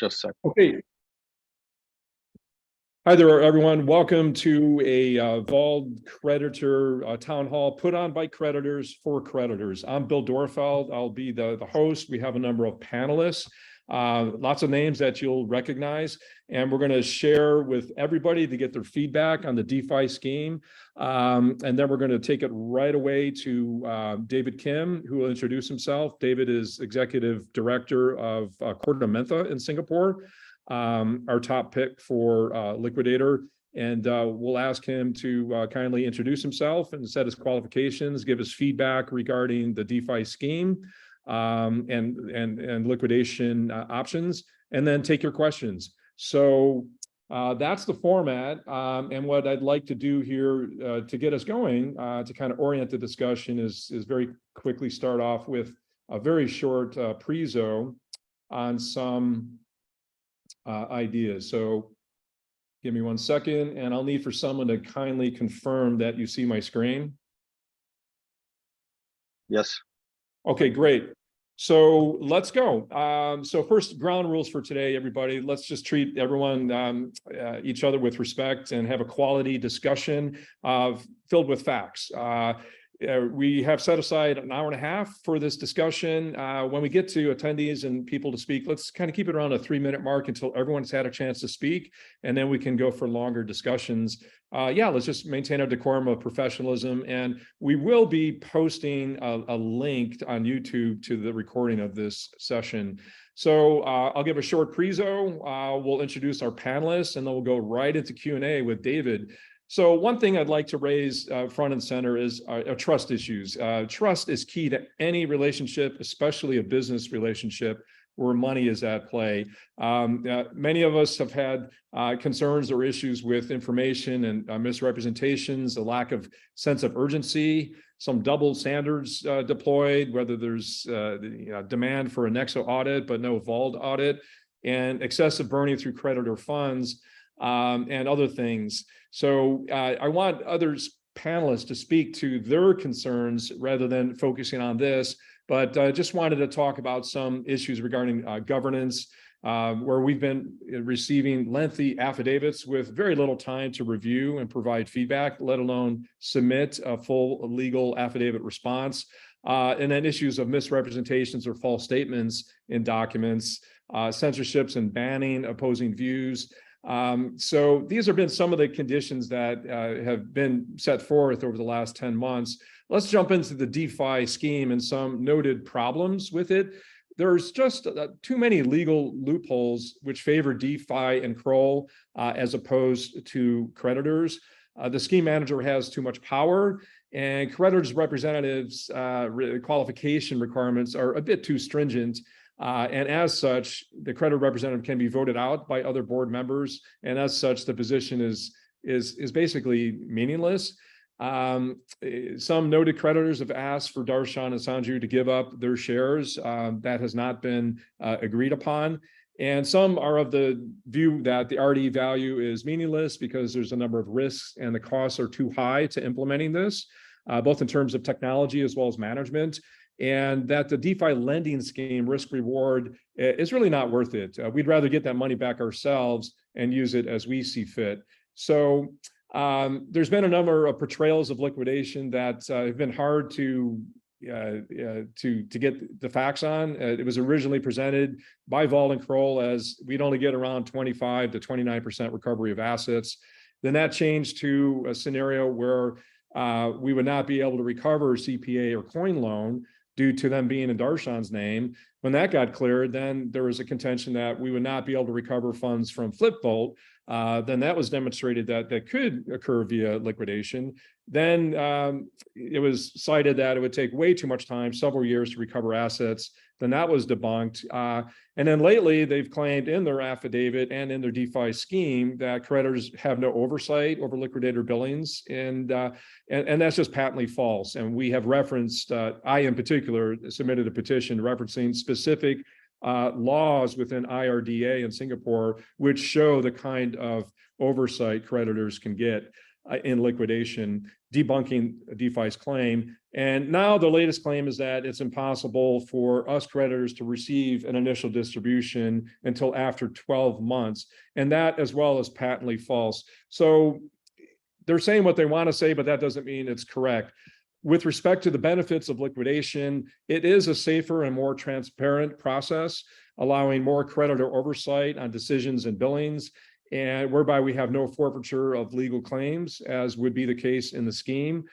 Just a second. Okay. Hi there, everyone. Welcome to a Vauld Creditor Town Hall put on by creditors for creditors. I'm Bill Dorfeld. I'll be the host. We have a number of panelists, lots of names that you'll recognize, and we're going to share with everybody to get their feedback on the DeFi scheme. And then we're going to take it right away to David Kim, who will introduce himself. David is Executive Director of Korda Mentha in Singapore. Our top pick for liquidator, and we'll ask him to kindly introduce himself and set his qualifications, give us feedback regarding the DeFi scheme and liquidation options, and then take your questions. So that's the format, and what I'd like to do here to get us going, to kind of orient the discussion is very quickly start off with a very short prezo on some ideas. So give me 1 second, and I'll need for someone to kindly confirm that you see my screen. Yes. Okay, great. So let's go. So first, ground rules for today, everybody. Let's just treat everyone, each other with respect and have a quality discussion filled with facts. We have set aside an hour and a half for this discussion. When we get to attendees and people to speak, let's kind of keep it around a 3-minute mark until everyone's had a chance to speak, and then we can go for longer discussions. Let's just maintain our decorum of professionalism, and we will be posting a link on YouTube to the recording of this session. So I'll give a short prezo. We'll introduce our panelists, and then we'll go right into Q&A with David. So one thing I'd like to raise front and center is trust issues. Trust is key to any relationship, especially a business relationship where money is at play. Many of us have had concerns or issues with information and misrepresentations, a lack of sense of urgency, some double standards deployed, whether there's demand for a Nexo audit but no Vauld audit, and excessive burning through creditor funds, and other things. So I want others panelists to speak to their concerns rather than focusing on this, but just wanted to talk about some issues regarding governance, where we've been receiving lengthy affidavits with very little time to review and provide feedback, let alone submit a full legal affidavit response, and then issues of misrepresentations or false statements in documents, censorships and banning opposing views. So these have been some of the conditions that have been set forth over the last 10 months. Let's jump into the DeFi scheme and some noted problems with it. There's just too many legal loopholes which favor DeFi and Kroll as opposed to creditors. The scheme manager has too much power, and creditors' representatives' qualification requirements are a bit too stringent. And as such, the creditor representative can be voted out by other board members, and as such, the position is basically meaningless. Some noted creditors have asked for Darshan and Sanju to give up their shares. That has not been agreed upon. And some are of the view that the RD value is meaningless because there's a number of risks and the costs are too high to implementing this, both in terms of technology as well as management. And that the DeFi lending scheme risk reward is really not worth it. We'd rather get that money back ourselves and use it as we see fit. So there's been a number of portrayals of liquidation that have been hard to get the facts on. It was originally presented by Vauld and Kroll as we'd only get around 25 to 29% recovery of assets. Then that changed to a scenario where we would not be able to recover CPA or coin loan due to them being in Darshan's name. When that got cleared, then there was a contention that we would not be able to recover funds from FlipVault. Then that was demonstrated that could occur via liquidation. Then it was cited that it would take way too much time, several years to recover assets. Then that was debunked. And then lately, they've claimed in their affidavit and in their DeFi scheme that creditors have no oversight over liquidator billings. And that's just patently false. And we have referenced, I in particular, submitted a petition referencing specific laws within IRDA in Singapore, which show the kind of oversight creditors can get. in liquidation, debunking DeFi's claim. And now the latest claim is that it's impossible for us creditors to receive an initial distribution until after 12 months. And that as well is patently false. So they're saying what they want to say, but that doesn't mean it's correct. With respect to the benefits of liquidation, it is a safer and more transparent process, allowing more creditor oversight on decisions and billings, and whereby we have no forfeiture of legal claims, as would be the case in the scheme.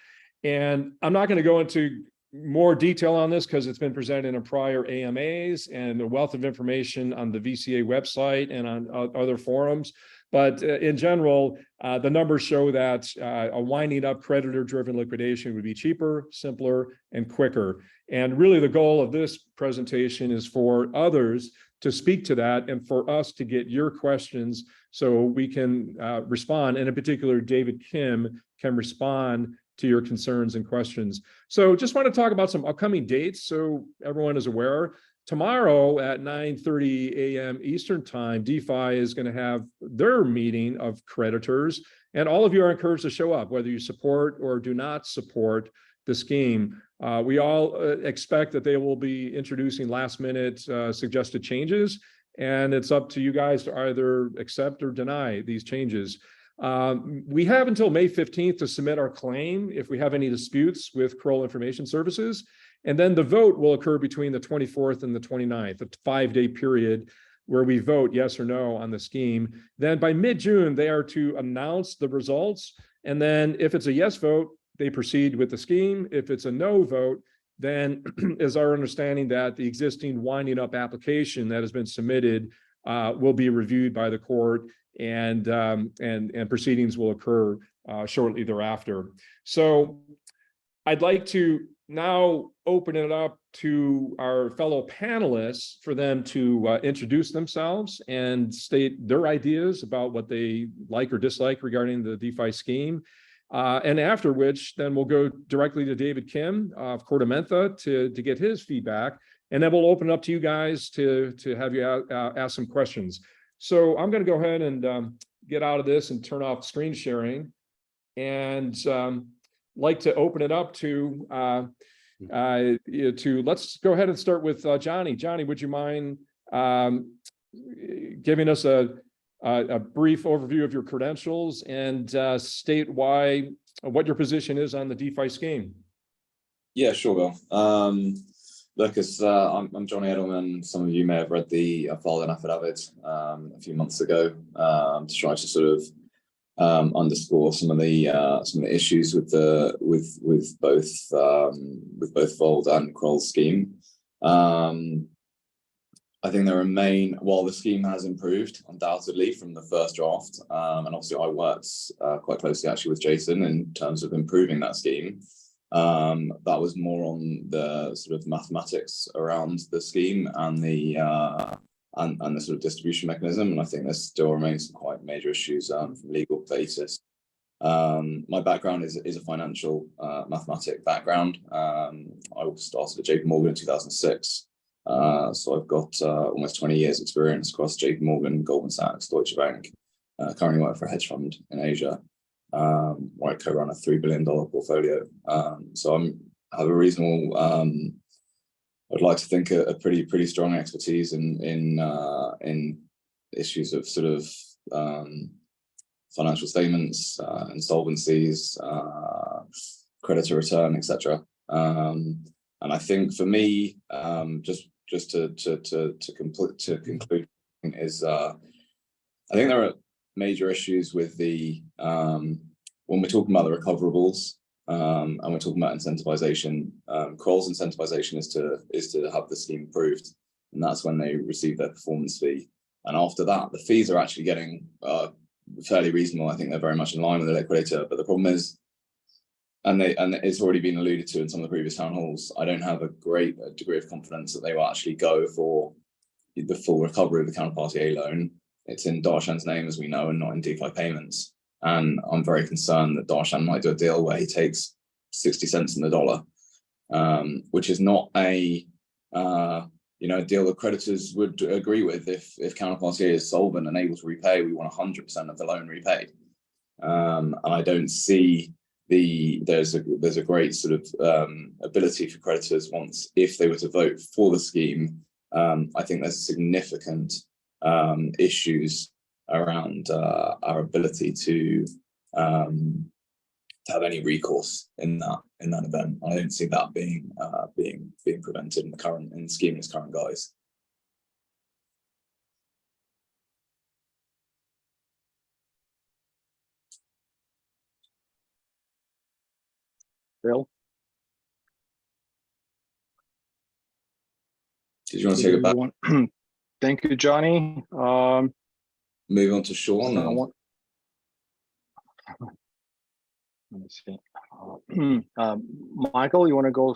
And I'm not going to go into more detail on this because it's been presented in prior AMAs and a wealth of information on the VCA website and on other forums. But in general, the numbers show that a winding up creditor-driven liquidation would be cheaper, simpler, and quicker. And really the goal of this presentation is for others to speak to that and for us to get your questions so we can respond. And in particular, David Kim can respond to your concerns and questions. So just want to talk about some upcoming dates so everyone is aware. Tomorrow at 9:30 a.m. Eastern time, DeFi is going to have their meeting of creditors, and all of you are encouraged to show up, whether you support or do not support the scheme. We all expect that they will be introducing last-minute suggested changes, and it's up to you guys to either accept or deny these changes. We have until May 15th to submit our claim if we have any disputes with Kroll Information Services. And then the vote will occur between the 24th and the 29th, a 5-day period where we vote yes or no on the scheme. Then by mid-June, they are to announce the results. And then if it's a yes vote, they proceed with the scheme. If it's a no vote, then is our understanding that the existing winding up application that has been submitted will be reviewed by the court, and proceedings will occur shortly thereafter. So I'd like to now open it up to our fellow panelists for them to introduce themselves and state their ideas about what they like or dislike regarding the DeFi scheme. And after which, then we'll go directly to David Kim of Korda Mentha to get his feedback. And then we'll open it up to you guys to have you ask some questions. So I'm going to go ahead and get out of this and turn off screen sharing, and like to open it up to let's go ahead and start with Johnny. Johnny, would you mind giving us a brief overview of your credentials and state what your position is on the DeFi scheme? Yeah, sure, Will. Look, I'm Johnny Edelman. Some of you may have read the Vauld affidavit a few months ago to try to sort of underscore some of the issues with both Vauld and Kroll's scheme. I think there remain, while the scheme has improved undoubtedly from the first draft, and obviously I worked quite closely actually with Jason in terms of improving that scheme. That was more on the sort of mathematics around the scheme and the sort of distribution mechanism, and I think there still remains some quite major issues from a legal basis. My background is a financial mathematic background. I started at JP Morgan in 2006. So I've got almost 20 years experience across JP Morgan, Goldman Sachs, Deutsche Bank. Currently work for a hedge fund in Asia, where I co-run a $3 billion portfolio. So I have a reasonable, I'd like to think a pretty strong expertise in issues of sort of financial statements, insolvencies, creditor return, etc. And I think for me, just to conclude is I think there are major issues with the when we're talking about the recoverables and we're talking about incentivization. Kroll's incentivization is to have the scheme approved, and that's when they receive their performance fee. And after that, the fees are actually getting fairly reasonable. I think they're very much in line with the liquidator. But the problem is, and it's already been alluded to in some of the previous town halls, I don't have a great degree of confidence that they will actually go for the full recovery of the counterparty A loan. It's in Darshan's name, as we know, and not in DeFi payments. And I'm very concerned that Darshan might do a deal where he takes 60 cents in the dollar, which is not a deal that creditors would agree with. If counterparty A is solvent and able to repay, we want 100% of the loan repaid. And I don't see there's a great sort of ability for creditors once, if they were to vote for the scheme. I think there's significant issues around our ability to have any recourse in that event. I don't see that being prevented in the scheme in its current guise. Bill? Did you want to take it back? Thank you, Johnny. Move on to Sean. Let me see. Michael, you want to go?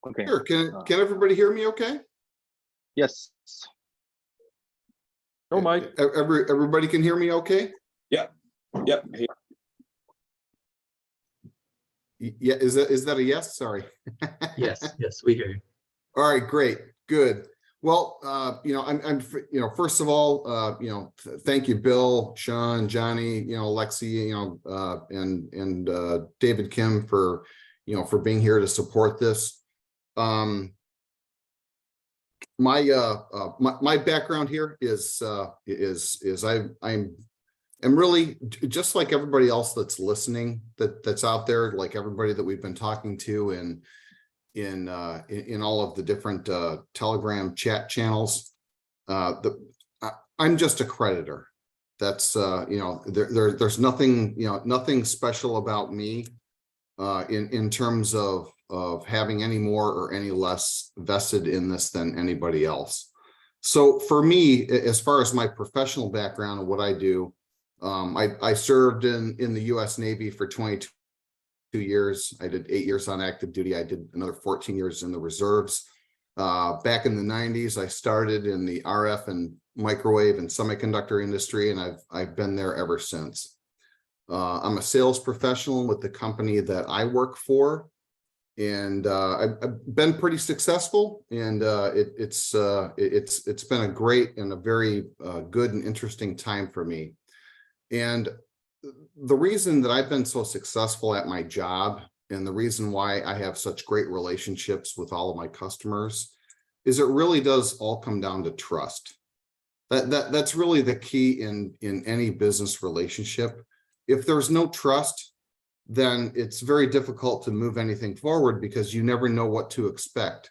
Okay. Sure. Can everybody hear me okay? Yes. Go, Mike. Everybody can hear me okay? Yep. Yeah, is that a yes? Sorry. Yes, we hear you. All right, great, good. Well, first of all, thank you, Bill, Sean, Johnny, Lexi, and David Kim for being here to support this. My background here is I'm really just like everybody else that's listening, that's out there, like everybody that we've been talking to in all of the different Telegram chat channels. I'm just a creditor. That's there's nothing nothing special about me in terms of having any more or any less vested in this than anybody else. So for me, as far as my professional background and what I do, I served in the U.S. Navy for 22 years. I did 8 years on active duty. I did another 14 years in the reserves. Back in the 90s, I started in the RF and microwave and semiconductor industry, and I've been there ever since. I'm a sales professional with the company that I work for, and I've been pretty successful. And it's been a great and a very good and interesting time for me. And the reason that I've been so successful at my job, and the reason why I have such great relationships with all of my customers, is it really does all come down to trust. That's really the key in any business relationship. If there's no trust, then it's very difficult to move anything forward, because you never know what to expect.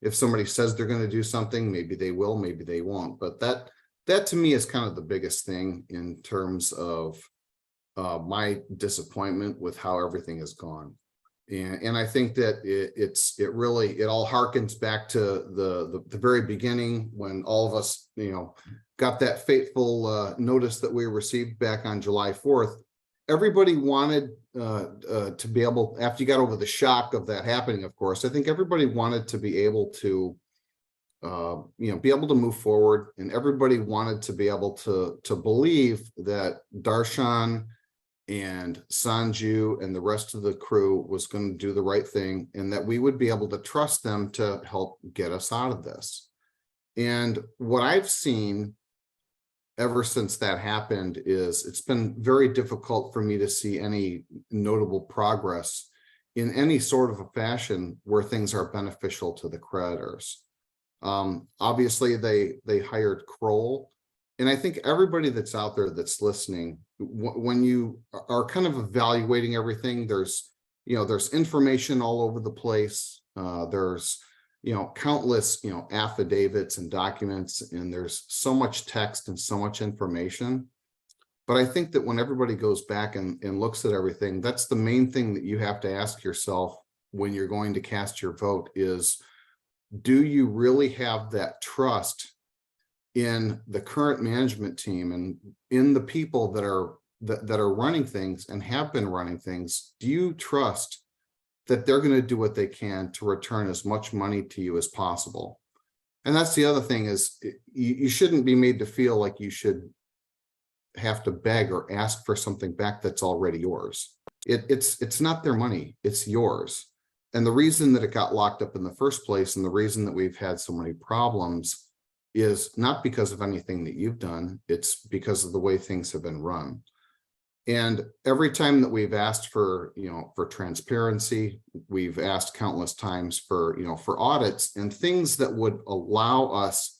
If somebody says they're going to do something, maybe they will, maybe they won't. But that to me is kind of the biggest thing in terms of my disappointment with how everything has gone. And I think that it all harkens back to the very beginning, when all of us, got that fateful notice that we received back on July 4th. Everybody wanted to be able, after you got over the shock of that happening, of course, I think everybody wanted to be able to be able to move forward, and everybody wanted to be able to believe that Darshan and Sanju and the rest of the crew was going to do the right thing, and that we would be able to trust them to help get us out of this. And what I've seen ever since that happened is it's been very difficult for me to see any notable progress in any sort of a fashion where things are beneficial to the creditors. Obviously they hired Kroll, and I think everybody that's out there that's listening, when you are kind of evaluating everything, there's information all over the place. There's countless affidavits and documents, and there's so much text and so much information. But I think that when everybody goes back and looks at everything, that's the main thing that you have to ask yourself when you're going to cast your vote is, do you really have that trust in the current management team and in the people that are running things and have been running things? Do you trust that they're going to do what they can to return as much money to you as possible? And that's the other thing, is you shouldn't be made to feel like you should have to beg or ask for something back that's already yours. It's not their money, it's yours. And the reason that it got locked up in the first place, and the reason that we've had so many problems, is not because of anything that you've done, it's because of the way things have been run. And every time that we've asked for, for transparency, we've asked countless times for, for audits and things that would allow us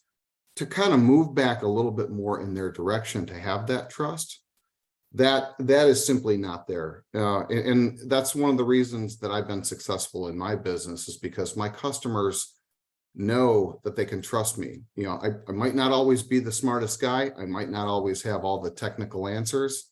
to kind of move back a little bit more in their direction to have that trust. That is simply not there. And that's one of the reasons that I've been successful in my business, is because my customers know that they can trust me. I might not always be the smartest guy. I might not always have all the technical answers,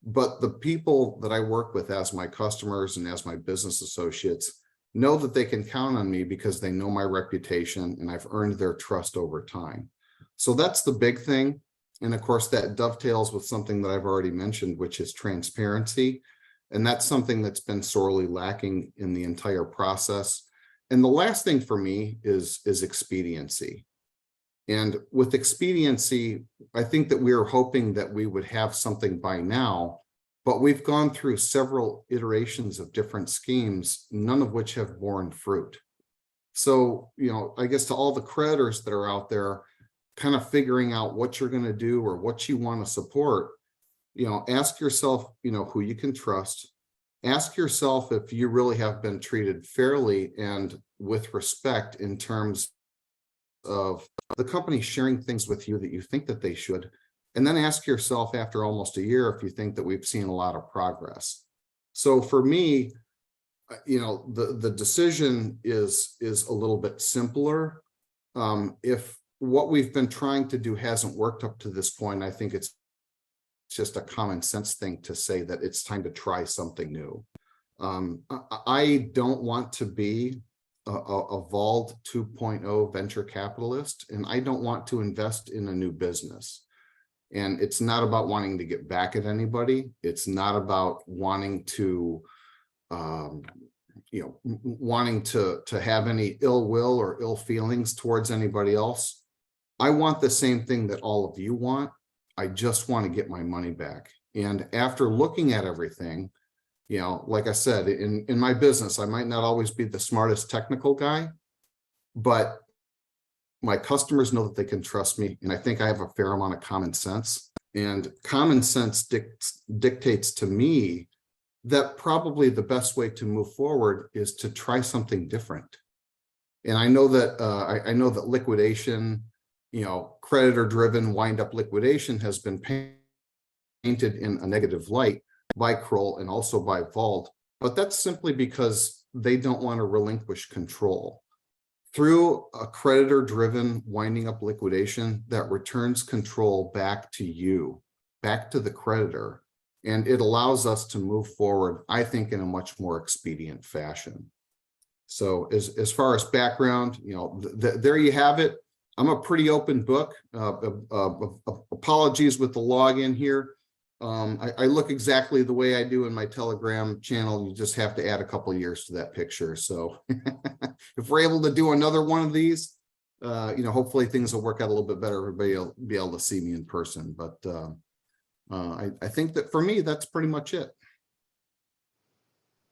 but the people that I work with as my customers and as my business associates know that they can count on me because they know my reputation and I've earned their trust over time. So that's the big thing. And of course, that dovetails with something that I've already mentioned, which is transparency. And that's something that's been sorely lacking in the entire process. And the last thing for me is expediency. And with expediency, I think that we were hoping that we would have something by now, but we've gone through several iterations of different schemes, none of which have borne fruit. So, I guess to all the creditors that are out there, kind of figuring out what you're going to do or what you want to support, ask yourself, who you can trust. Ask yourself if you really have been treated fairly and with respect in terms of the company sharing things with you that you think that they should. And then ask yourself after almost a year if you think that we've seen a lot of progress. So for me, the decision is a little bit simpler. If what we've been trying to do hasn't worked up to this point, I think it's just a common sense thing to say that it's time to try something new. I don't want to be a Vauld 2.0 venture capitalist, and I don't want to invest in a new business. And it's not about wanting to get back at anybody. It's not about wanting to wanting to have any ill will or ill feelings towards anybody else. I want the same thing that all of you want. I just want to get my money back. And after looking at everything, like I said, in my business, I might not always be the smartest technical guy, but my customers know that they can trust me. And I think I have a fair amount of common sense. And common sense dictates to me that probably the best way to move forward is to try something different. And I know that liquidation, creditor-driven wind-up liquidation has been painted in a negative light by Kroll and also by Vauld, but that's simply because they don't want to relinquish control. Through a creditor-driven winding up liquidation, that returns control back to you, back to the creditor, and it allows us to move forward, I think, in a much more expedient fashion. So as far as background, there you have it. I'm a pretty open book. Apologies with the login here. I look exactly the way I do in my Telegram channel. You just have to add a couple of years to that picture. So if we're able to do another one of these, hopefully things will work out a little bit better. Everybody will be able to see me in person. But I think that for me, that's pretty much it.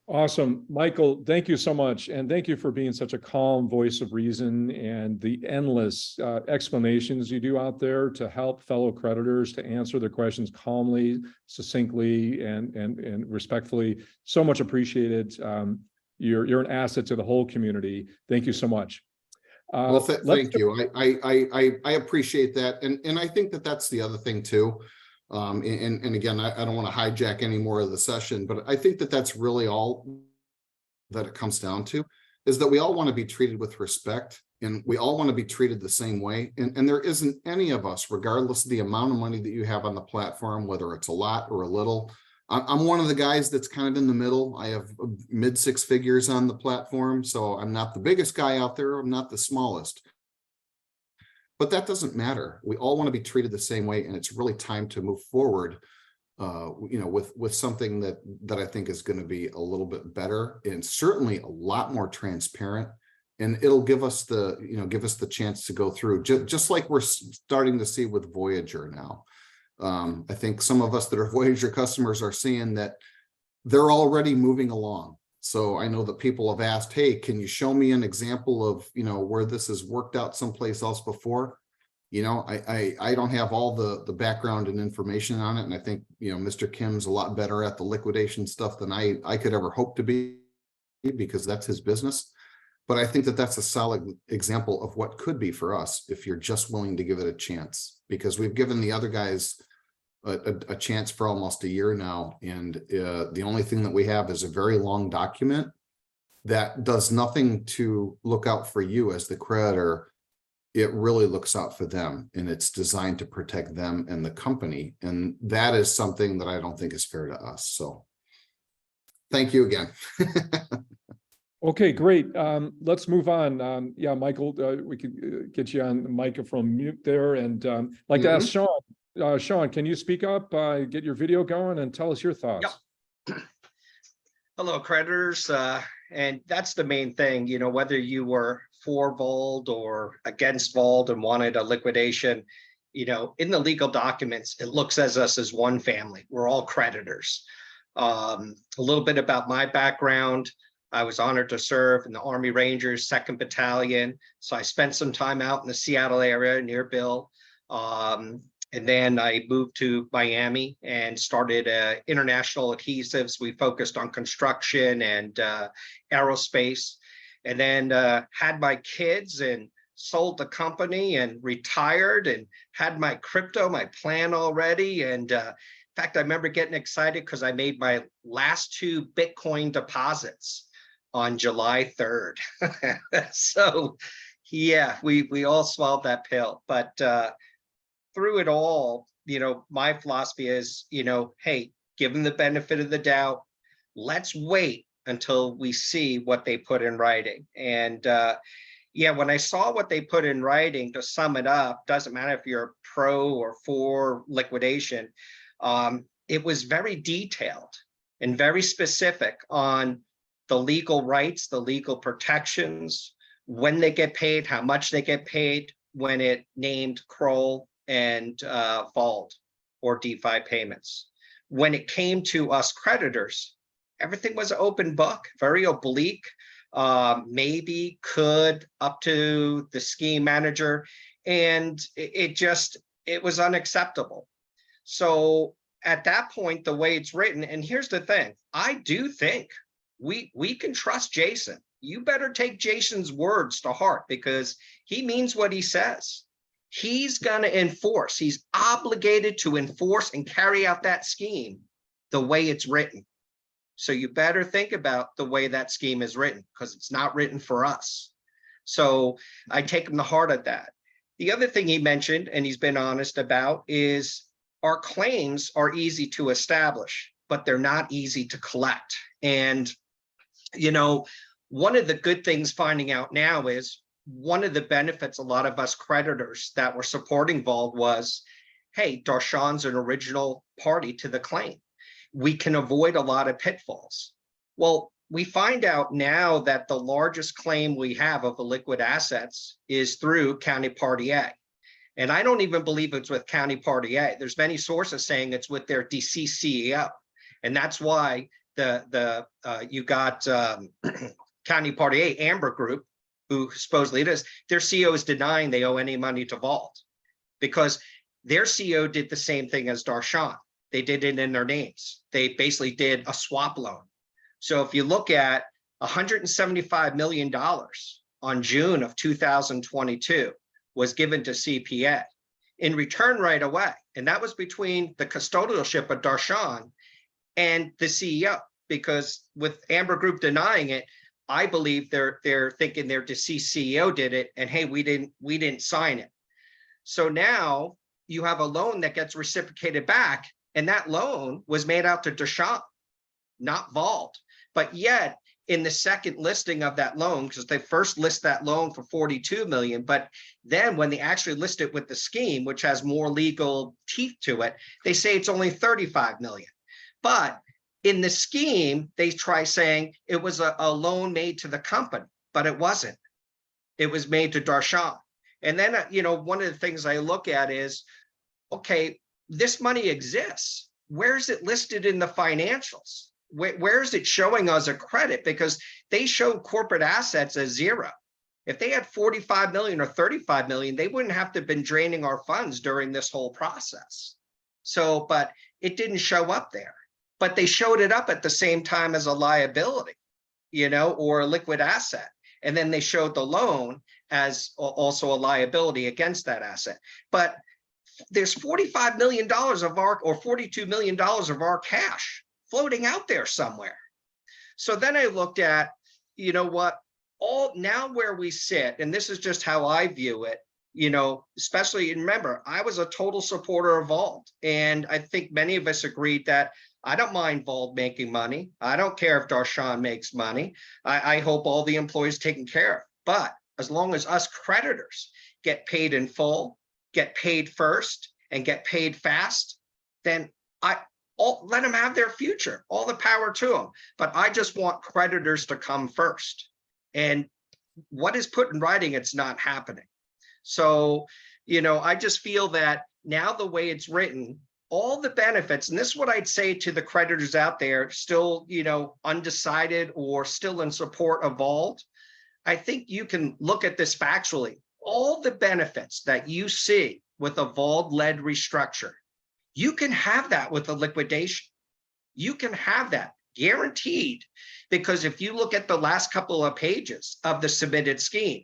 Awesome. Michael, thank you so much. And thank you for being such a calm voice of reason and the endless explanations you do out there to help fellow creditors to answer their questions calmly, succinctly, and respectfully. So much appreciated. You're an asset to the whole community. Thank you so much. Well, thank you. I appreciate that. And I think that that's the other thing too. And again, I don't want to hijack any more of the session, but I think that that's really all that it comes down to, is that we all want to be treated with respect, and we all want to be treated the same way. And there isn't any of us, regardless of the amount of money that you have on the platform, whether it's a lot or a little. I'm one of the guys that's kind of in the middle. I have mid six figures on the platform, so I'm not the biggest guy out there. I'm not the smallest. But that doesn't matter. We all want to be treated the same way, and it's really time to move forward, with something that I think is going to be a little bit better and certainly a lot more transparent. And it'll give us the chance to go through just like we're starting to see with Voyager now. I think some of us that are Voyager customers are seeing that they're already moving along. So I know that people have asked, hey, can you show me an example of, where this has worked out someplace else before? You know, I don't have all the background and information on it. And I think, you know, Mr. Kim's a lot better at the liquidation stuff than I could ever hope to be, because that's his business. But I think that that's a solid example of what could be for us if you're just willing to give it a chance, because we've given the other guys a chance for almost a year now. And the only thing that we have is a very long document that does nothing to look out for you as the creditor. It really looks out for them, and it's designed to protect them and the company. And that is something that I don't think is fair to us. So thank you again. Okay, great. Let's move on. Yeah, Michael, we could get you on the microphone mute there. And like to ask Sean. Sean, can you speak up, get your video going and tell us your thoughts? Yep. Hello, creditors. And that's the main thing, you know, whether you were for Vauld or against Vauld and wanted a liquidation, you know, in the legal documents, it looks as us as one family. We're all creditors. A little bit about my background. I was honored to serve in the Army Rangers 2nd Battalion. So I spent some time out in the Seattle area near Bill. And then I moved to Miami and started International Adhesives. We focused on construction and aerospace. And then had my kids and sold the company and retired and had my crypto, my plan already. And in fact, I remember getting excited because I made my last 2 Bitcoin deposits on July 3rd. So yeah, we all swallowed that pill. But through it all, you know, my philosophy is, you know, hey, give them the benefit of the doubt. Let's wait until we see what they put in writing. And yeah, when I saw what they put in writing, to sum it up, doesn't matter if you're pro or for liquidation, it was very detailed and very specific on the legal rights, the legal protections, when they get paid, how much they get paid, when it named Kroll and Vauld or DeFi payments. When it came to us creditors, everything was an open book, very oblique, maybe could up to the scheme manager, and it was unacceptable. So at that point, the way it's written, and here's the thing, I do think we can trust Jason. You better take Jason's words to heart, because he means what he says. He's going to enforce. He's obligated to enforce and carry out that scheme the way it's written. So you better think about the way that scheme is written, because it's not written for us. So I take him to heart at that. The other thing he mentioned, and he's been honest about, is our claims are easy to establish, but they're not easy to collect. And, you know, one of the good things finding out now is, one of the benefits a lot of us creditors that were supporting Vauld was, hey, Darshan's an original party to the claim. We can avoid a lot of pitfalls. Well, we find out now that the largest claim we have of illiquid assets is through County Party A. And I don't even believe it's with County Party A. There's many sources saying it's with their deceased CEO. And that's why you got County Party A, Amber Group, who supposedly it is, their CEO is denying they owe any money to Vauld, because their CEO did the same thing as Darshan. They did it in their names. They basically did a swap loan. So if you look at $175 million on June of 2022 was given to CPA in return right away. And that was between the custodialship of Darshan and the CEO, because with Amber Group denying it, I believe they're thinking their deceased CEO did it, and hey, we didn't sign it. So now you have a loan that gets reciprocated back, and that loan was made out to Darshan, not Vauld. But yet, in the second listing of that loan, because they first list that loan for 42 million, but then when they actually list it with the scheme, which has more legal teeth to it, they say it's only 35 million. But in the scheme, they try saying it was a loan made to the company, but it wasn't. It was made to Darshan. And then, you know, one of the things I look at is, okay, this money exists. Where is it listed in the financials? Where is it showing us a credit? Because they showed corporate assets as 0. If they had 45 million or 35 million, they wouldn't have to have been draining our funds during this whole process. So, but it didn't show up there, but they showed it up at the same time as a liability, you know, or a liquid asset. And then they showed the loan as also a liability against that asset. But there's $45 million of our, or $42 million of our cash floating out there somewhere. So then I looked at, you know what, all now where we sit, and this is just how I view it, you know, especially, and remember, I was a total supporter of Vauld. And I think many of us agreed that I don't mind Vauld making money. I don't care if Darshan makes money. I hope all the employees taken care of. But as long as us creditors get paid in full, get paid first, and get paid fast, then let them have their future, all the power to them. But I just want creditors to come first. And what is put in writing, it's not happening. So, you know, I just feel that now the way it's written, all the benefits, and this is what I'd say to the creditors out there still, you know, undecided or still in support of Vauld, I think you can look at this factually. All the benefits that you see with a Vauld-led restructure, you can have that with a liquidation. You can have that guaranteed, because if you look at the last couple of pages of the submitted scheme,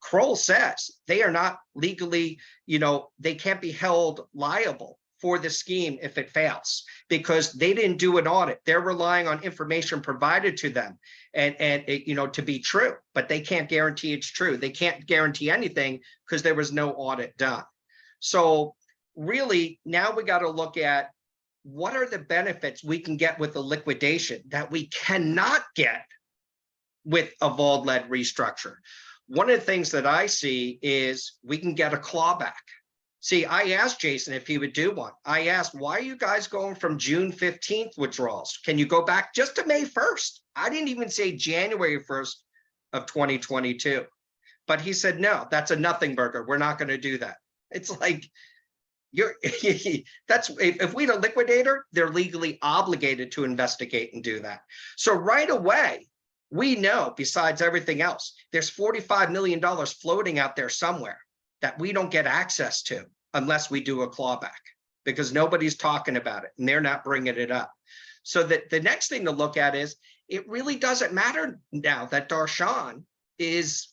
Kroll says they are not legally, you know, they can't be held liable for the scheme if it fails, because they didn't do an audit. They're relying on information provided to them and it, you know, to be true, but they can't guarantee it's true. They can't guarantee anything because there was no audit done. So really now we got to look at what are the benefits we can get with a liquidation that we cannot get with a Vauld-led restructure. One of the things that I see is we can get a clawback. See, I asked Jason if he would do one. I asked, why are you guys going from June 15th withdrawals? Can you go back just to May 1st? I didn't even say January 1st of 2022. But he said, no, that's a nothing burger. We're not going to do that. It's like, that's if we had a liquidator, they're legally obligated to investigate and do that. So right away, we know, besides everything else, there's $45 million floating out there somewhere that we don't get access to unless we do a clawback, because nobody's talking about it and they're not bringing it up. So that the next thing to look at is, it really doesn't matter now that Darshan is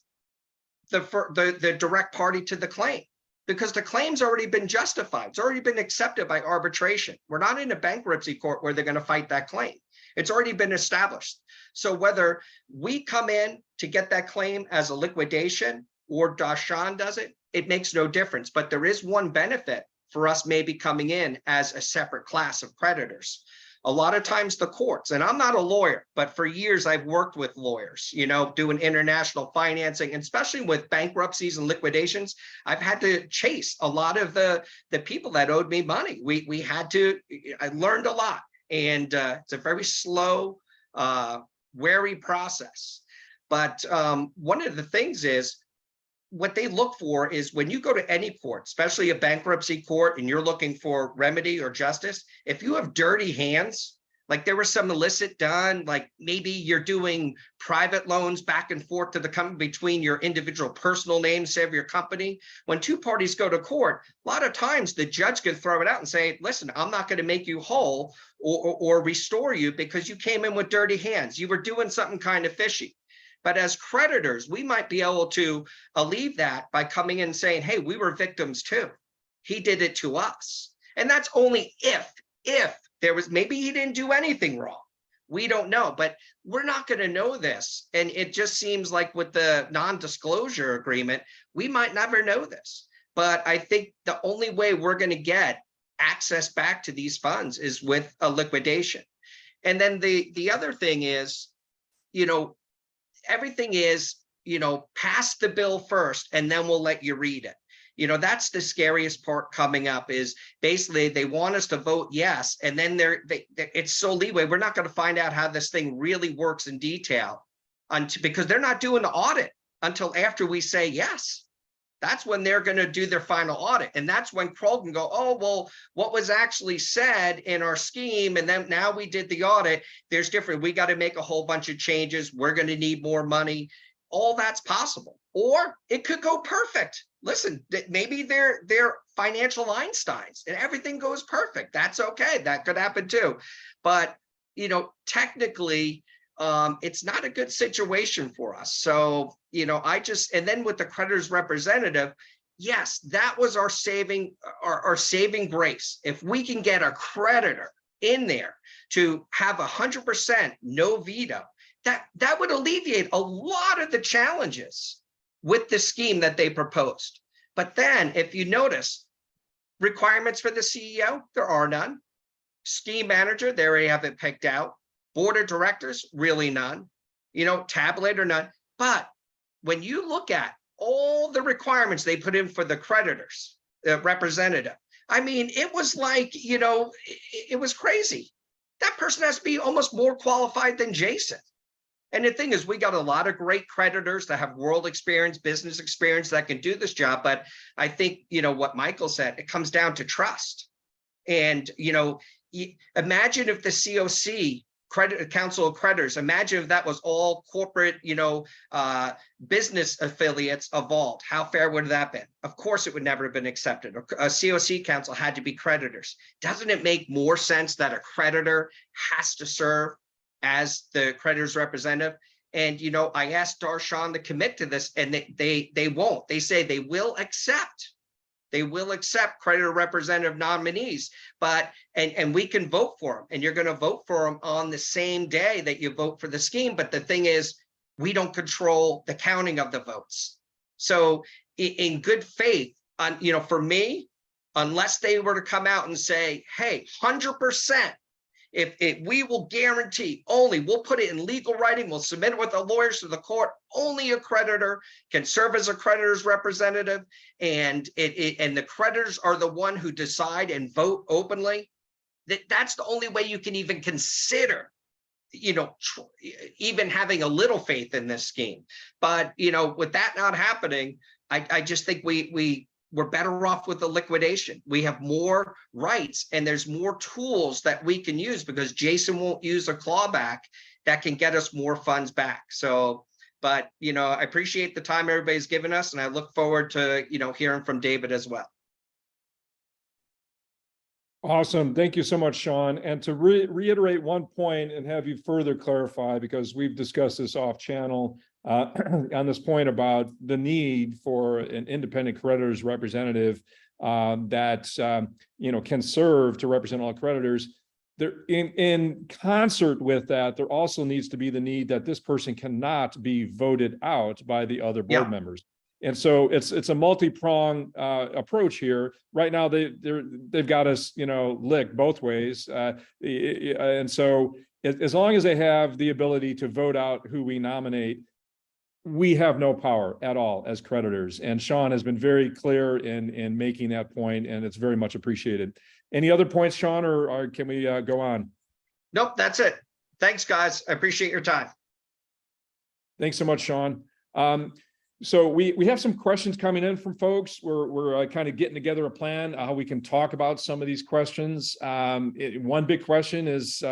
the direct party to the claim, because the claim's already been justified. It's already been accepted by arbitration. We're not in a bankruptcy court where they're going to fight that claim. It's already been established. So whether we come in to get that claim as a liquidation or Darshan does it, it makes no difference. But there is one benefit for us maybe coming in as a separate class of creditors. A lot of times the courts, and I'm not a lawyer, but for years I've worked with lawyers, you know, doing international financing, and especially with bankruptcies and liquidations, I've had to chase a lot of the people that owed me money. I learned a lot, and it's a very slow, wary process. But one of the things is, what they look for is when you go to any court, especially a bankruptcy court, and you're looking for remedy or justice, if you have dirty hands, like there was some illicit done, like maybe you're doing private loans back and forth to the company between your individual personal names, say of your company. When two parties go to court, a lot of times the judge can throw it out and say, listen, I'm not going to make you whole or restore you because you came in with dirty hands. You were doing something kind of fishy. But as creditors, we might be able to alleviate that by coming in and saying, hey, we were victims too. He did it to us. And that's only if there was, maybe he didn't do anything wrong. We don't know, but we're not going to know this. And it just seems like with the non-disclosure agreement, we might never know this. But I think the only way we're going to get access back to these funds is with a liquidation. And then the other thing is, you know, everything is, you know, pass the bill first, and then we'll let you read it. You know, that's the scariest part coming up, is basically they want us to vote yes, and then it's so leeway. We're not going to find out how this thing really works in detail because they're not doing the audit until after we say yes. That's when they're going to do their final audit. And that's when Kroll can go, oh, well, what was actually said in our scheme, and then now we did the audit, there's different. We got to make a whole bunch of changes. We're going to need more money. all that's possible. Or it could go perfect. Listen, maybe they're financial Einsteins and everything goes perfect. That's okay. That could happen too. But, you know, technically, it's not a good situation for us. So, you know, and then with the creditor's representative, yes, that was our saving grace. If we can get a creditor in there to have 100% no veto, that would alleviate a lot of the challenges with the scheme that they proposed. But then if you notice, requirements for the CEO, there are none. Scheme manager, they already have it picked out. Board of directors, really none. You know, tabulator, none. But when you look at all the requirements they put in for the creditors, the representative, I mean, it was like, you know, it was crazy. That person has to be almost more qualified than Jason. And the thing is, we got a lot of great creditors that have world experience, business experience that can do this job. But I think, you know, what Michael said, it comes down to trust. And, you know, imagine if the COC, Council of Creditors, imagine if that was all corporate, you know, business affiliates of Vauld. How fair would that have been? Of course, it would never have been accepted. A COC council had to be creditors. Doesn't it make more sense that a creditor has to serve as the creditor's representative? And, you know, I asked Darshan to commit to this, and they won't. They say they will accept. They will accept creditor representative nominees, but and we can vote for them, and you're going to vote for them on the same day that you vote for the scheme. But the thing is, we don't control the counting of the votes. So in good faith, you know, for me, unless they were to come out and say, hey, 100%, if we will guarantee only, we'll put it in legal writing, we'll submit it with the lawyers to the court, only a creditor can serve as a creditor's representative, and and the creditors are the one who decide and vote openly, that's the only way you can even consider, you know, even having a little faith in this scheme. But, you know, with that not happening, I just think we're better off with the liquidation. We have more rights, and there's more tools that we can use, because Jason won't use a clawback that can get us more funds back. So, but, you know, I appreciate the time everybody's given us, and I look forward to, you know, hearing from David as well. Awesome. Thank you so much, Sean. And to reiterate one point and have you further clarify, because we've discussed this off channel, on this point about the need for an independent creditors representative that you know, can serve to represent all creditors. There, in concert with that, there also needs to be the need that this person cannot be voted out by the other board members. And so it's a multi-pronged approach here. Right now, they've got us, you know, licked both ways, and so as long as they have the ability to vote out who we nominate, we have no power at all as creditors. And Sean has been very clear in making that point, and it's very much appreciated. Any other points, Sean, or can we go on? Nope, that's it. Thanks, guys. I appreciate your time. Thanks so much, Sean. So we have some questions coming in from folks. We're kind of getting together a plan how we can talk about some of these questions. One big question is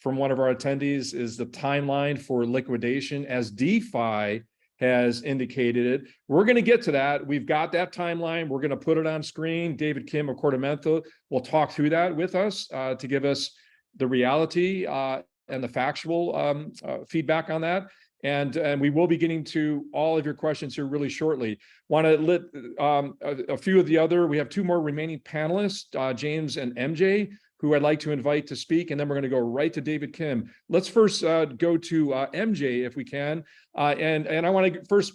from one of our attendees is the timeline for liquidation, as Defi has indicated it. We're going to get to that. We've got that timeline. We're going to put it on screen. David Kim of Korda Mentha will talk through that with us to give us the reality and the factual feedback on that. And we will be getting to all of your questions here really shortly. Want to let a few of the other, we have two more remaining panelists, James and MJ, who I'd like to invite to speak, and then we're going to go right to David Kim. Let's first go to MJ if we can. And I want to first,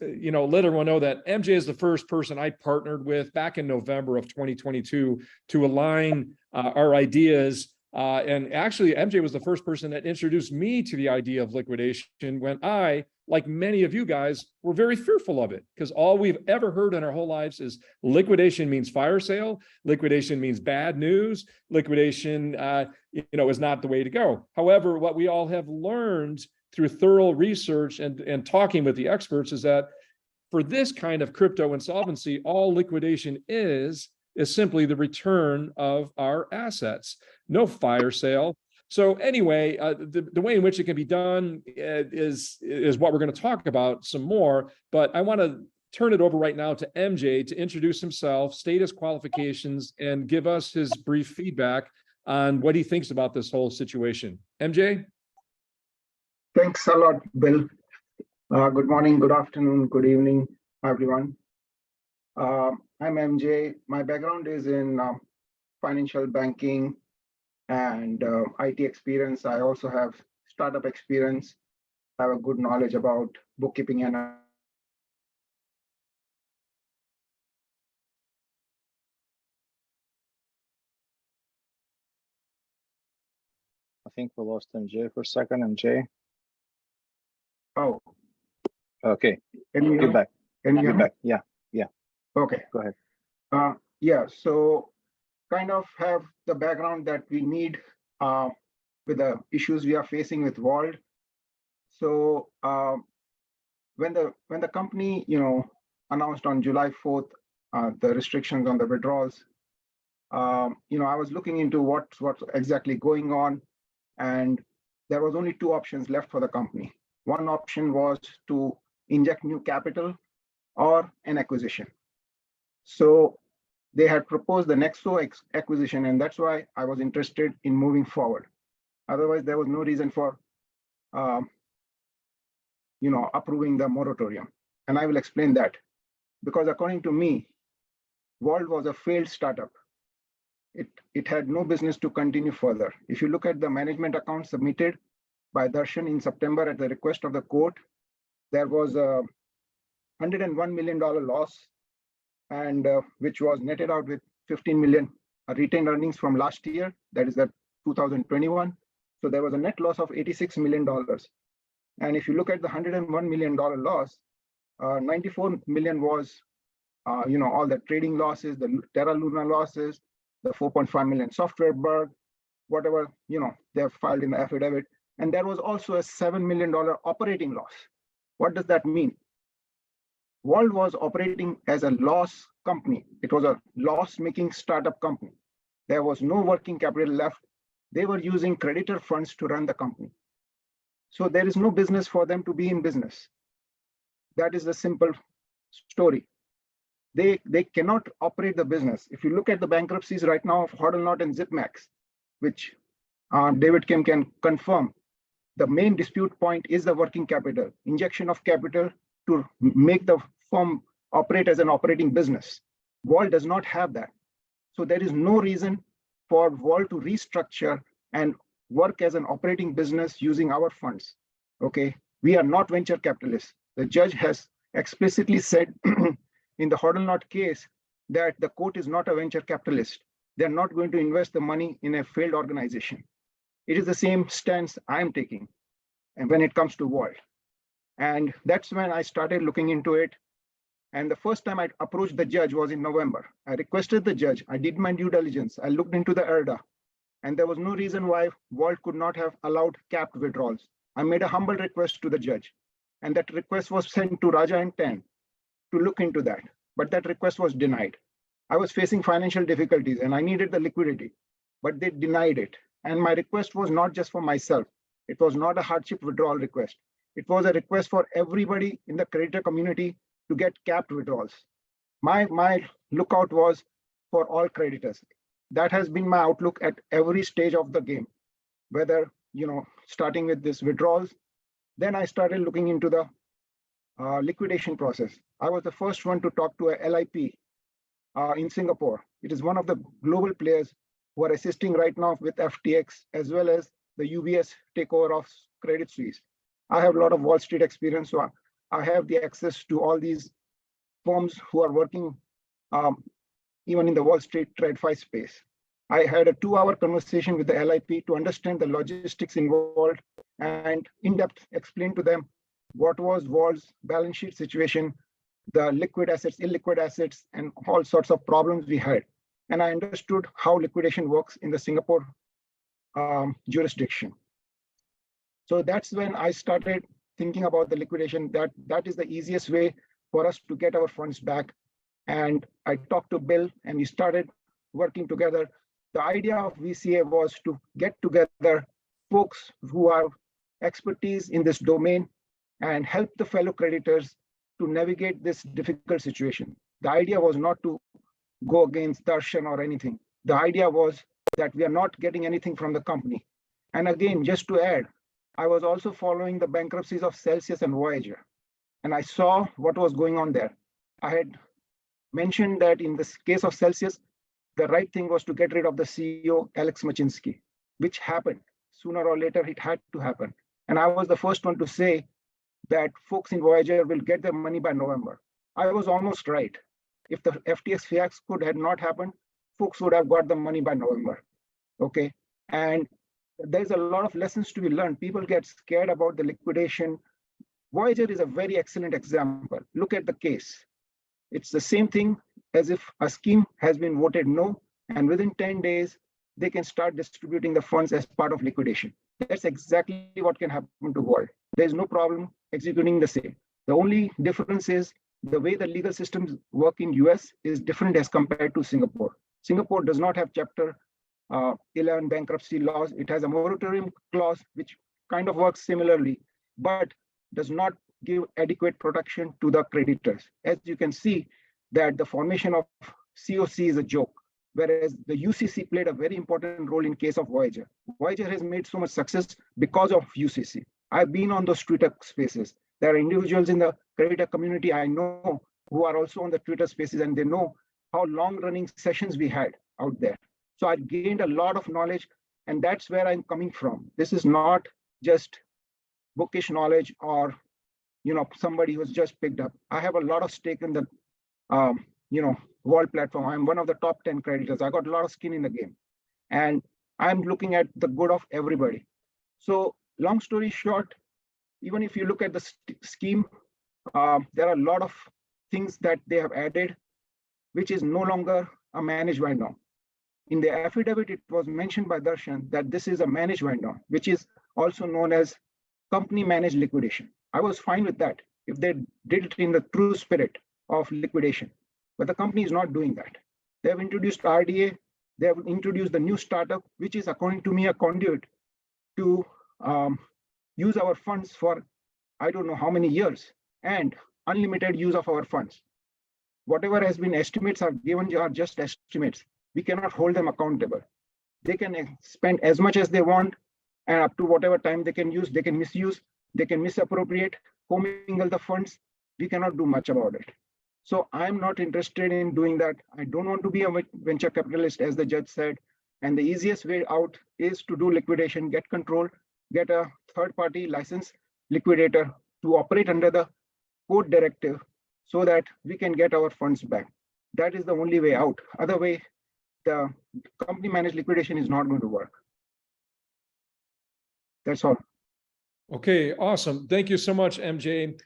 you know, let everyone know that MJ is the first person I partnered with back in November of 2022 to align our ideas. And actually, MJ was the first person that introduced me to the idea of liquidation when I, like many of you guys, were very fearful of it, because all we've ever heard in our whole lives is liquidation means fire sale, liquidation means bad news, liquidation, you know, is not the way to go. However, what we all have learned through thorough research and talking with the experts is that for this kind of crypto insolvency, all liquidation is simply the return of our assets. No fire sale, So anyway, the way in which it can be done is what we're going to talk about some more, but I want to turn it over right now to MJ to introduce himself, state his qualifications, and give us his brief feedback on what he thinks about this whole situation. MJ? Thanks a lot, Bill. Good morning, good afternoon, good evening, everyone. I'm MJ. My background is in financial banking and IT experience. I also have startup experience. I have a good knowledge about bookkeeping and I think we lost MJ for a second. MJ. oh, Okay, can you hear get me? back. Can you hear Get me? back. Yeah, Okay. go ahead. Yeah, so kind of have the background that we need with the issues we are facing with Vauld. So when the company, announced on July 4th, the restrictions on the withdrawals, I was looking into what's exactly going on, and there was only two options left for the company. One option was to inject new capital or an acquisition. So they had proposed the Nexo acquisition, and that's why I was interested in moving forward. Otherwise, there was no reason for approving the moratorium. And I will explain that. Because according to me, Vauld was a failed startup. It had no business to continue further. If you look at the management account submitted by Darshan in September at the request of the court, there was a $101 million loss, and which was netted out with 15 million retained earnings from last year, that is that 2021. So there was a net loss of $86 million. And if you look at the $101 million loss, 94 million was, all the trading losses, the Terra Luna losses, the 4.5 million software bug, whatever, they have filed in the affidavit. And there was also a $7 million operating loss. What does that mean? Vauld was operating as a loss company. It was a loss-making startup company. There was no working capital left. They were using creditor funds to run the company. So there is no business for them to be in business. That is the simple story. They cannot operate the business. If you look at the bankruptcies right now of Hodlnaut and Zipmax, which David Kim can confirm, the main dispute point is the working capital, injection of capital to make the firm operate as an operating business. Vauld does not have that. So there is no reason for Vauld to restructure and work as an operating business using our funds. Okay, we are not venture capitalists. The judge has explicitly said in the Hodlnaut case that the court is not a venture capitalist. They're not going to invest the money in a failed organization. It is the same stance I'm taking, and when it comes to Vauld. And that's when I started looking into it. And the first time I approached the judge was in November. I requested the judge, I did my due diligence, I looked into the IRDA, and there was no reason why Vauld could not have allowed capped withdrawals. I made a humble request to the judge, and that request was sent to Raja and Tan to look into that, but that request was denied. I was facing financial difficulties and I needed the liquidity, but they denied it. And my request was not just for myself. It was not a hardship withdrawal request. It was a request for everybody in the creditor community to get capped withdrawals. My lookout was for all creditors. That has been my outlook at every stage of the game, whether, starting with this withdrawals. Then I started looking into the liquidation process. I was the first one to talk to a LIP in Singapore. It is one of the global players who are assisting right now with FTX, as well as the UBS takeover of Credit Suisse. I have a lot of Wall Street experience, so I have the access to all these firms who are working even in the Wall Street TradFi space. I had a 2-hour conversation with the LIP to understand the logistics involved and in-depth explain to them what was Vauld's balance sheet situation, the liquid assets, illiquid assets, and all sorts of problems we had. And I understood how liquidation works in the Singapore jurisdiction. So that's when I started thinking about the liquidation, that is the easiest way for us to get our funds back. And I talked to Bill and we started working together. The idea of VCA was to get together folks who have expertise in this domain and help the fellow creditors to navigate this difficult situation. The idea was not to go against Darshan or anything. The idea was that we are not getting anything from the company. And again, just to add, I was also following the bankruptcies of Celsius and Voyager, and I saw what was going on there. I had mentioned that in this case of Celsius, the right thing was to get rid of the CEO, Alex Machinsky, which happened. Sooner or later, it had to happen. And I was the first one to say that folks in Voyager will get their money by November. I was almost right. If the FTX fiasco had not happened, folks would have got the money by November. Okay. And there's a lot of lessons to be learned. People get scared about the liquidation. Voyager is a very excellent example. Look at the case. It's the same thing as if a scheme has been voted no, and within 10 days, they can start distributing the funds as part of liquidation. That's exactly what can happen to Vauld. There's no problem executing the same. The only difference is the way the legal systems work in US is different as compared to Singapore. Singapore does not have Chapter 11 bankruptcy laws. It has a moratorium clause, which kind of works similarly, but does not give adequate protection to the creditors. As you can see, that the formation of COC is a joke, whereas the UCC played a very important role in case of Voyager. Voyager has made so much success because of UCC. I've been on those Twitter spaces. There are individuals in the creditor community I know who are also on the Twitter spaces, and they know how long-running sessions we had out there. So I gained a lot of knowledge, and that's where I'm coming from. This is not just bookish knowledge or somebody who's just picked up. I have a lot of stake in the Vauld platform. I'm one of the top 10 creditors. I got a lot of skin in the game, and I'm looking at the good of everybody. So long story short, even if you look at the scheme, there are a lot of things that they have added, which is no longer a managed wind down. In the affidavit, it was mentioned by Darshan that this is a managed wind down, which is also known as company managed liquidation. I was fine with that if they did it in the true spirit of liquidation, but the company is not doing that. They have introduced RDA, they have introduced the new startup, which is, according to me, a conduit to use our funds for I don't know how many years and unlimited use of our funds. Whatever has been estimates are given are just estimates. We cannot hold them accountable. They can spend as much as they want, and up to whatever time they can use, they can misuse, they can misappropriate, commingle the funds. We cannot do much about it. So I'm not interested in doing that. I don't want to be a venture capitalist, as the judge said. And the easiest way out is to do liquidation, get control, get a third-party licensed liquidator to operate under the court directive so that we can get our funds back. That is the only way out. Other way, the company managed liquidation is not going to work. That's all. Okay, awesome. Thank you so much, MJ.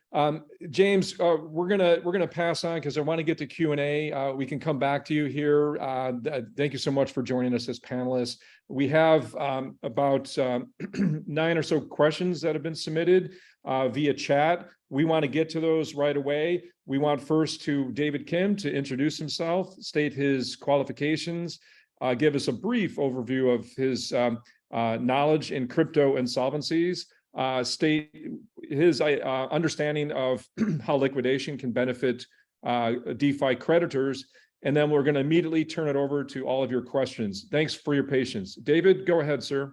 James, we're gonna pass on because I want to get to Q&A. We can come back to you here. Thank you so much for joining us as panelists. We have about 9 or so questions that have been submitted via chat. We want to get to those right away. We want first to David Kim to introduce himself, state his qualifications, give us a brief overview of his knowledge in crypto insolvencies, state his understanding of how liquidation can benefit DeFi creditors, and then we're going to immediately turn it over to all of your questions. Thanks for your patience. David, go ahead, sir.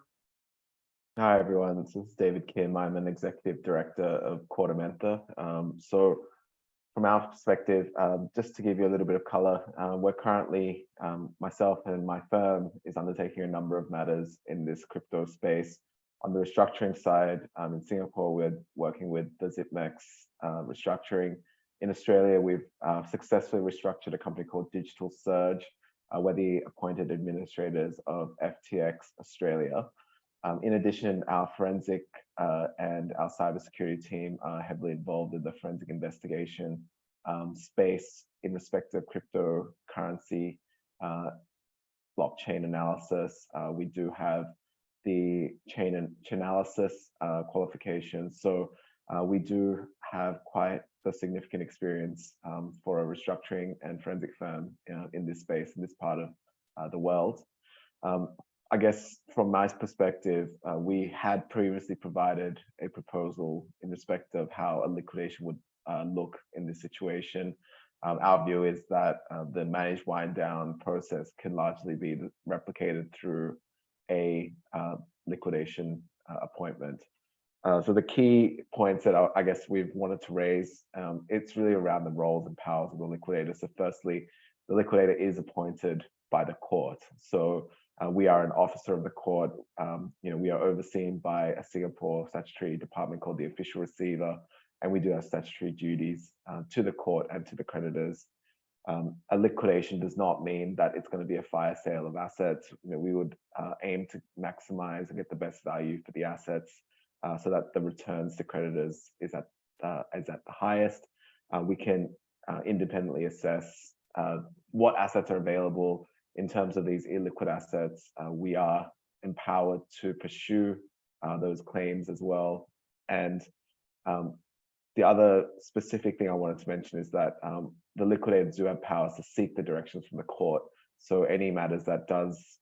Hi, everyone. This is David Kim. I'm an executive director of Korda Mentha. So from our perspective, just to give you a little bit of color, we're currently, myself and my firm is undertaking a number of matters in this crypto space. On the restructuring side, in Singapore, we're working with the ZipMax restructuring. In Australia, we've successfully restructured a company called Digital Surge. We're the appointed administrators of FTX Australia. In addition, our forensic and our cybersecurity team are heavily involved in the forensic investigation space in respect of cryptocurrency blockchain analysis. We do have the chain analysis qualifications. So we do have quite the significant experience for a restructuring and forensic firm in this space, in this part of the world. I guess from my perspective, we had previously provided a proposal in respect of how a liquidation would look in this situation. Our view is that the managed wind down process can largely be replicated through a liquidation appointment. So the key points that I guess we've wanted to raise, it's really around the roles and powers of the liquidator. So firstly, the liquidator is appointed by the court. So we are an officer of the court. We are overseen by a Singapore statutory department called the official receiver, and we do have statutory duties to the court and to the creditors. A liquidation does not mean that it's going to be a fire sale of assets. We would aim to maximize and get the best value for the assets so that the returns to creditors is at the highest. We can independently assess what assets are available. In terms of these illiquid assets, we are empowered to pursue those claims as well. And the other specific thing I wanted to mention is that the liquidators do have powers to seek the directions from the court. So any matters that does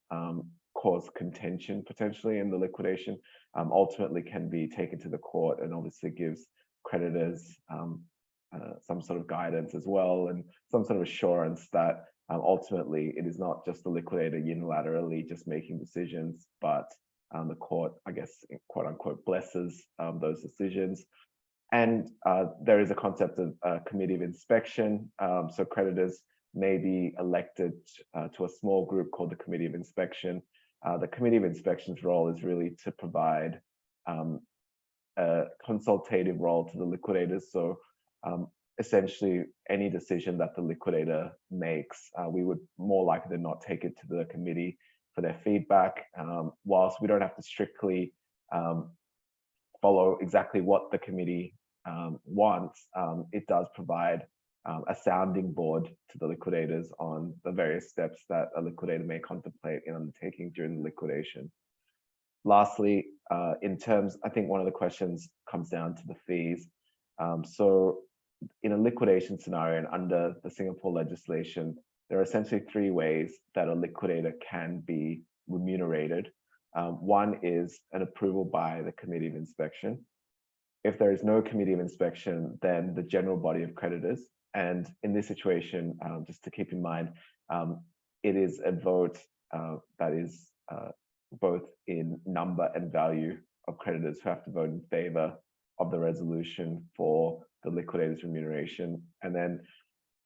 cause contention potentially in the liquidation ultimately can be taken to the court, and obviously gives creditors some sort of guidance as well, and some sort of assurance that ultimately it is not just the liquidator unilaterally just making decisions, but the court, I guess, quote unquote, blesses those decisions. And there is a concept of a committee of inspection. So creditors may be elected to a small group called the committee of inspection. The committee of inspection's role is really to provide a consultative role to the liquidators. So essentially any decision that the liquidator makes, we would more likely than not take it to the committee for their feedback. Whilst we don't have to strictly follow exactly what the committee wants, it does provide a sounding board to the liquidators on the various steps that a liquidator may contemplate in undertaking during the liquidation. Lastly, in terms, I think one of the questions comes down to the fees. So in a liquidation scenario and under the Singapore legislation, there are essentially three ways that a liquidator can be remunerated. One is an approval by the committee of inspection. If there is no committee of inspection, then the general body of creditors. And in this situation, just to keep in mind, it is a vote that is both in number and value of creditors who have to vote in favor of the resolution for the liquidator's remuneration. And then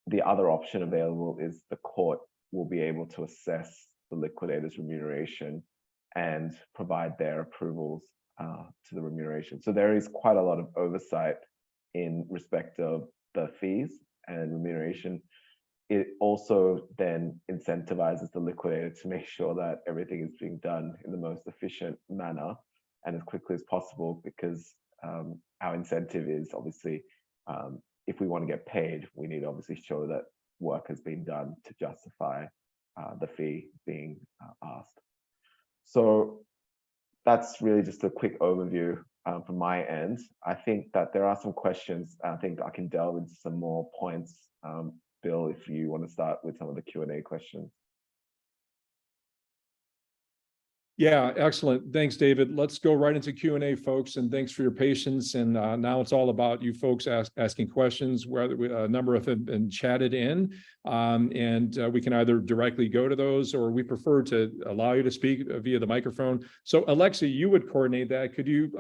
the other option available is the court will be able to assess the liquidator's remuneration and provide their approvals to the remuneration. So there is quite a lot of oversight in respect of the fees and remuneration. It also then incentivizes the liquidator to make sure that everything is being done in the most efficient manner and as quickly as possible, because our incentive is obviously, if we want to get paid, we need to obviously show that work has been done to justify the fee being asked. So that's really just a quick overview from my end. I think that there are some questions. I think I can delve into some more points. Bill, if you want to start with some of the Q&A questions. Yeah, excellent. Thanks, David. Let's go right into Q&A, folks, and thanks for your patience. And now it's all about you folks asking questions, where a number have been chatted in, and we can either directly go to those, or we prefer to allow you to speak via the microphone. So Alexa, you would coordinate that. Could you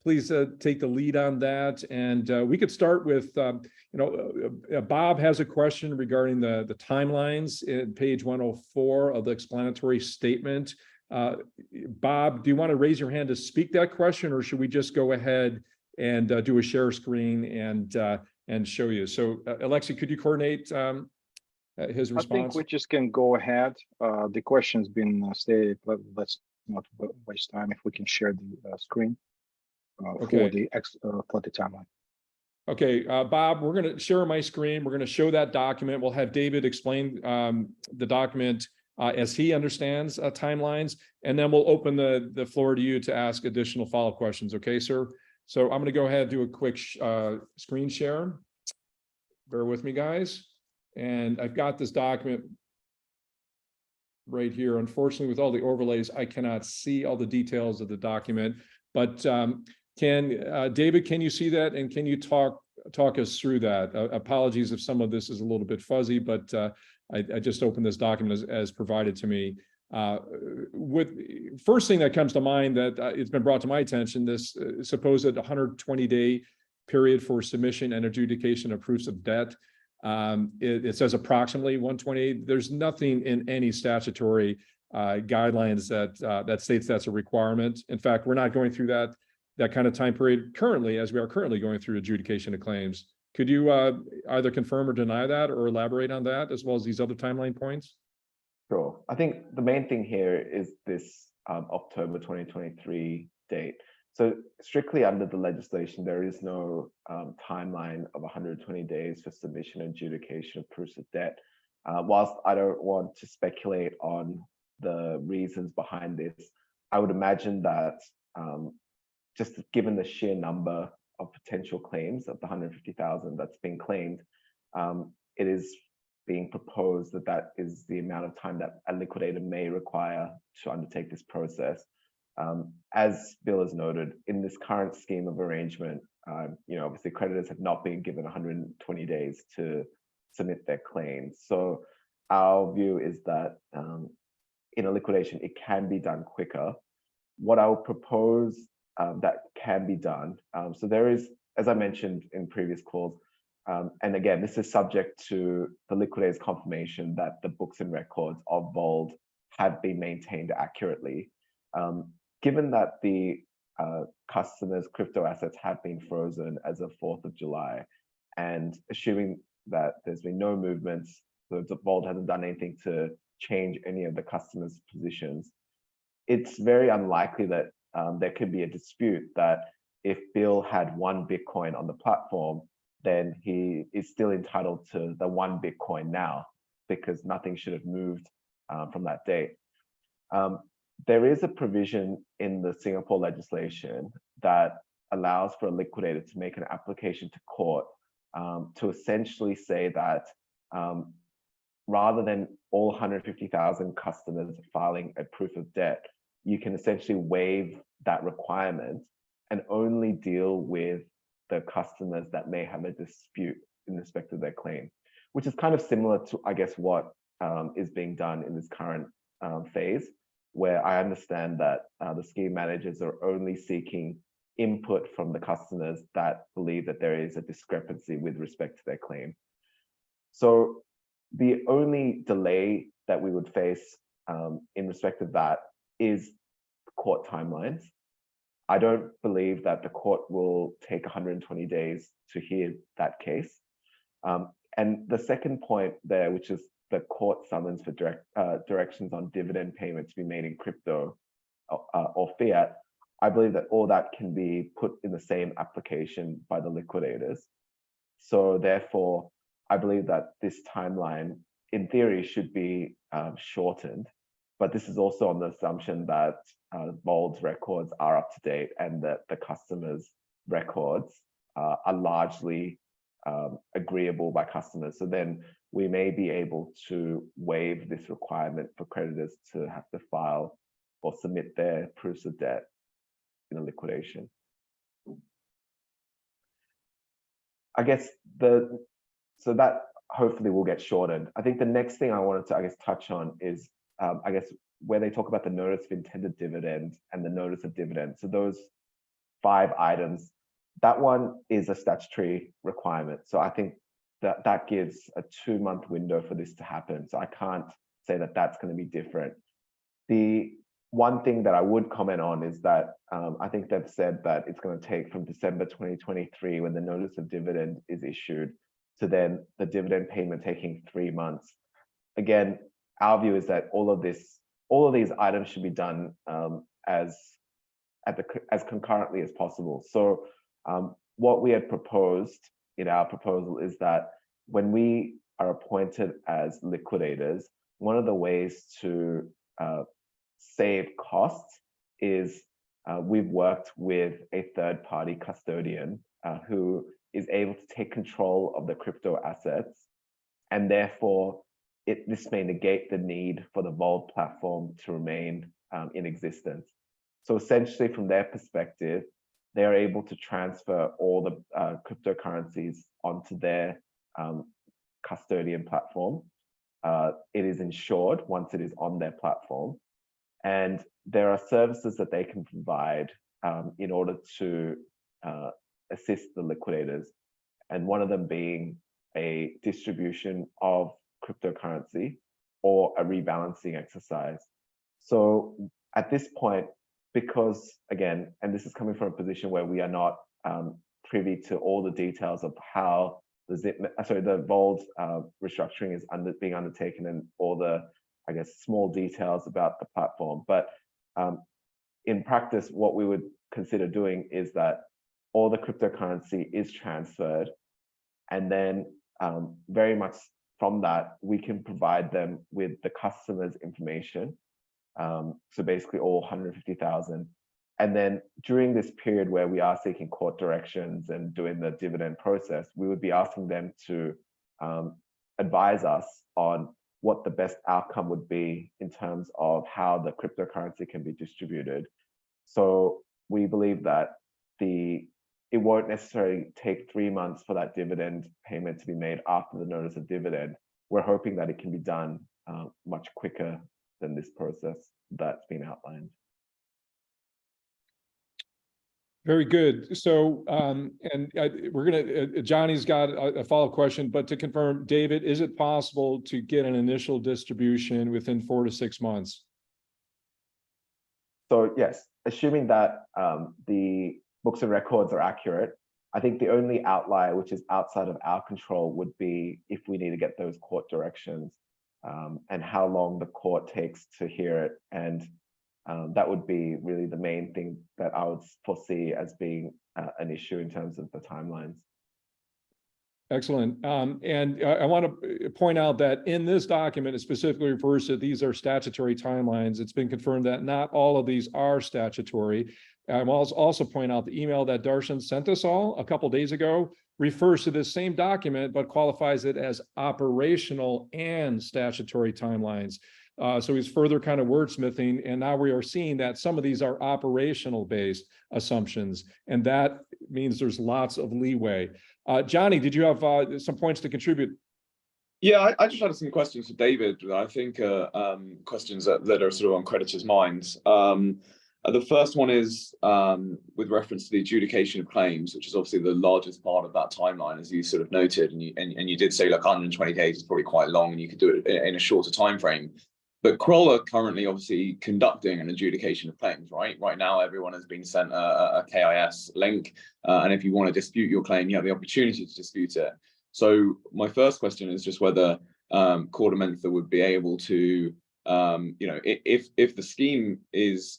please take the lead on that? And we could start with, Bob has a question regarding the timelines at page 104 of the explanatory statement. Bob, do you want to raise your hand to speak that question, or should we just go ahead and do a share screen and show you? So Alexa, could you coordinate his response? I think we just can go ahead. The question's been stated, but let's not waste time. If we can share the screen Okay. for the timeline. Okay, Bob, we're going to share my screen. We're going to show that document. We'll have David explain the document as he understands timelines, and then we'll open the floor to you to ask additional follow-up questions. Okay, sir? So I'm going to go ahead and do a quick screen share. Bear with me, guys. And I've got this document right here. Unfortunately, with all the overlays, I cannot see all the details of the document. But David, can you see that? And can you talk us through that? Apologies if some of this is a little bit fuzzy, but I just opened this document as provided to me. With first thing that comes to mind that it's been brought to my attention, this supposed 120-day period for submission and adjudication of proofs of debt. It says approximately 128. There's nothing in any statutory guidelines that states that's a requirement. In fact, we're not going through that kind of time period currently, as we are currently going through adjudication of claims. Could you either confirm or deny that, or elaborate on that, as well as these other timeline points? Sure. I think the main thing here is this October 2023 date. So strictly under the legislation, there is no timeline of 120 days for submission and adjudication of proofs of debt. Whilst I don't want to speculate on the reasons behind this, I would imagine that just given the sheer number of potential claims of the 150,000 that's been claimed, it is being proposed that is the amount of time that a liquidator may require to undertake this process. As Bill has noted, in this current scheme of arrangement, obviously creditors have not been given 120 days to submit their claims. So our view is that in a liquidation, it can be done quicker. What I would propose that can be done, so there is, as I mentioned in previous calls, and again, this is subject to the liquidator's confirmation that the books and records of Vauld have been maintained accurately. Given that the customers' crypto assets have been frozen as of 4th of July, and assuming that there's been no movements, so Vauld hasn't done anything to change any of the customers' positions, it's very unlikely that there could be a dispute that if Bill had 1 Bitcoin on the platform, then he is still entitled to the 1 Bitcoin now, because nothing should have moved from that date. There is a provision in the Singapore legislation that allows for a liquidator to make an application to court to essentially say that rather than all 150,000 customers filing a proof of debt, you can essentially waive that requirement and only deal with the customers that may have a dispute in respect of their claim, which is kind of similar to, I guess, what is being done in this current phase, where I understand that the scheme managers are only seeking input from the customers that believe that there is a discrepancy with respect to their claim. So the only delay that we would face in respect of that is court timelines. I don't believe that the court will take 120 days to hear that case. And the second point there, which is the court summons for directions on dividend payment to be made in crypto or fiat, I believe that all that can be put in the same application by the liquidators. So therefore, I believe that this timeline, in theory, should be shortened. But this is also on the assumption that Vauld's records are up to date and that the customers' records are largely agreeable by customers. So then we may be able to waive this requirement for creditors to have to file or submit their proofs of debt in a liquidation. I guess so that hopefully will get shortened. I think the next thing I wanted to, touch on is, where they talk about the notice of intended dividend and the notice of dividend. So those 5 items, that one is a statutory requirement. So I think that that gives a 2-month window for this to happen. So I can't say that that's going to be different. The one thing that I would comment on is that I think they've said that it's going to take from December 2023, when the notice of dividend is issued, to then the dividend payment taking 3 months. Again, our view is that all of these items should be done as concurrently as possible. So what we had proposed in our proposal is that when we are appointed as liquidators, one of the ways to save costs is we've worked with a third-party custodian who is able to take control of the crypto assets, and therefore this may negate the need for the Vauld platform to remain in existence. So essentially, from their perspective, they are able to transfer all the cryptocurrencies onto their custodian platform. It is insured once it is on their platform. And there are services that they can provide in order to assist the liquidators. And one of them being a distribution of cryptocurrency or a rebalancing exercise. So at this point, because again, and this is coming from a position where we are not privy to all the details of how the Vauld restructuring is being undertaken and all the, I guess, small details about the platform. But in practice, what we would consider doing is that all the cryptocurrency is transferred, and then very much from that, we can provide them with the customer's information. So basically all 150,000. And then during this period where we are seeking court directions and doing the dividend process, we would be asking them to advise us on what the best outcome would be in terms of how the cryptocurrency can be distributed. So we believe that it won't necessarily take 3 months for that dividend payment to be made after the notice of dividend. We're hoping that it can be done much quicker than this process that's been outlined. Very good. So, we're gonna, Johnny's got a follow-up question, but to confirm, David, is it possible to get an initial distribution within 4 to 6 months? So yes, assuming that the books and records are accurate, I think the only outlier, which is outside of our control, would be if we need to get those court directions and how long the court takes to hear it. And that would be really the main thing that I would foresee as being an issue in terms of the timelines. Excellent. And I want to point out that in this document, it specifically refers to these are statutory timelines. It's been confirmed that not all of these are statutory. I will also point out the email that Darshan sent us all a couple of days ago refers to this same document, but qualifies it as operational and statutory timelines. So he's further kind of wordsmithing, and now we are seeing that some of these are operational based assumptions, and that means there's lots of leeway. Johnny, did you have some points to contribute? Yeah, I just had some questions for David. I think questions that are sort of on creditors' minds. The first one is with reference to the adjudication of claims, which is obviously the largest part of that timeline, as you sort of noted, and you did say like 120 days is probably quite long, and you could do it in a shorter time frame. But Kroll are currently obviously conducting an adjudication of claims, right? Right now, everyone has been sent a KIS link, and if you want to dispute your claim, you have the opportunity to dispute it. So my first question is just whether Korda Mentha would be able to, if the scheme is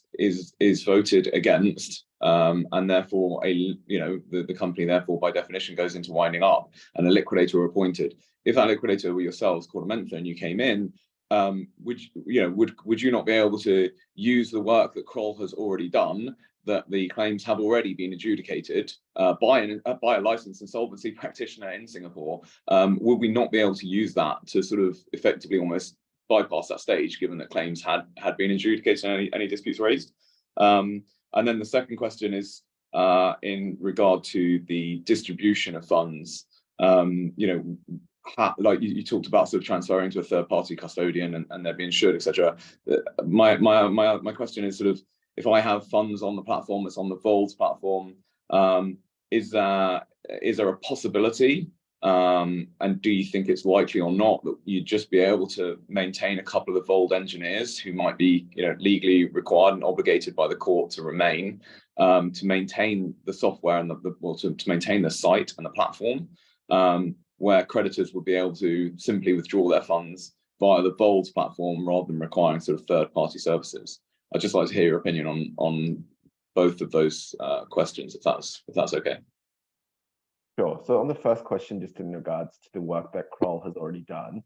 voted against, and therefore the company therefore by definition goes into winding up, and a liquidator were appointed. If that liquidator were yourselves, Korda Mentha, and you came in, would you not be able to use the work that Kroll has already done, that the claims have already been adjudicated by a licensed insolvency practitioner in Singapore? Would we not be able to use that to sort of effectively almost bypass that stage, given that claims had been adjudicated and any disputes raised? And then the second question is in regard to the distribution of funds. Like you talked about sort of transferring to a third-party custodian and they're being insured, etc. My question is sort of, if I have funds on the platform that's on the Vauld platform, is there a possibility, and do you think it's likely or not, that you'd just be able to maintain a couple of the Vauld engineers who might be legally required and obligated by the court to remain to maintain the software and to maintain the site and the platform, where creditors would be able to simply withdraw their funds via the Vauld platform rather than requiring sort of third-party services? I'd just like to hear your opinion on both of those questions, if that's okay. Sure. So on the first question, just in regards to the work that Kroll has already done,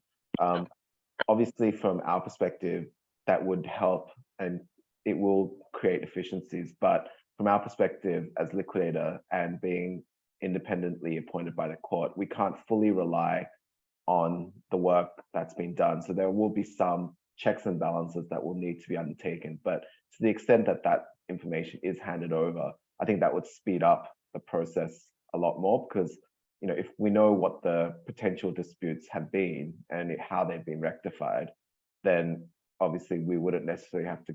obviously from our perspective, that would help and it will create efficiencies. But from our perspective as liquidator and being independently appointed by the court, we can't fully rely on the work that's been done. So there will be some checks and balances that will need to be undertaken. But to the extent that that information is handed over, I think that would speed up the process a lot more, because if we know what the potential disputes have been and how they've been rectified, then obviously we wouldn't necessarily have to,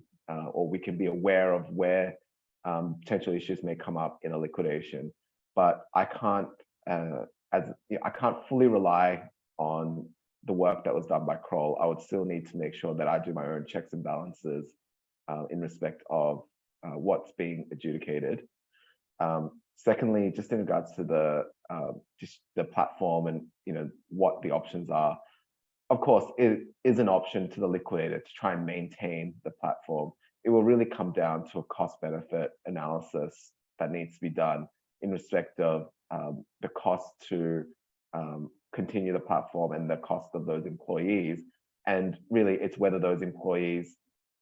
or we can be aware of where potential issues may come up in a liquidation. But I can't, I can't fully rely on the work that was done by Kroll. I would still need to make sure that I do my own checks and balances in respect of what's being adjudicated. Secondly, just in regards to the platform and what the options are, of course, it is an option to the liquidator to try and maintain the platform. It will really come down to a cost-benefit analysis that needs to be done in respect of the cost to continue the platform and the cost of those employees. And really, it's whether those employees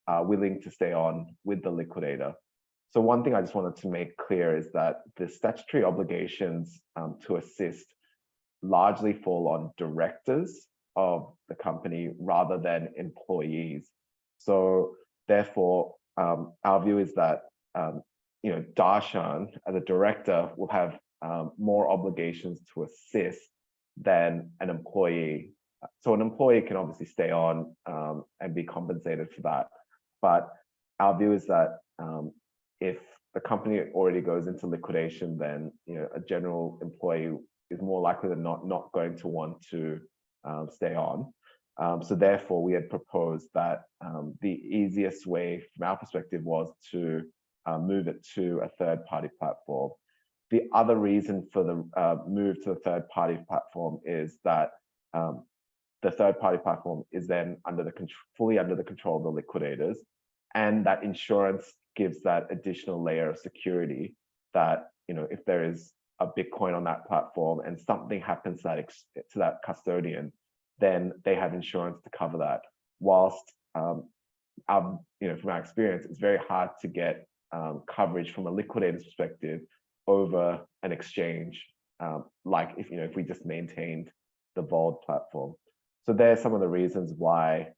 are willing to stay on with the liquidator. So one thing I just wanted to make clear is that the statutory obligations to assist largely fall on directors of the company rather than employees. So therefore, our view is that Darshan as a director will have more obligations to assist than an employee. So an employee can obviously stay on and be compensated for that. But our view is that if the company already goes into liquidation, then a general employee is more likely than not going to want to stay on. So therefore, we had proposed that the easiest way from our perspective was to move it to a third-party platform. The other reason for the move to a third-party platform is that the third-party platform is then fully under the control of the liquidators, and that insurance gives that additional layer of security that if there is a Bitcoin on that platform and something happens to that custodian, then they have insurance to cover that. Whilst from our experience, it's very hard to get coverage from a liquidator's perspective over an exchange, like if we just maintained the Vauld platform. So there's some of the reasons why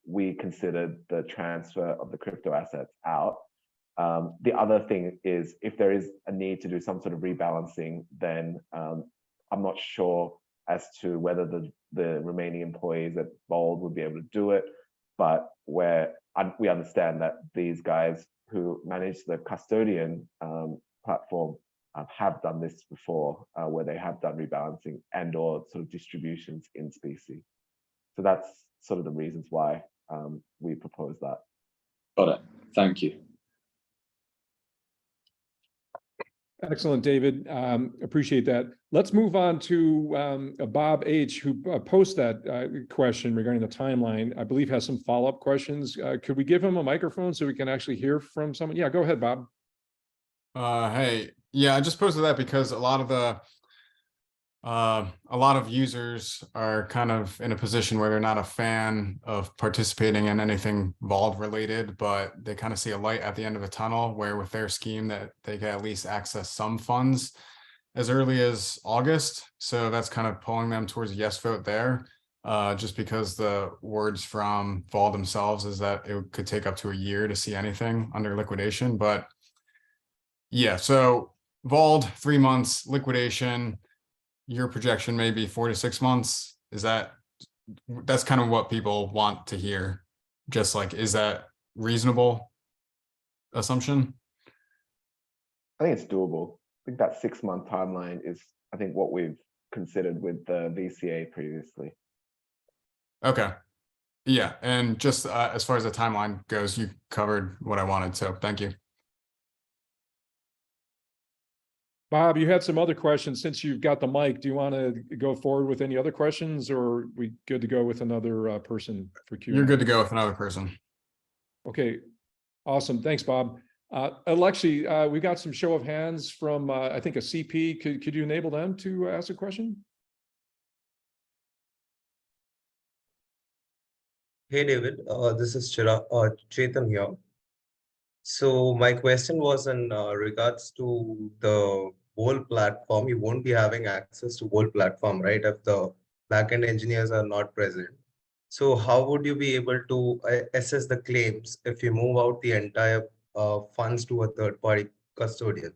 we considered the transfer of the crypto assets out. The other thing is, if there is a need to do some sort of rebalancing, then I'm not sure as to whether the remaining employees at Vauld would be able to do it, but we understand that these guys who manage the custodian platform have done this before, where they have done rebalancing and or sort of distributions in specie. So that's sort of the reasons why we propose that. Got it. Thank you. Excellent, David. Appreciate that. Let's move on to Bob H., who posed that question regarding the timeline. I believe has some follow-up questions. Could we give him a microphone so we can actually hear from someone? Yeah, go ahead, Bob. Hey, yeah, I just posted that because a lot of users are kind of in a position where they're not a fan of participating in anything Vauld related, but they kind of see a light at the end of a tunnel where with their scheme that they can at least access some funds as early as August. So that's kind of pulling them towards a yes vote there, just because the words from Vauld themselves is that it could take up to a year to see anything under liquidation. But yeah, so Vauld, 3 months, liquidation, your projection may be 4 to 6 months. That's kind of what people want to hear. Just like, is that reasonable assumption? I think it's doable. I think that 6-month timeline is, I think, what we've considered with the VCA previously. Okay. Yeah, and just as far as the timeline goes, you covered what I wanted, so thank you. Bob, you had some other questions. Since you've got the mic, do you want to go forward with any other questions, or are we good to go with another person for Q&A? You're good to go with another person. Okay, awesome. Thanks, Bob. Alexi, we got some show of hands from, I think, a CP. Could you enable them to ask a question? Hey, David, this is Chetan here. So my question was in regards to the Vault platform. You won't be having access to Vault platform, right? If the backend engineers are not present. So how would you be able to assess the claims if you move out the entire funds to a third-party custodian?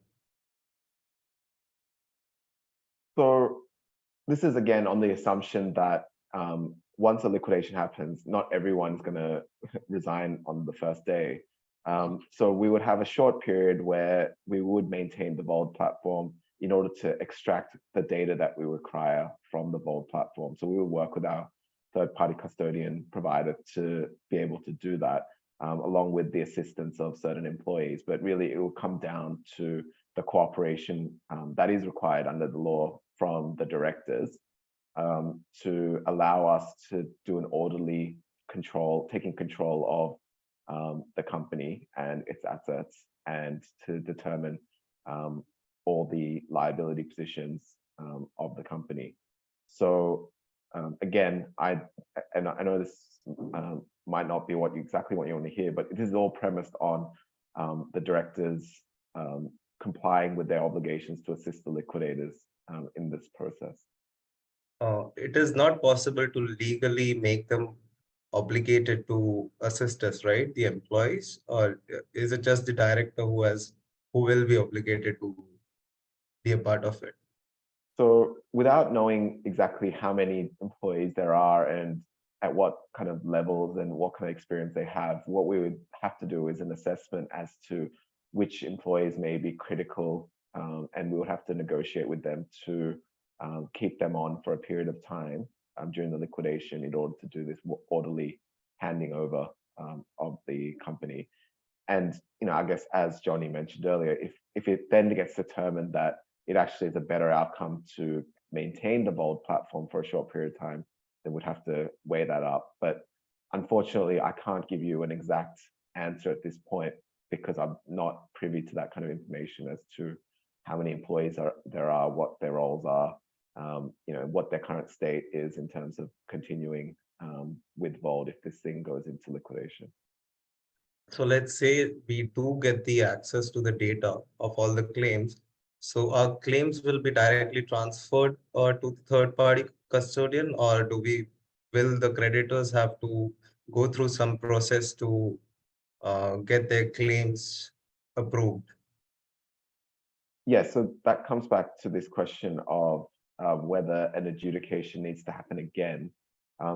So this is again on the assumption that once a liquidation happens, not everyone's going to resign on the first day. So we would have a short period where we would maintain the Vauld platform in order to extract the data that we require from the Vauld platform. So we will work with our third-party custodian provider to be able to do that, along with the assistance of certain employees. But really, it will come down to the cooperation that is required under the law from the directors to allow us to do an orderly control, taking control of the company and its assets, and to determine all the liability positions of the company. So again, I know this might not be exactly what you want to hear, but it is all premised on the directors complying with their obligations to assist the liquidators in this process. It is not possible to legally make them obligated to assist us, right? The employees, or is it just the director who will be obligated to be a part of it? So without knowing exactly how many employees there are and at what kind of levels and what kind of experience they have, what we would have to do is an assessment as to which employees may be critical, and we would have to negotiate with them to keep them on for a period of time during the liquidation in order to do this orderly handing over of the company. And I guess as Johnny mentioned earlier, if it then gets determined that it actually is a better outcome to maintain the Vauld platform for a short period of time, then we'd have to weigh that up. But unfortunately, I can't give you an exact answer at this point because I'm not privy to that kind of information as to how many employees there are, what their roles are, what their current state is in terms of continuing with Vauld if this thing goes into liquidation. So let's say we do get the access to the data of all the claims. So our claims will be directly transferred to the third-party custodian, or will the creditors have to go through some process to get their claims approved? Yes, so that comes back to this question of whether an adjudication needs to happen again.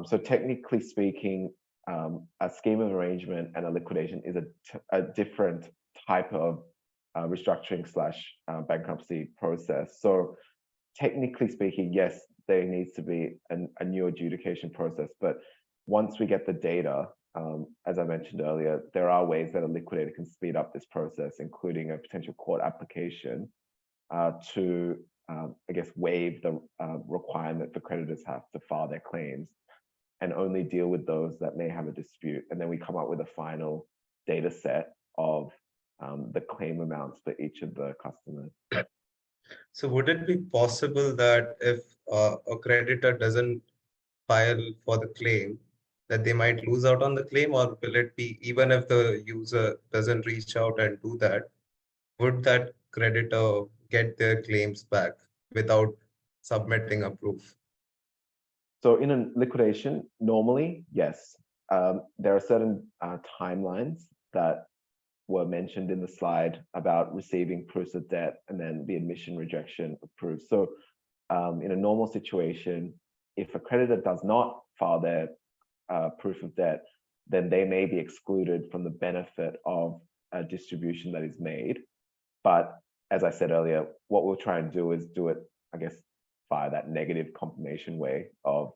So technically speaking, a scheme of arrangement and a liquidation is a different type of restructuring / bankruptcy process. So technically speaking, yes, there needs to be a new adjudication process. But once we get the data, as I mentioned earlier, there are ways that a liquidator can speed up this process, including a potential court application to, I guess, waive the requirement for creditors have to file their claims and only deal with those that may have a dispute. And then we come up with a final data set of the claim amounts for each of the customers. So would it be possible that if a creditor doesn't file for the claim, that they might lose out on the claim, or will it be even if the user doesn't reach out and do that, would that creditor get their claims back without submitting a proof? So in a liquidation, normally, yes. There are certain timelines that were mentioned in the slide about receiving proofs of debt and then the admission rejection of proofs. So in a normal situation, if a creditor does not file their proof of debt, then they may be excluded from the benefit of a distribution that is made. But as I said earlier, what we'll try and do is do it, I guess, via that negative confirmation way of,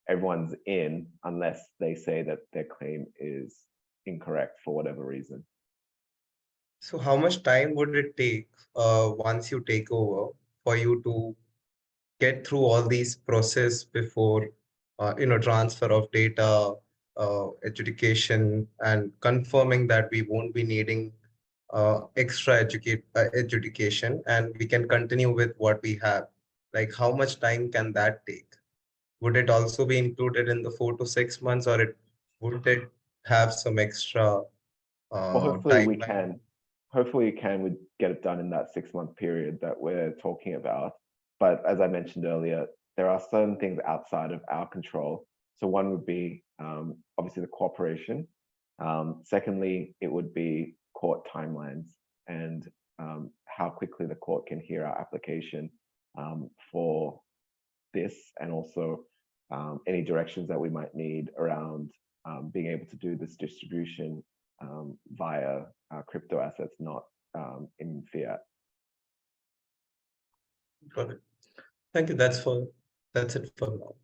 everyone's in unless they say that their claim is incorrect for whatever reason. So how much time would it take once you take over for you to get through all these process before, transfer of data, adjudication, and confirming that we won't be needing extra adjudication and we can continue with what we have? Like, how much time can that take? Would it also be included in the 4 to 6 months, or would it have some extra Well, hopefully we timeline? get it done in that 6-month period that we're talking about. But as I mentioned earlier, there are certain things outside of our control. So one would be obviously the cooperation. Secondly, it would be court timelines and how quickly the court can hear our application for this, and also any directions that we might need around being able to do this distribution via crypto assets, not in fiat. Got it. Thank you. That's it for now.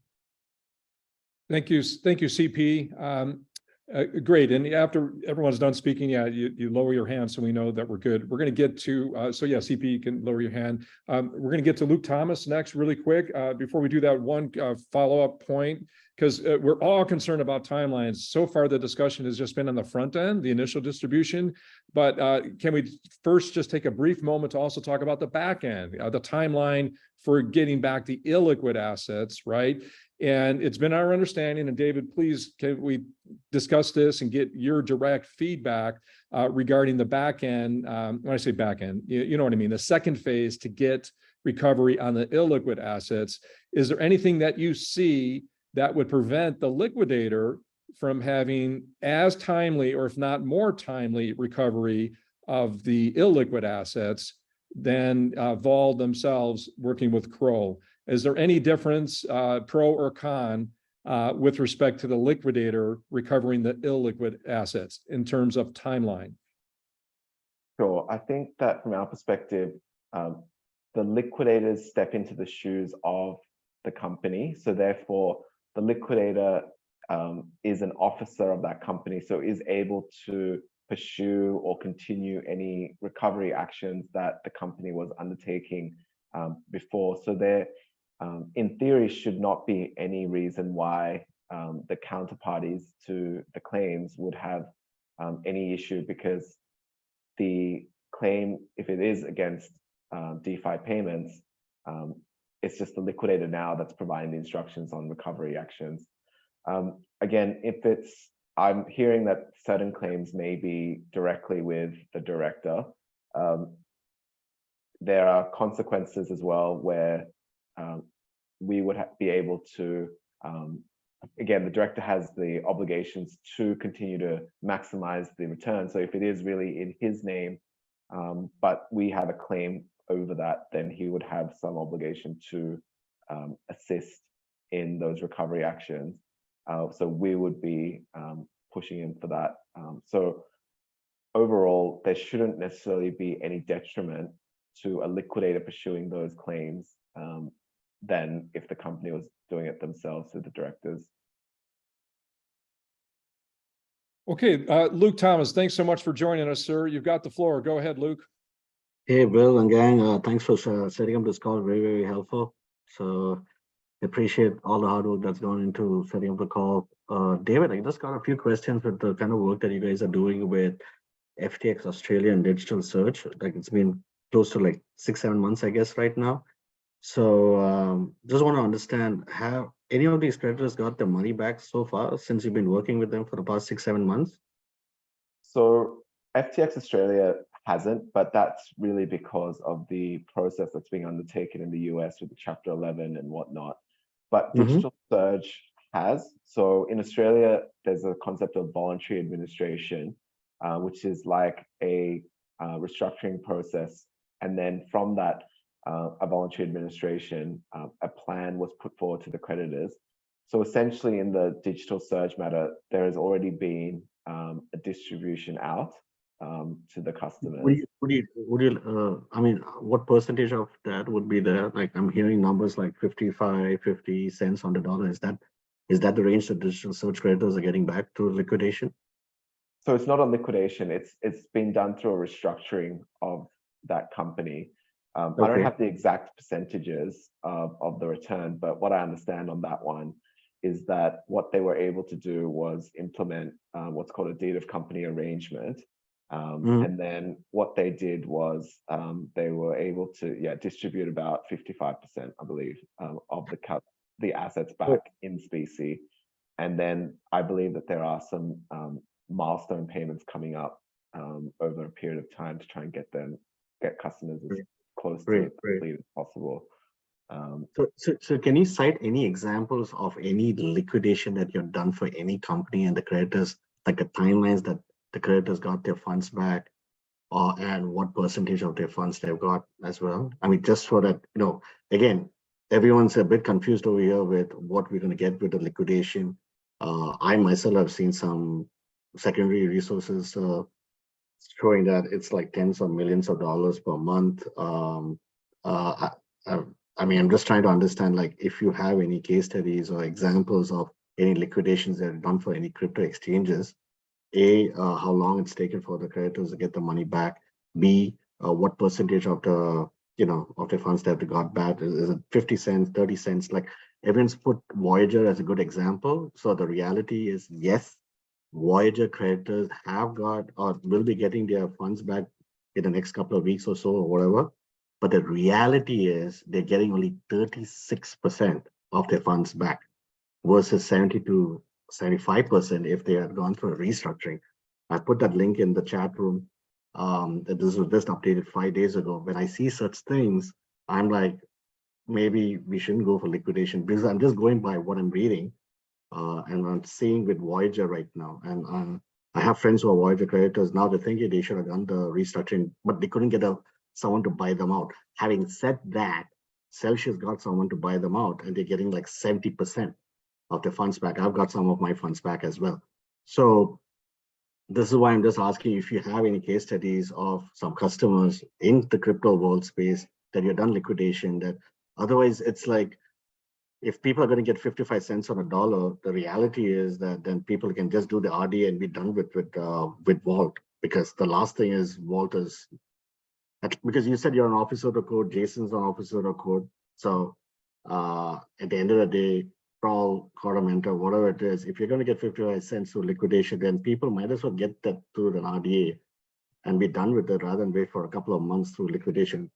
Thank you, CP. Great. And after everyone's done speaking, yeah, you lower your hand so we know that we're good. We're going to get to, so yeah, CP, you can lower your hand. We're going to get to Luke Thomas next really quick. Before we do that, one follow-up point, because we're all concerned about timelines. So far, the discussion has just been on the front end, the initial distribution. But can we first just take a brief moment to also talk about the back end, the timeline for getting back the illiquid assets, right? And it's been our understanding, and David, please, can we discuss this and get your direct feedback regarding the back end? When I say back end, you know what I mean, the second phase to get recovery on the illiquid assets. Is there anything that you see that would prevent the liquidator from having as timely, or if not more timely, recovery of the illiquid assets than Vauld themselves working with Crow? Is there any difference, pro or con, with respect to the liquidator recovering the illiquid assets in terms of timeline? Sure. I think that from our perspective, the liquidators step into the shoes of the company. So therefore, the liquidator is an officer of that company, so is able to pursue or continue any recovery actions that the company was undertaking before. So there, in theory, should not be any reason why the counterparties to the claims would have any issue, because the claim, if it is against DeFi payments, it's just the liquidator now that's providing the instructions on recovery actions. Again, if it's, I'm hearing that certain claims may be directly with the director. There are consequences as well where we would be able to, again, the director has the obligations to continue to maximize the return. So if it is really in his name, but we have a claim over that, then he would have some obligation to assist in those recovery actions. So we would be pushing in for that. So overall, there shouldn't necessarily be any detriment to a liquidator pursuing those claims than if the company was doing it themselves through the directors. Okay, Luke Thomas, thanks so much for joining us, sir. You've got the floor. Go ahead, Luke. Hey, Bill and gang, thanks for setting up this call. Very, very helpful. So appreciate all the hard work that's gone into setting up the call. David, I just got a few questions with the kind of work that you guys are doing with FTX Australia and digital search. Like, it's been close to like 6-7 months, I guess, right now. So just want to understand, have any of these creditors got their money back so far since you've been working with them for the past 6-7 months? So FTX Australia hasn't, but that's really because of the process that's being undertaken in the US with the Chapter 11 and whatnot. But Digital Surge has. So in Australia, there's a concept of voluntary administration, which is like a restructuring process. And then from that, a voluntary administration, a plan was put forward to the creditors. So essentially in the Digital Surge matter, there has already been a distribution out to the customers. I mean, what percentage of that would be there? Like, I'm hearing numbers like 55, 50 cents on the dollar. Is that the range that digital search creditors are getting back through liquidation? So it's not a liquidation. It's been done through a restructuring of that company. I don't have the exact percentages of the return, but what I understand on that one is that what they were able to do was implement what's called a deed of company arrangement. And then what they did was they were able to distribute about 55%, I believe, of the assets back in specie. And then I believe that there are some milestone payments coming up over a period of time to try and get customers as close to complete as possible. So can you cite any examples of any liquidation that you've done for any company and the creditors, like the timelines that the creditors got their funds back, and what percentage of their funds they've got as well? I mean, just for that, again, everyone's a bit confused over here with what we're going to get with the liquidation. I myself have seen some secondary resources showing that it's like tens of millions of dollars per month. I mean, I'm just trying to understand, like, if you have any case studies or examples of any liquidations that are done for any crypto exchanges. A, how long it's taken for the creditors to get the money back. B, what percentage of the of the funds that they got back? Is it 50 cents, 30 cents? Like, everyone's put Voyager as a good example. So the reality is, yes, Voyager creditors have got or will be getting their funds back in the next couple of weeks or so or whatever. But the reality is they're getting only 36% of their funds back versus 70 to 75% if they had gone through a restructuring. I put that link in the chat room. This was just updated 5 days ago. When I see such things, I'm like, maybe we shouldn't go for liquidation, because I'm just going by what I'm reading and I'm seeing with Voyager right now. And I have friends who are Voyager creditors. Now they're thinking they should have done the restructuring, but they couldn't get someone to buy them out. Having said that, Celsius got someone to buy them out, and they're getting like 70% of their funds back. I've got some of my funds back as well. So this is why I'm just asking if you have any case studies of some customers in the crypto world space that you've done liquidation. That otherwise it's like, if people are going to get 55 cents on a dollar, the reality is that then people can just do the RDA and be done with Vault, because the last thing is Vault is, because you said you're an officer of the code, Jason's an officer of the code. So at the end of the day, Crawl, Korda, Mentha, whatever it is, if you're going to get 55 cents through liquidation, then people might as well get that through an RDA and be done with it rather than wait for a couple of months through liquidation.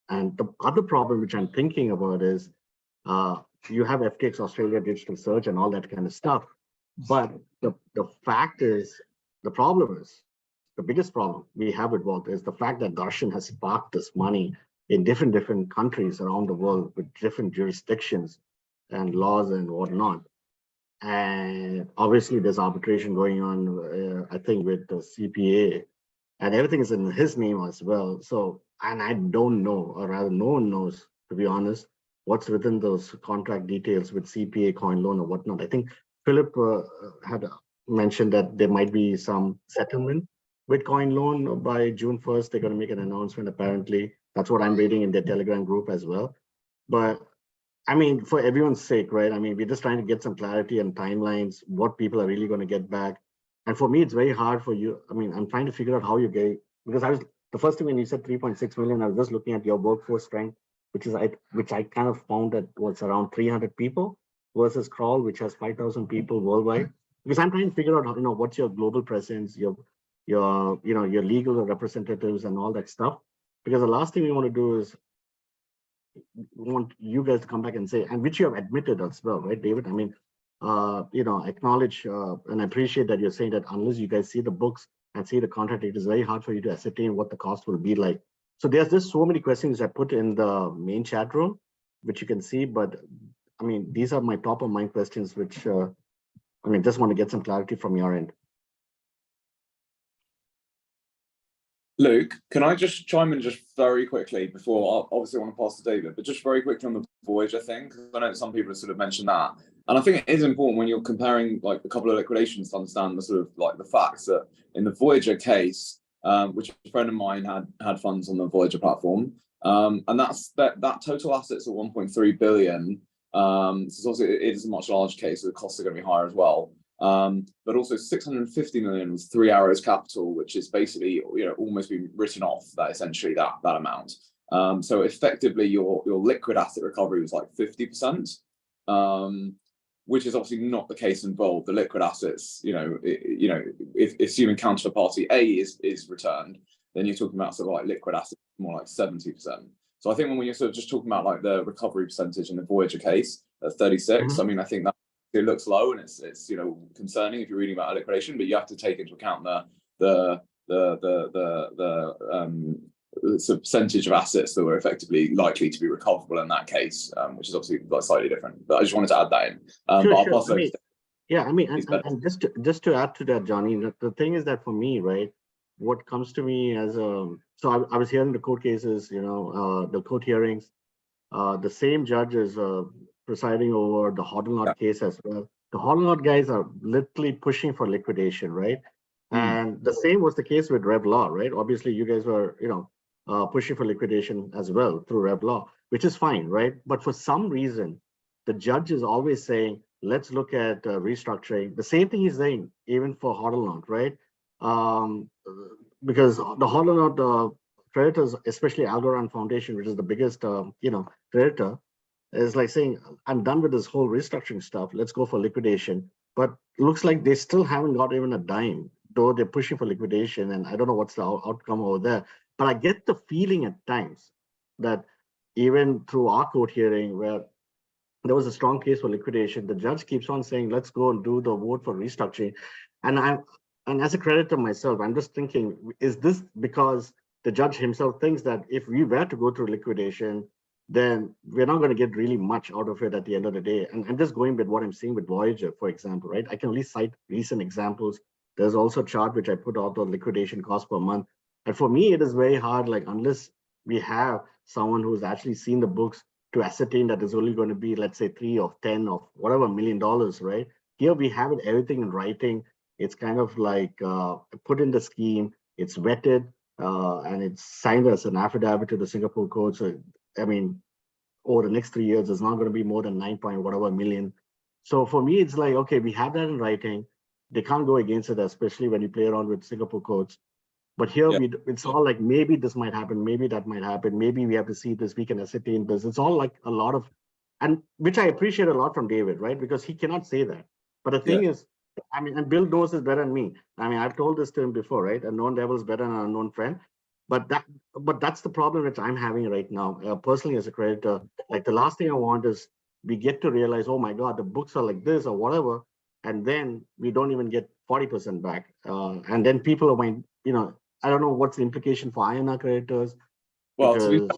And the other problem which I'm thinking about is you have FTX Australia Digital Search and all that kind of stuff. But the fact is, the problem is, the biggest problem we have with Vault is the fact that Darshan has parked this money in different countries around the world with different jurisdictions and laws and whatnot. And obviously there's arbitration going on, I think, with the CPA, and everything is in his name as well. So, and I don't know, or rather no one knows, to be honest, what's within those contract details with CPA, coin loan or whatnot. I think Philip had mentioned that there might be some settlement with coin loan by June 1st. They're going to make an announcement, apparently. That's what I'm reading in their Telegram group as well. But I mean, for everyone's sake, right? I mean, we're just trying to get some clarity and timelines, what people are really going to get back. And for me, it's very hard for you. I mean, I'm trying to figure out how you get, because the first thing when you said 3.6 million, I was just looking at your workforce strength, which I kind of found that was around 300 people versus Crawl, which has 5,000 people worldwide. Because I'm trying to figure out how, what's your global presence, your legal representatives and all that stuff. Because the last thing we want to do is we want you guys to come back and say, and which you have admitted as well, right, David? I mean, acknowledge and I appreciate that you're saying that unless you guys see the books and see the contract, it is very hard for you to ascertain what the cost will be like. So there's just so many questions I put in the main chat room, which you can see. But I mean, these are my top of mind questions, which just want to get some clarity from your end. Luke, can I just chime in just very quickly before, obviously I want to pass to David, but just very quickly on the Voyager thing, because I know some people have sort of mentioned that. And I think it is important when you're comparing like a couple of liquidations to understand the sort of like the facts that in the Voyager case, which a friend of mine had funds on the Voyager platform, and that total assets of 1.3 billion. So obviously it is a much larger case, so the costs are going to be higher as well. But also 650 million was 3 Arrows Capital, which is basically almost been written off, that essentially that amount. So effectively your liquid asset recovery was like 50%, which is obviously not the case in Vault. The liquid assets, if assuming counterparty A is returned, then you're talking about sort of like liquid assets more like 70%. So I think when you're sort of just talking about like the recovery percentage in the Voyager case at 36, I mean, I think that it looks low and it's concerning if you're reading about a liquidation, but you have to take into account the it's a percentage of assets that were effectively likely to be recoverable in that case, which is obviously slightly different. But I just wanted to add that in. Sure, but I'll sure. pass over to Yeah, I mean, He's and just to add to that, Johnny, the thing is that for me, right, what comes to me as a, so I was hearing the court cases, you know, the court hearings, the same judge is presiding over the Hodlnot case as well. The Hodlnot guys are literally pushing for liquidation, right? And the same was the case with Rev Law, right? Obviously, you guys were, you know, pushing for liquidation as well through Rev Law, which is fine, right? But for some reason, the judge is always saying, let's look at restructuring. The same thing he's saying, even for Hodlnot, right? Because the Hodlnot creditors, especially Algorand Foundation, which is the biggest, you know, creditor, is like saying, I'm done with this whole restructuring stuff. Let's go for liquidation. But looks like they still haven't got even a dime, though they're pushing for liquidation. And I don't know what's the outcome over there. But I get the feeling at times that even through our court hearing, where there was a strong case for liquidation, the judge keeps on saying, let's go and do the vote for restructuring. And as a creditor myself, I'm just thinking, is this because the judge himself thinks that if we were to go through liquidation, then we're not going to get really much out of it at the end of the day. And I'm just going with what I'm seeing with Voyager, for example, right? I can only cite recent examples. There's also a chart which I put out on liquidation cost per month. And for me, it is very hard, like unless we have someone who's actually seen the books to ascertain that there's only going to be, let's say, 3 or 10 or whatever $1 million, right? Here we have it, everything in writing. It's kind of like put in the scheme, it's vetted, and it's signed as an affidavit to the Singapore court. So, I mean, over the next 3 years, there's not going to be more than 9 point whatever million. So for me, it's like, okay, we have that in writing. They can't go against it, especially when you play around with Singapore courts. But here, it's all like, maybe this might happen, maybe that might happen, maybe we have to see this, we can ascertain this. It's all like a lot of, and which I appreciate a lot from David, right? Because he cannot say that. But the thing is, I mean, and Bill knows this better than me. I mean, I've told this to him before, right? A known devil is better than an unknown friend. But that's the problem which I'm having right now, personally as a creditor. Like the last thing I want is we get to realize, oh my God, the books are like this or whatever, and then we don't even get 40% back. And then people are going, you know, I don't know what's the implication for INR creditors. Well, because... to be fair,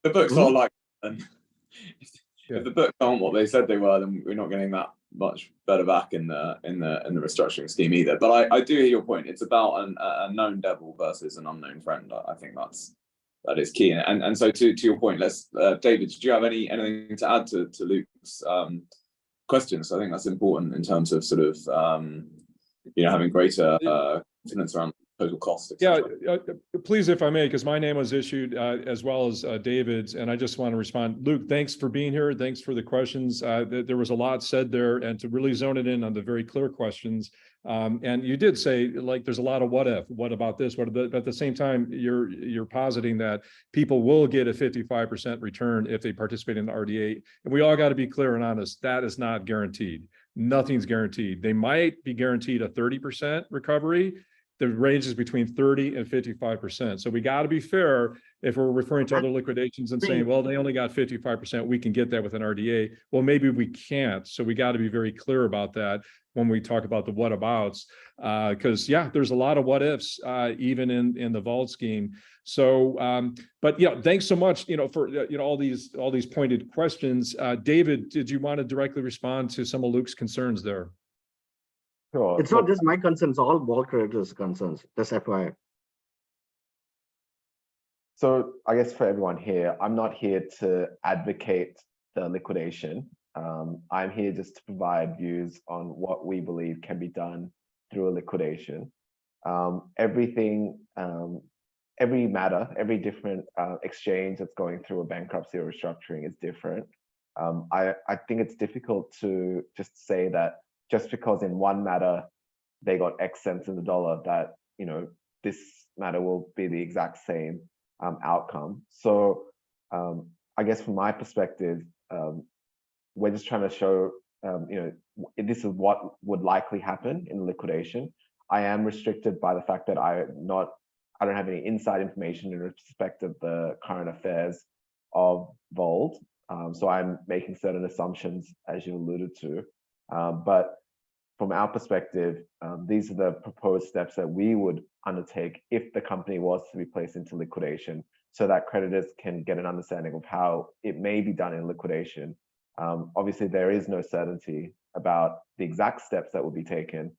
the books are like, if the books aren't what they said they were, then we're not getting that much better back in the restructuring scheme either. But I do hear your point. It's about a known devil versus an unknown friend. I think that is key. And so to your point, let's David, do you have anything to add to Luke's questions? I think that's important in terms of sort of you know, having greater confidence around total cost. Yeah, please, if I may, because my name was issued as well as David's, and I just want to respond. Luke, thanks for being here. Thanks for the questions. There was a lot said there, and to really zone it in on the very clear questions. And you did say, like, there's a lot of what if, what about this, what about, but at the same time, you're positing that people will get a 55% return if they participate in the RDA. And we all got to be clear and honest, that is not guaranteed. Nothing's guaranteed. They might be guaranteed a 30% recovery. The range is between 30 and 55%. So we got to be fair if we're referring to other liquidations and saying, well, they only got 55%, we can get that with an RDA. Well, maybe we can't. So we got to be very clear about that when we talk about the whatabouts, because there's a lot of what ifs, even in the Vauld scheme. So, but thanks so much, for all these pointed questions. David, did you want to directly respond to some of Luke's concerns there? Sure. It's not just my concerns, all Vauld creditors' concerns, just FYI. So I guess for everyone here, I'm not here to advocate the liquidation. I'm here just to provide views on what we believe can be done through a liquidation. Everything, every matter, every different exchange that's going through a bankruptcy or restructuring is different. I think it's difficult to just say that just because in one matter they got X cents in the dollar, that this matter will be the exact same outcome. So I guess from my perspective, we're just trying to show this is what would likely happen in liquidation. I am restricted by the fact that I don't have any inside information in respect of the current affairs of Vauld. So I'm making certain assumptions, as you alluded to. But from our perspective, these are the proposed steps that we would undertake if the company was to be placed into liquidation, so that creditors can get an understanding of how it may be done in liquidation. Obviously, there is no certainty about the exact steps that will be taken.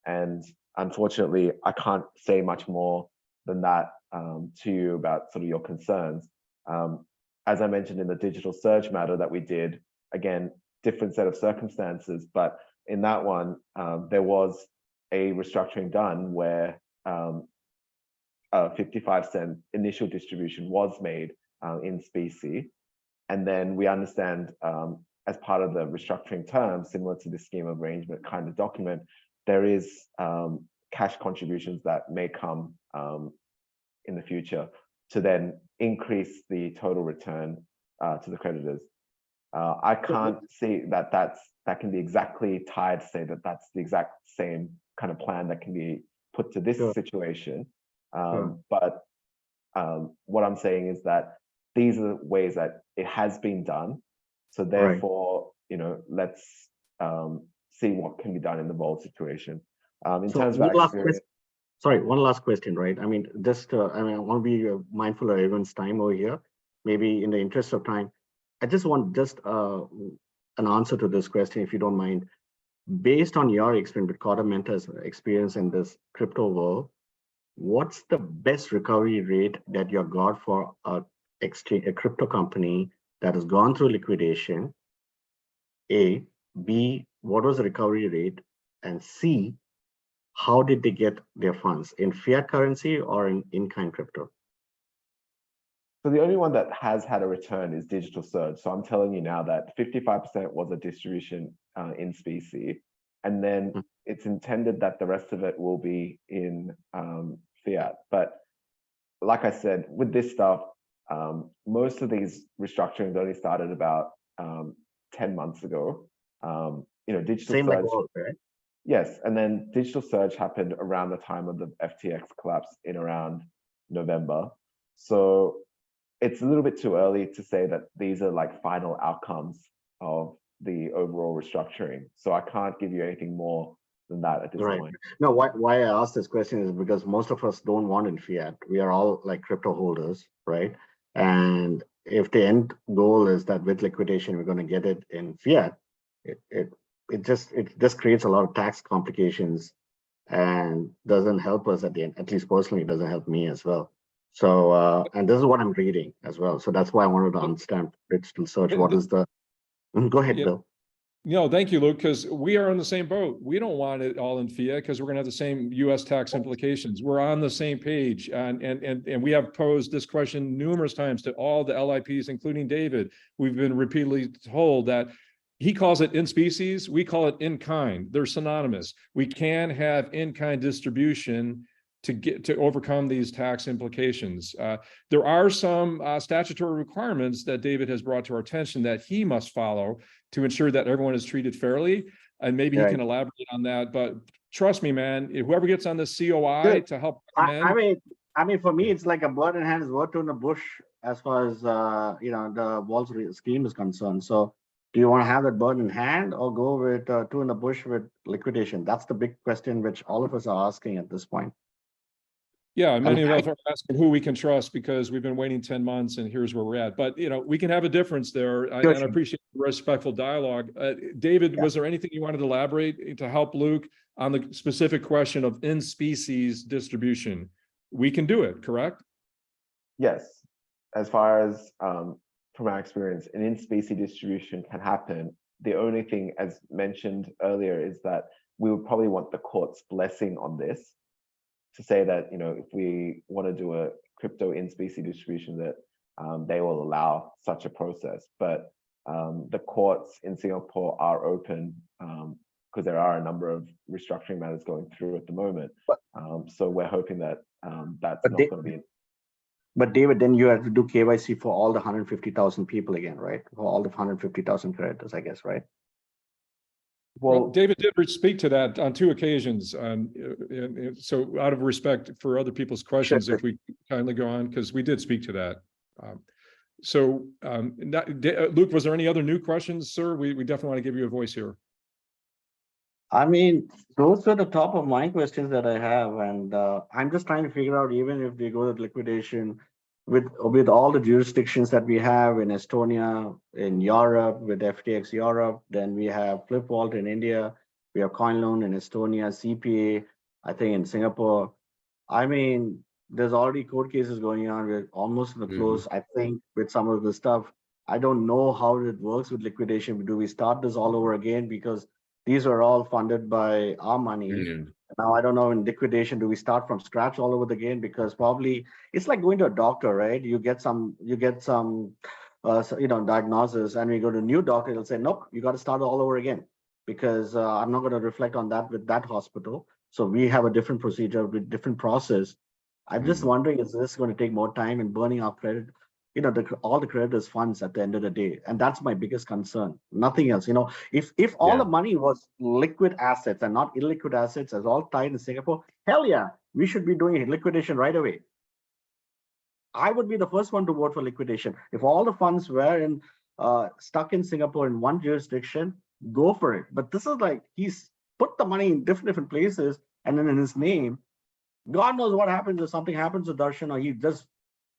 And unfortunately, I can't say much more than that to you about sort of your concerns. As I mentioned in the digital surge matter that we did, again, different set of circumstances, but in that one, there was a restructuring done where a 55-cent initial distribution was made in specie. And then we understand as part of the restructuring terms, similar to the scheme of arrangement kind of document, there is cash contributions that may come in the future to then increase the total return to the creditors. I can't see that that can be exactly tied to say that that's the exact same kind of plan that can be put to this situation. But what I'm saying is that these are the ways that it has been done. So therefore, you know, let's see what can be done in the Vauld situation. In terms of our experience, sorry, one last question, right? I mean, just I mean, I want to be mindful of everyone's time over here. Maybe in the interest of time, I just want an answer to this question, if you don't mind. Based on your experience with Korda Mentha's experience in this crypto world, what's the best recovery rate that you got for a crypto company that has gone through liquidation? A, B, what was the recovery rate? And C, how did they get their funds, in fiat currency or in-kind crypto? So the only one that has had a return is Digital Surge. So I'm telling you now that 55% was a distribution in specie, and then it's intended that the rest of it will be in fiat. But like I said, with this stuff, most of these restructurings only started about 10 months ago. You know, Digital Same Surge, like Vauld, right? yes, and then Digital Surge happened around the time of the FTX collapse in around November. So it's a little bit too early to say that these are like final outcomes of the overall restructuring. So I can't give you anything more than that at this point. No, why I asked this question is because most of us don't want in fiat. We are all like crypto holders, right? And if the end goal is that with liquidation, we're going to get it in fiat, it just creates a lot of tax complications and doesn't help us at the end. At least personally, it doesn't help me as well. So, and this is what I'm reading as well. So that's why I wanted to understand Digital Surge. What is the, go ahead, Bill. No, thank you, Luke, because we are in the same boat. We don't want it all in fiat because we're going to have the same U.S. tax implications. We're on the same page, and we have posed this question numerous times to all the LIPs, including David. We've been repeatedly told that he calls it in species, we call it in kind. They're synonymous. We can have in kind distribution to overcome these tax implications. There are some statutory requirements that David has brought to our attention that he must follow to ensure that everyone is treated fairly. And maybe he can elaborate on that. But trust me, man, whoever gets on the COI to help recommend, I mean, for me, it's like a bird in hand is worth two in the bush as far as you know, the Vault scheme is concerned. So do you want to have that bird in hand or go with two in the bush with liquidation? That's the big question which all of us are asking at this point. Yeah, many of us are asking who we can trust because we've been waiting 10 months and here's where we're at. But, you know, we can have a difference there. And I appreciate the respectful dialogue. David, was there anything you wanted to elaborate to help Luke on the specific question of in-species distribution? We can do it, correct? Yes. As far as from our experience, an in-specie distribution can happen. The only thing, as mentioned earlier, is that we would probably want the court's blessing on this, to say that, you know, if we want to do a crypto in-specie distribution, that they will allow such a process. But the courts in Singapore are open because there are a number of restructuring matters going through at the moment. So we're hoping that that's not going to be. But David, then you have to do KYC for all the 150,000 people again, right? For all the 150,000 creditors, I guess, right? Well, David did speak to that on 2 occasions. So out of respect for other people's questions, if we kindly go on, because we did speak to that. Luke, was there any other new questions, sir? We definitely want to give you a voice here. I mean, those were the top of mind questions that I have, and I'm just trying to figure out even if they go to liquidation with all the jurisdictions that we have in Estonia, in Europe, with FTX Europe, then we have Flipvault in India, we have CoinLoan in Estonia, CPA, I think in Singapore. I mean, there's already court cases going on. We're almost in the close, I think, with some of the stuff. I don't know how it works with liquidation. Do we start this all over again? Because these are all funded by our money. Now, I don't know, in liquidation, do we start from scratch all over again? Because probably it's like going to a doctor, right? You get some diagnosis, and we go to a new doctor, they'll say, nope, you got to start all over again, because I'm not going to reflect on that with that hospital. So we have a different procedure with different process. I'm just wondering, is this going to take more time and burning our credit? All the creditors' funds at the end of the day, and that's my biggest concern. Nothing else. If all the money was liquid assets and not illiquid assets, as all tied in Singapore, hell yeah, we should be doing liquidation right away. I would be the first one to vote for liquidation. If all the funds were stuck in Singapore in one jurisdiction, go for it. But this is like he's put the money in different places, and then in his name, God knows what happens if something happens to Darshan or he just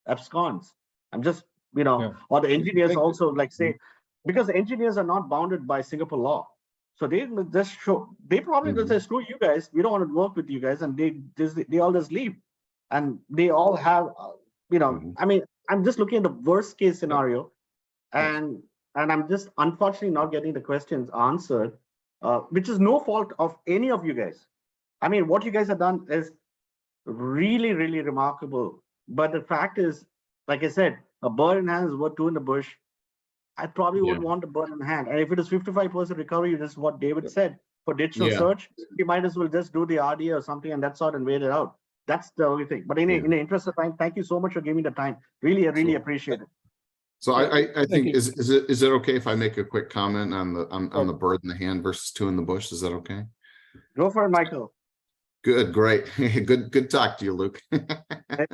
absconds. I'm just, or the engineers also say, because the engineers are not bounded by Singapore law. So they probably just say, screw you guys, we don't want to work with you guys. And they all just leave. And they all have, I mean, I'm just looking at the worst case scenario, and I'm just unfortunately not getting the questions answered, which is no fault of any of you guys. I mean, what you guys have done is really, really remarkable. But the fact is, like I said, a bird in hand is worth two in the bush. I probably would want a bird in hand. And if it is 55% recovery, this is what David said. For digital search, you might as well just do the RDA or something and that's sort and wait it out. That's the only thing. But in the interest of time, thank you so much for giving me the time. Really, I really appreciate it. So I think is it okay if I make a quick comment on the bird in the hand versus two in the bush? Is that okay? Go for it, Michael. Good, great. Good talk to you, Luke.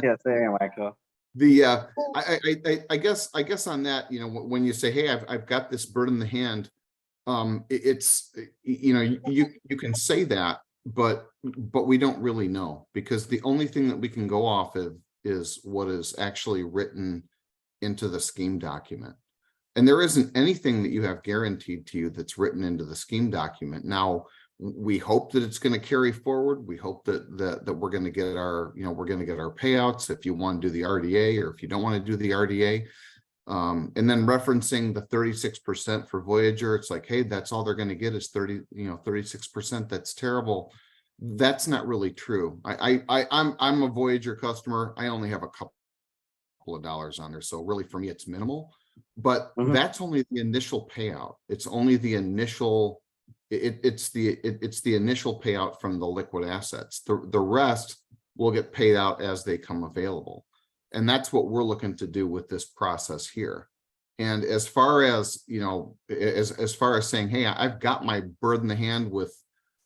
Yes, Michael. I guess on that, when you say, hey, I've got this bird in the hand, it's you can say that, but we don't really know, because the only thing that we can go off of is what is actually written into the scheme document. And there isn't anything that you have guaranteed to you that's written into the scheme document. Now, we hope that it's going to carry forward. We hope that we're going to get our, we're going to get our payouts if you want to do the RDA, or if you don't want to do the RDA. And then referencing the 36% for Voyager, it's like, hey, that's all they're going to get is 36%. That's terrible. That's not really true. I'm a Voyager customer. I only have a couple of dollars on there, so really for me it's minimal. But that's only the initial payout. It's only the initial. It's the initial payout from the liquid assets. The rest will get paid out as they come available, and that's what we're looking to do with this process here. And as far as as far as saying, hey, I've got my bird in the hand with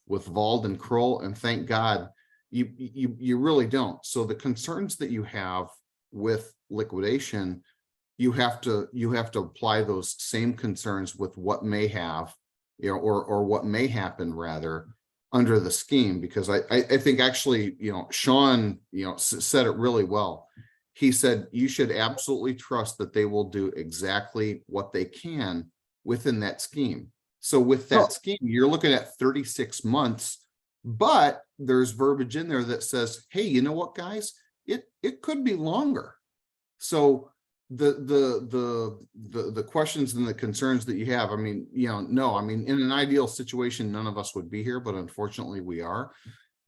Vauld and Kroll, and thank God, you really don't. So the concerns that you have with liquidation, you have to apply those same concerns with what may have, or what may happen rather under the scheme, because I think actually, Sean, said it really well. He said, you should absolutely trust that they will do exactly what they can within that scheme. So with that scheme, you're looking at 36 months, but there's verbiage in there that says, hey, you know what, guys, it could be longer. So the questions and the concerns that you have, I mean, no, I mean, in an ideal situation, none of us would be here, but unfortunately we are.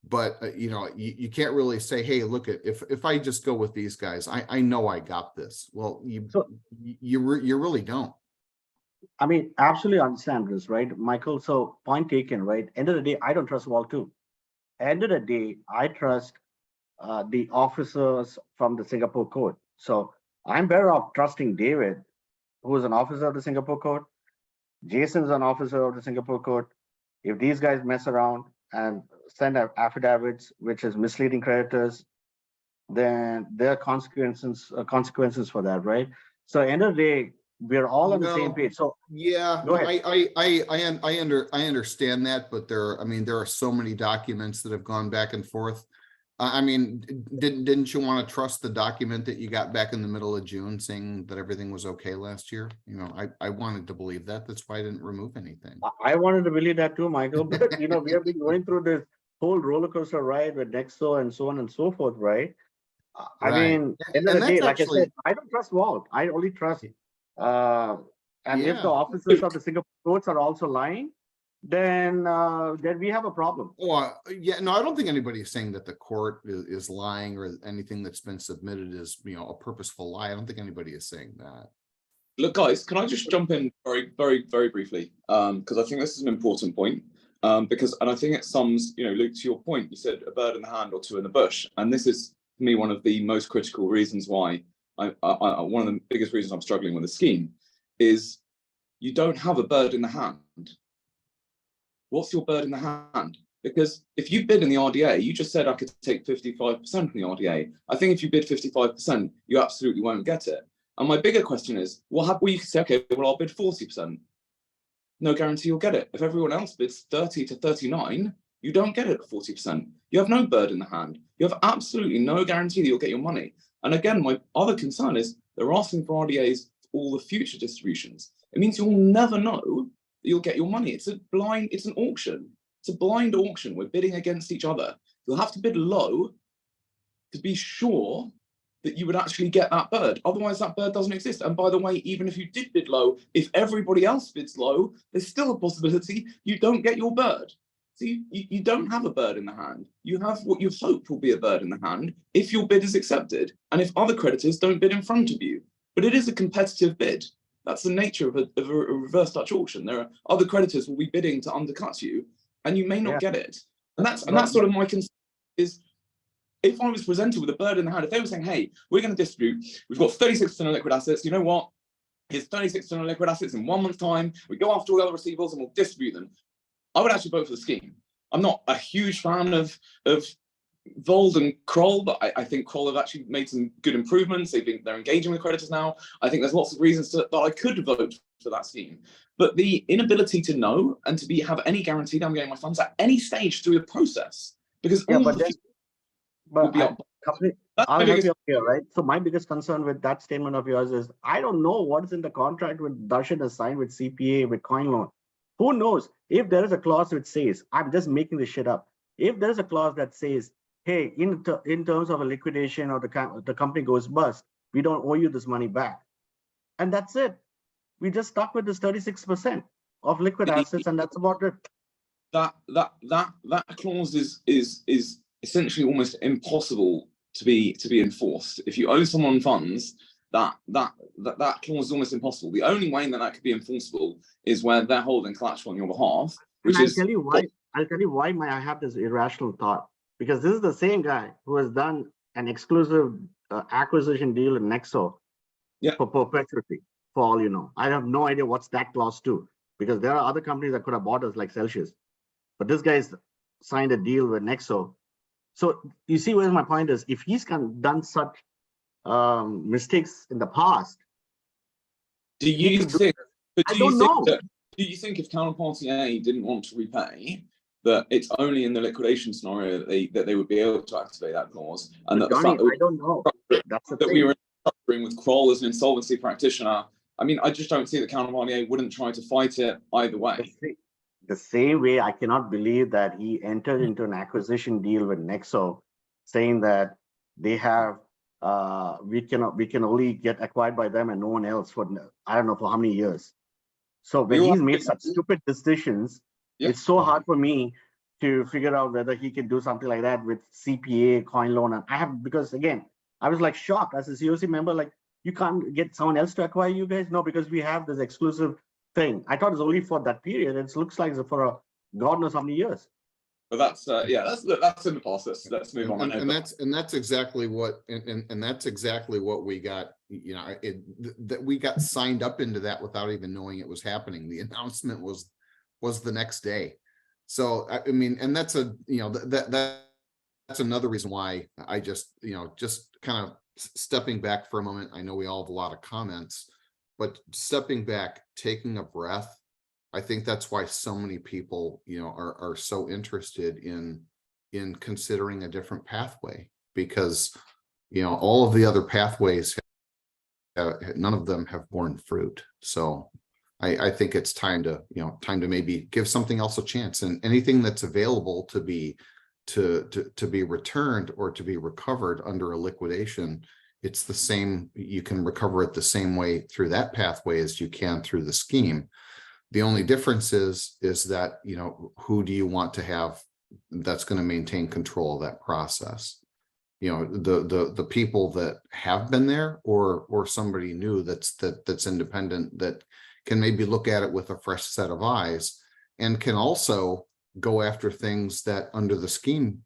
But you can't really say, hey, look, if I just go with these guys, I know I got this. Well, you really don't. I mean, absolutely understand this, right, Michael? So point taken, right? End of the day, I don't trust Vault too. End of the day, I trust the officers from the Singapore court. So I'm better off trusting David, who is an officer of the Singapore court. Jason's an officer of the Singapore court. If these guys mess around and send affidavits, which is misleading creditors, then there are consequences for that, right? So end of the day, we're all on the same No. page. So Yeah, Go ahead. I understand that, but there are so many documents that have gone back and forth. I mean, didn't you want to trust the document that you got back in the middle of June saying that everything was okay last year? You know, I wanted to believe that. That's why I didn't remove anything. I wanted to believe that too, Michael, but we have been going through this whole roller coaster ride with Nexo and so on and so forth, right? I Right. mean, end of And the day, that's like actually- I said, I don't trust Vault. I only trust, and if Yeah. the officers of the Singapore courts are also lying, then we have a problem. Oh, yeah, no, I don't think anybody is saying that the court is lying or anything that's been submitted is, a purposeful lie. I don't think anybody is saying that. Look, guys, can I just jump in very, very, very briefly? Because I think this is an important point. And I think it sums, Luke, to your point, you said a bird in the hand or two in the bush. And this is, for me, one of the most critical reasons why one of the biggest reasons I'm struggling with the scheme is you don't have a bird in the hand. What's your bird in the hand? Because if you bid in the RDA, you just said I could take 55% in the RDA. I think if you bid 55%, you absolutely won't get it. And my bigger question is, you can say, okay, well, I'll bid 40%. No guarantee you'll get it. If everyone else bids 30 to 39, you don't get it at 40%. You have no bird in the hand. You have absolutely no guarantee that you'll get your money. And again, my other concern is they're asking for RDAs for all the future distributions. It means you'll never know that you'll get your money. It's an auction. It's a blind auction. We're bidding against each other. You'll have to bid low to be sure that you would actually get that bird. Otherwise, that bird doesn't exist. And by the way, even if you did bid low, if everybody else bids low, there's still a possibility you don't get your bird. So you don't have a bird in the hand. You have what you hope will be a bird in the hand if your bid is accepted and if other creditors don't bid in front of you. But it is a competitive bid. That's the nature of a reverse Dutch auction. There are other creditors will be bidding to undercut you, and you may not get it. And that's sort of my concern is, if I was presented with a bird in the hand, if they were saying, hey, we're going to distribute, we've got 36% of liquid assets, you know what? Here's 36% of liquid assets in 1 month's time. We go after all the other receivables and we'll distribute them. I would actually vote for the scheme. I'm not a huge fan of Vauld and Kroll, but I think Kroll have actually made some good improvements. They're engaging with creditors now. I think there's lots of reasons that I could vote for that scheme. But the inability to know and to have any guarantee that I'm getting my funds at any stage through the process, because Yeah, all but the then, will be I'll help you up here, right? So my biggest concern with that statement of yours is I don't know what's in the contract with Darshan has signed with CPA, with coin loan. Who knows if there is a clause which says, I'm just making this shit up. If there's a clause that says, hey, in terms of a liquidation or the company goes bust, we don't owe you this money back. And that's it. We just stuck with this 36% of liquid assets, and that's about it. That clause is essentially almost impossible to be enforced. If you owe someone funds, that clause is almost impossible. The only way that could be enforceable is where they're holding collateral on your behalf. Which I'll tell you why I have this irrational thought. Because this is the same guy who has done an exclusive acquisition deal in Nexo for perpetuity, for all you know. I have no idea what's that clause to, because there are other companies that could have bought us like Celsius. But this guy's signed a deal with Nexo. So you see where my point is, if he's done such mistakes in the past. Do you think if counterparty A didn't want to repay, that it's only in the liquidation scenario that they would be able to activate that clause, and that the fact that I don't know. That's the thing. we were suffering with Kroll as an insolvency practitioner, I mean, I just don't see that counterparty A wouldn't try to fight it either way. The same way, I cannot believe that he entered into an acquisition deal with Nexo, saying that they have we can only get acquired by them and no one else for I don't know for how many years. So when he's made such stupid decisions, it's so hard for me to figure out whether he can do something like that with CPA, coin loan. And because again, I was like shocked as a COC member, like you can't get someone else to acquire you guys? No, because we have this exclusive thing. I thought it's only for that period. It looks like it's for God knows how many years. But that's that's in the past. Let's move on. And that's exactly what that's exactly what we got. That we got signed up into that without even knowing it was happening. The announcement was the next day. So I mean, and that's that's another reason why I just kind of stepping back for a moment. I know we all have a lot of comments. but stepping back, taking a breath, I think that's why so many people, are so interested in considering a different pathway, because, all of the other pathways, none of them have borne fruit. So I think it's time to maybe give something else a chance, and anything that's available to be returned or to be recovered under a liquidation, it's the same. You can recover it the same way through that pathway as you can through the scheme. The only difference is that, who do you want to have that's going to maintain control of that process? The people that have been there, or somebody new that's independent, that can maybe look at it with a fresh set of eyes, and can also go after things that under the scheme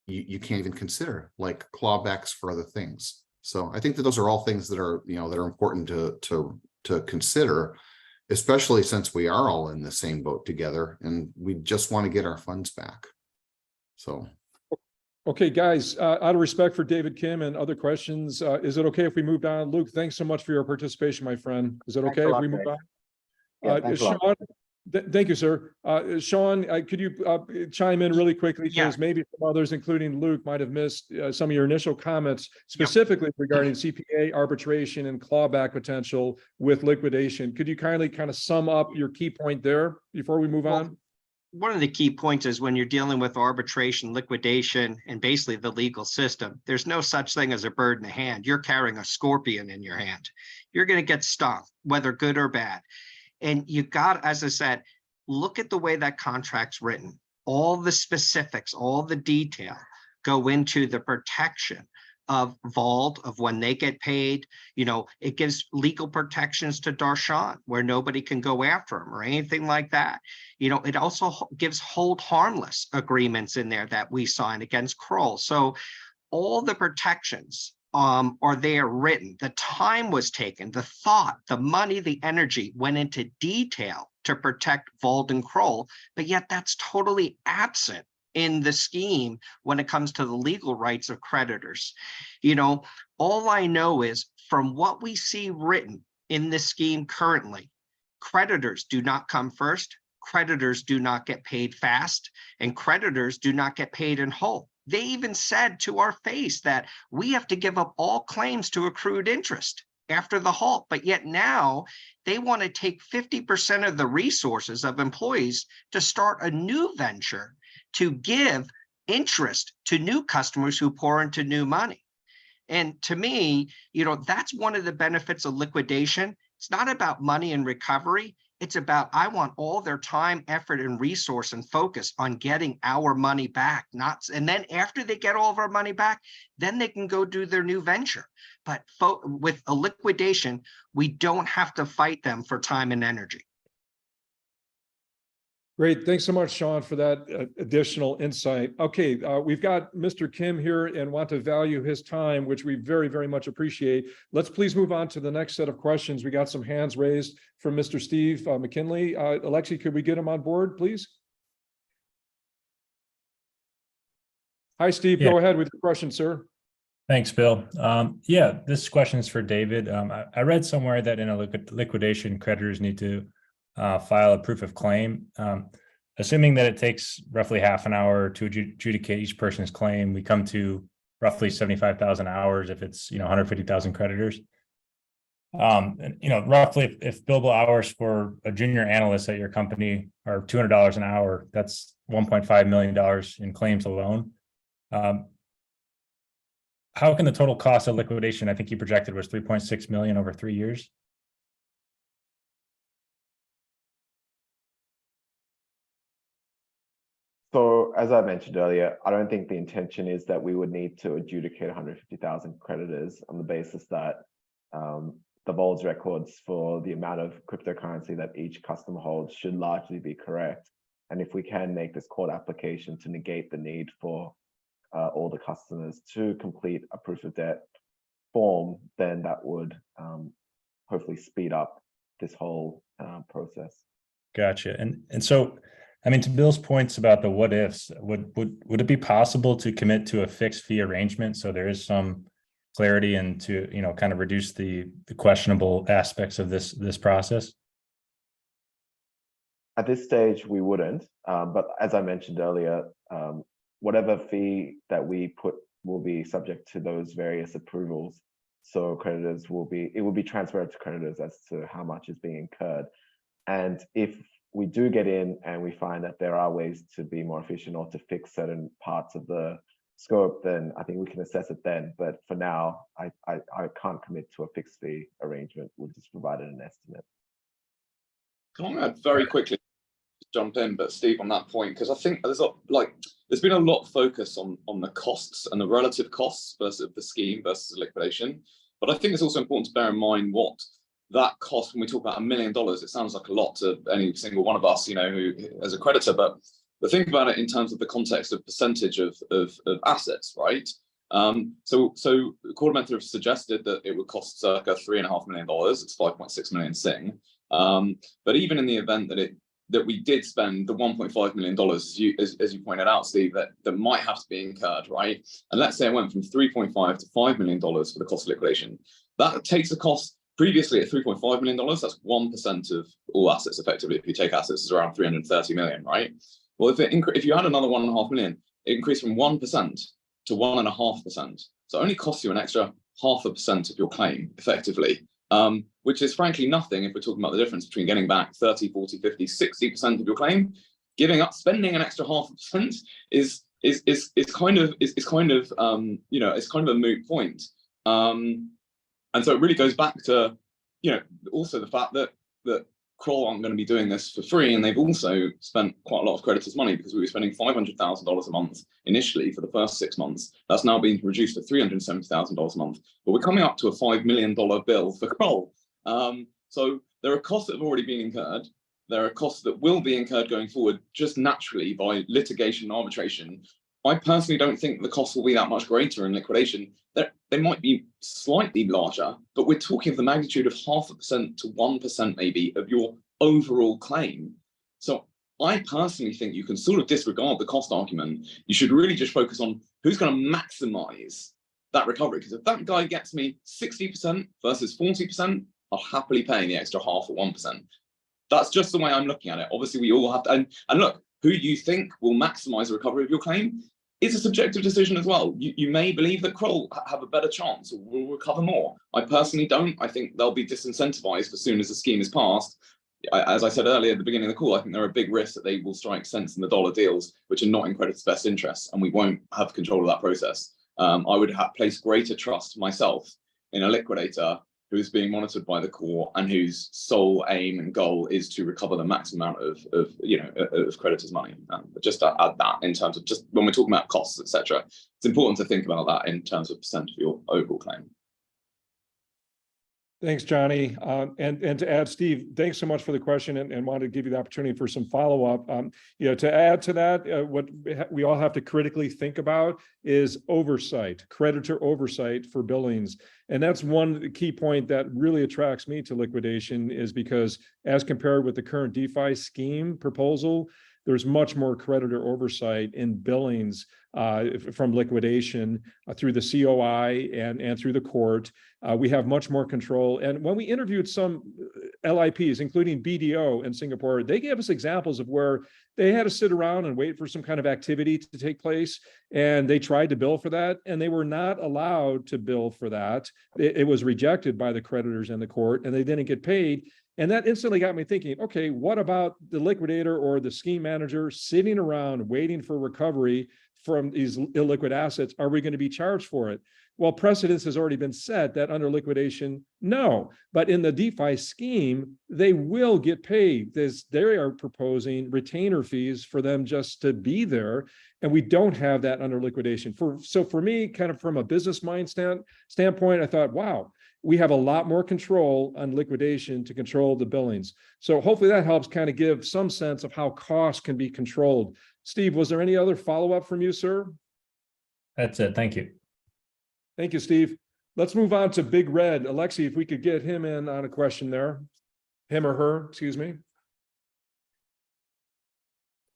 you can't even consider, like clawbacks for other things. So I think that those are all things that are important to consider, especially since we are all in the same boat together and we just want to get our funds back. So. Okay, guys, out of respect for David Kim and other questions, is it okay if we move on? Luke, thanks so much for your participation, my friend. Is it okay if we move on? Sean, thank you, sir. Sean, could you chime in really quickly? Because maybe some others, including Luke, might have missed some of your initial comments, specifically regarding CPA arbitration and clawback potential with liquidation. Could you kindly kind of sum up your key point there before we move on? One of the key points is when you're dealing with arbitration, liquidation, and basically the legal system, there's no such thing as a bird in the hand. You're carrying a scorpion in your hand. You're going to get stung, whether good or bad. And you got, as I said, look at the way that contract's written. All the specifics, all the detail go into the protection of Vauld, of when they get paid. It gives legal protections to Darshan, where nobody can go after him or anything like that. It also gives hold harmless agreements in there that we sign against Kroll. So all the protections are there written. The time was taken, the thought, the money, the energy went into detail to protect Vauld and Kroll, but yet that's totally absent in the scheme when it comes to the legal rights of creditors. All I know is from what we see written in the scheme currently, creditors do not come first, creditors do not get paid fast, and creditors do not get paid in whole. They even said to our face that we have to give up all claims to accrued interest after the halt, but yet now they want to take 50% of the resources of employees to start a new venture to give interest to new customers who pour into new money. And to me, that's one of the benefits of liquidation. It's not about money and recovery. It's about, I want all their time, effort, and resource and focus on getting our money back. And then after they get all of our money back, then they can go do their new venture. But with a liquidation, we don't have to fight them for time and energy. Great. Thanks so much, Sean, for that additional insight. Okay, we've got Mr. Kim here and want to value his time, which we very, very much appreciate. Let's please move on to the next set of questions. We got some hands raised from Mr. Steve McKinley. Alexi, could we get him on board, please? Hi, Steve. Go ahead with your question, sir. Thanks, Bill. This question is for David. I read somewhere that in a liquidation, creditors need to file a proof of claim. Assuming that it takes roughly half an hour to adjudicate each person's claim, we come to roughly 75,000 hours if it's 150,000 creditors. Roughly if billable hours for a junior analyst at your company are $200 an hour, that's $1.5 million in claims alone. How can the total cost of liquidation, I think you projected, was 3.6 million over 3 years? So as I mentioned earlier, I don't think the intention is that we would need to adjudicate 150,000 creditors on the basis that the Vauld's records for the amount of cryptocurrency that each customer holds should largely be correct. And if we can make this court application to negate the need for all the customers to complete a proof of debt form, then that would hopefully speed up this whole process. Gotcha. And so, I mean, to Bill's points about the what ifs, would it be possible to commit to a fixed fee arrangement so there is some clarity and to, kind of reduce the questionable aspects of this process? At this stage, we wouldn't, but as I mentioned earlier, whatever fee that we put will be subject to those various approvals. So it will be transferred to creditors as to how much is being incurred. And if we do get in and we find that there are ways to be more efficient or to fix certain parts of the scope, then I think we can assess it then. But for now, I can't commit to a fixed fee arrangement. We've just provided an estimate. Can I add very quickly, jump in, but Steve, on that point, because I think there's been a lot of focus on the costs and the relative costs versus the scheme versus liquidation. But I think it's also important to bear in mind what that cost, when we talk about $1 million, it sounds like a lot to any single one of us, who, as a creditor, but think about it in terms of the context of percentage of assets, right? So Korda Mentha have suggested that it would cost circa $3.5 million. It's 5.6 million Sing. But even in the event that we did spend the $1.5 million, as you pointed out, Steve, that might have to be incurred, right? And let's say it went from $3.5 to $5 million for the cost of liquidation. That takes the cost previously at $3.5 million. That's 1% of all assets, effectively. If you take assets, it's around 330 million, right? Well, if you add another 1.5 million, it increased from 1% to 1.5%. So it only costs you an extra 0.5% of your claim, effectively. Which is frankly nothing if we're talking about the difference between getting back 30, 40, 50, 60% of your claim. Spending an extra 0.5% is kind of a moot point. And so it really goes back to, also the fact that Kroll aren't going to be doing this for free, and they've also spent quite a lot of creditors' money, because we were spending $500,000 a month initially for the first 6 months. That's now been reduced to $370,000 a month, but we're coming up to a $5 million bill for Kroll. So there are costs that have already been incurred. There are costs that will be incurred going forward, just naturally by litigation and arbitration. I personally don't think the costs will be that much greater in liquidation. They might be slightly larger, but we're talking of the magnitude of 0.5% to 1% maybe of your overall claim. So I personally think you can sort of disregard the cost argument. You should really just focus on who's going to maximize that recovery. Because if that guy gets me 60% versus 40%, I'll happily pay the extra 0.5 or 1%. That's just the way I'm looking at it. Obviously, we all have to, and look, who you think will maximize the recovery of your claim is a subjective decision as well. You may believe that Kroll have a better chance or will recover more. I personally don't. I think they'll be disincentivized as soon as the scheme is passed. As I said earlier at the beginning of the call, I think there are big risks that they will strike cents in the dollar deals, which are not in creditors' best interests, and we won't have control of that process. I would place greater trust myself in a liquidator who is being monitored by the court and whose sole aim and goal is to recover the maximum amount of creditors' money. Just to add that in terms of just when we're talking about costs, etc., it's important to think about that in terms of percent of your overall claim. Thanks, Johnny. And to add, Steve, thanks so much for the question, and wanted to give you the opportunity for some follow-up. To add to that, what we all have to critically think about is oversight, creditor oversight for billings. And that's one key point that really attracts me to liquidation, is because as compared with the current DeFi scheme proposal, there's much more creditor oversight in billings from liquidation through the COI and through the court. We have much more control. And when we interviewed some LIPs, including BDO in Singapore, they gave us examples of where they had to sit around and wait for some kind of activity to take place. And they tried to bill for that, and they were not allowed to bill for that. It was rejected by the creditors and the court, and they didn't get paid. And that instantly got me thinking, okay, what about the liquidator or the scheme manager sitting around waiting for recovery from these illiquid assets? Are we going to be charged for it? Well, precedence has already been set that under liquidation, no. But in the DeFi scheme, they will get paid. They are proposing retainer fees for them just to be there. And we don't have that under liquidation. So for me, kind of from a business mind standpoint, I thought, wow, we have a lot more control on liquidation to control the billings. So hopefully that helps kind of give some sense of how costs can be controlled. Steve, was there any other follow-up from you, sir? That's it. Thank you. Thank you, Steve. Let's move on to Big Red. Alexi, if we could get him in on a question there. Him or her, excuse me.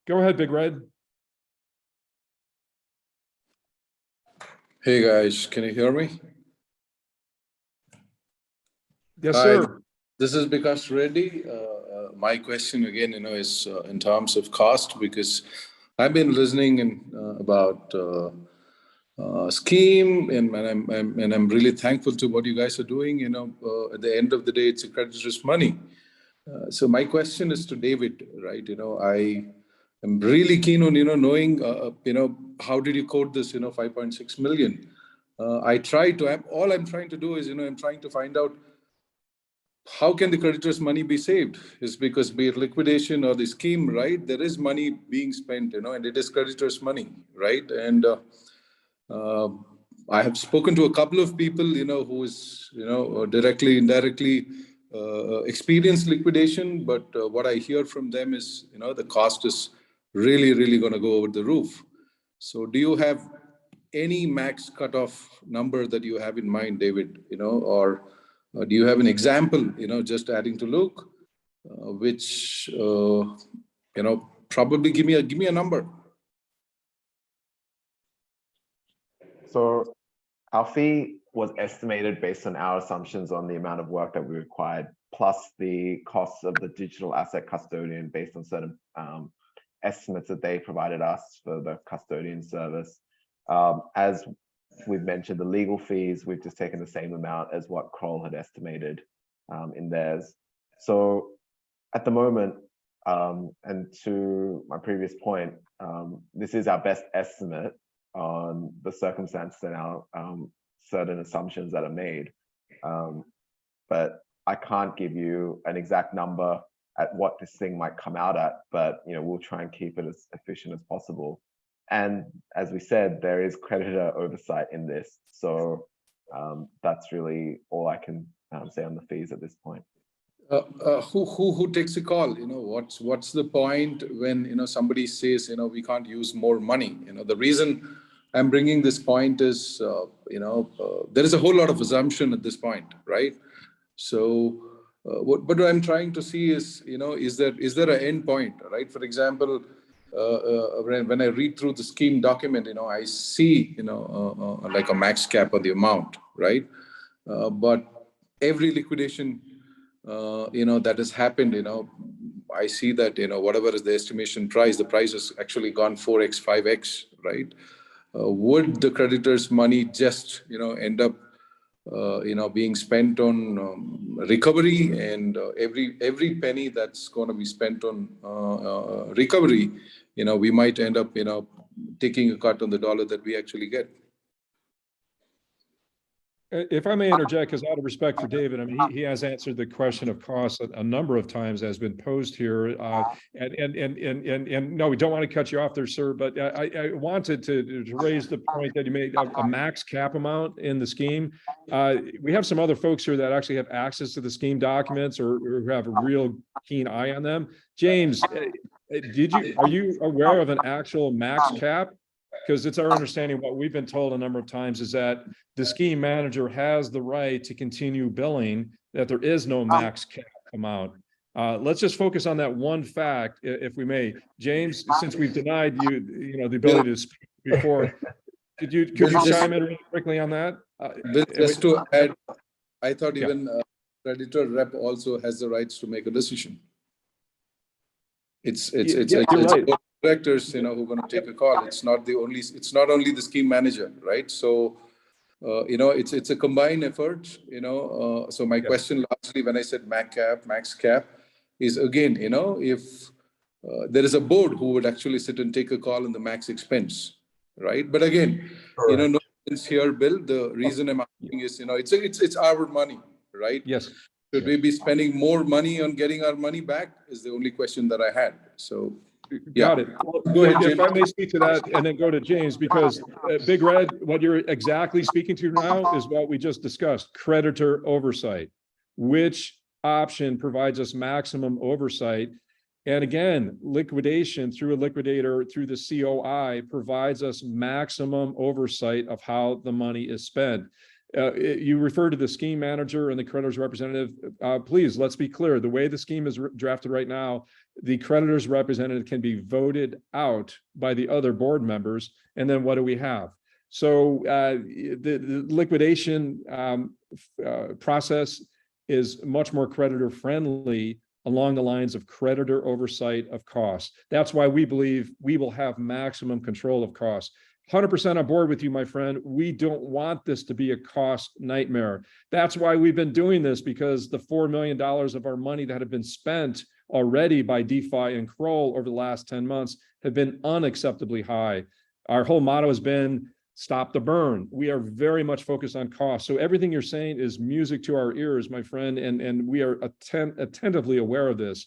Go ahead, Big Red. Hey guys, can you hear me? Yes, Hi, sir. this is Bikash Reddy. My question again, is in terms of cost, because I've been listening about scheme, and I'm really thankful to what you guys are doing. At the end of the day, it's a creditor's money. So my question is to David, right? I am really keen on knowing how did you code this 5.6 million. All I'm trying to do is I'm trying to find out how can the creditor's money be saved. Is because be it liquidation or the scheme, right? There is money being spent, and it is creditor's money, right? And I have spoken to a couple of people, who is, directly, indirectly experienced liquidation. But what I hear from them is, the cost is really, really going to go over the roof. So do you have any max cutoff number that you have in mind, David, or do you have an example, just adding to Luke, which, probably give me a number. So our fee was estimated based on our assumptions on the amount of work that we required, plus the costs of the digital asset custodian based on certain estimates that they provided us for the custodian service. As we've mentioned, the legal fees, we've just taken the same amount as what Kroll had estimated in theirs. So at the moment, and to my previous point, this is our best estimate on the circumstances and our certain assumptions that are made. But I can't give you an exact number at what this thing might come out at, but we'll try and keep it as efficient as possible. And as we said, there is creditor oversight in this. So that's really all I can say on the fees at this point. Who takes a call? What's the point when somebody says we can't use more money? The reason I'm bringing this point is there is a whole lot of assumption at this point, right? So what I'm trying to see is is there an end point, right? For example, when I read through the scheme document, I see like a max cap on the amount, right? But every liquidation that has happened, I see that whatever is the estimation price, the price has actually gone 4x, 5x, right? Would the creditor's money just end up being spent on recovery, and every penny that's going to be spent on recovery, we might end up taking a cut on the dollar that we actually get. If I may interject, because out of respect for David, I mean, he has answered the question of cost a number of times as been posed here. And no, we don't want to cut you off there, sir, but I wanted to raise the point that you made a max cap amount in the scheme. We have some other folks here that actually have access to the scheme documents or who have a real keen eye on them. James, are you aware of an actual max cap? Because it's our understanding, what we've been told a number of times is that the scheme manager has the right to continue billing, that there is no max cap amount. Let's just focus on that one fact, if we may. James, since we've denied you, the ability to speak before, could you chime in really quickly on that? Just to add, I thought even creditor rep also has the rights to make a decision. It's right. Directors, who are going to take a call. It's not only the scheme manager, right? So, it's a combined effort. So my question lastly, when I said max cap, is again, if there is a board who would actually sit and take a call on the max expense, right? But again, no sense here, Bill. The reason I'm asking is, it's our money, right? Yes. Should we be spending more money on getting our money back? Is the only question that I had. So. Got it. Go ahead, if I may speak to that and then go to James, because Big Red, what you're exactly speaking to now is what we just discussed, creditor oversight. Which option provides us maximum oversight? And again, liquidation through a liquidator, through the COI, provides us maximum oversight of how the money is spent. You refer to the scheme manager and the creditor's representative. Please, let's be clear. The way the scheme is drafted right now, the creditor's representative can be voted out by the other board members. And then what do we have? So the liquidation process is much more creditor friendly along the lines of creditor oversight of costs. That's why we believe we will have maximum control of costs. 100% on board with you, my friend. We don't want this to be a cost nightmare. That's why we've been doing this, because the $4 million of our money that have been spent already by DeFi and Kroll over the last 10 months have been unacceptably high. Our whole motto has been stop the burn. We are very much focused on cost. So everything you're saying is music to our ears, my friend, and we are attentively aware of this.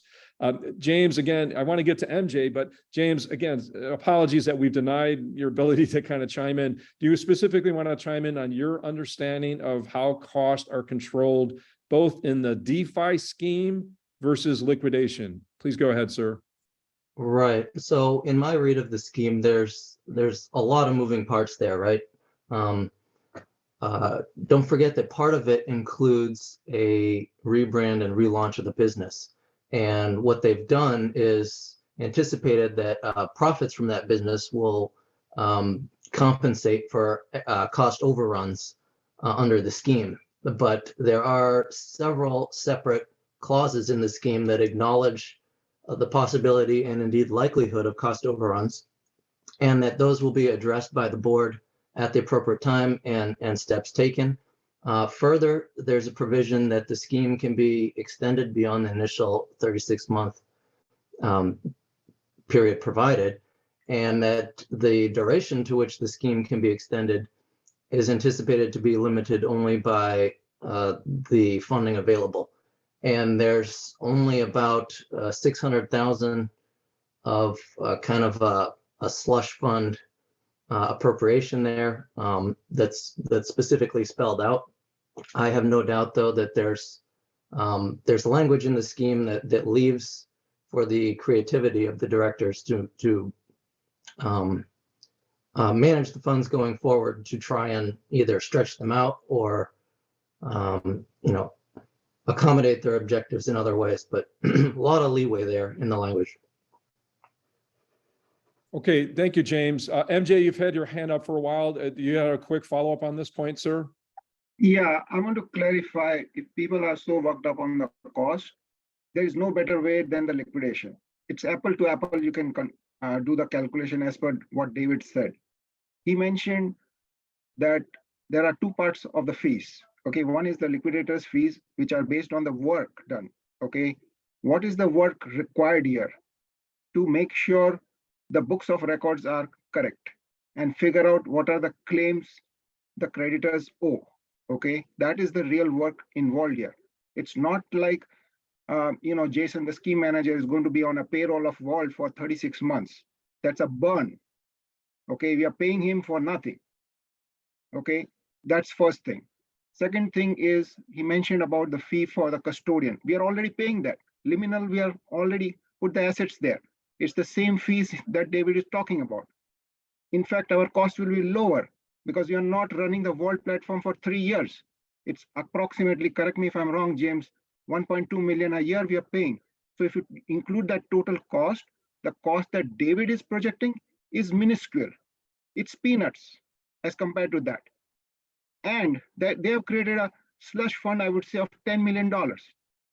James, again, I want to get to MJ, but James, again, apologies that we've denied your ability to kind of chime in. Do you specifically want to chime in on your understanding of how costs are controlled, both in the DeFi scheme versus liquidation? Please go ahead, sir. Right. So in my read of the scheme, there's a lot of moving parts there, right? Don't forget that part of it includes a rebrand and relaunch of the business. And what they've done is anticipated that profits from that business will compensate for cost overruns under the scheme. But there are several separate clauses in the scheme that acknowledge the possibility and indeed likelihood of cost overruns, and that those will be addressed by the board at the appropriate time and steps taken. Further, there's a provision that the scheme can be extended beyond the initial 36-month period provided, and that the duration to which the scheme can be extended is anticipated to be limited only by the funding available. And there's only about 600,000 of kind of a slush fund appropriation there that's specifically spelled out. I have no doubt, though, that there's language in the scheme that leaves for the creativity of the directors to manage the funds going forward, to try and either stretch them out or accommodate their objectives in other ways, but a lot of leeway there in the language. Okay, thank you, James. MJ, you've had your hand up for a while. Do you have a quick follow-up on this point, sir? Yeah, I want to clarify, if people are so worked up on the cost, there is no better way than the liquidation. It's apple to apple. You can do the calculation as per what David said. He mentioned that there are two parts of the fees. Okay, one is the liquidator's fees, which are based on the work done. Okay, what is the work required here to make sure the books of records are correct and figure out what are the claims the creditors owe. Okay, that is the real work involved here. It's not like, Jason, the scheme manager, is going to be on a payroll of Vauld for 36 months. That's a burn. Okay, we are paying him for nothing. Okay, that's first thing. Second thing is, he mentioned about the fee for the custodian. We are already paying that. Liminal, we are already put the assets there. It's the same fees that David is talking about. In fact, our cost will be lower because we are not running the Vault platform for 3 years. It's approximately, correct me if I'm wrong, James, 1.2 million a year we are paying. So if you include that total cost, the cost that David is projecting is minuscule. It's peanuts as compared to that. And that they have created a slush fund, I would say, of $10 million.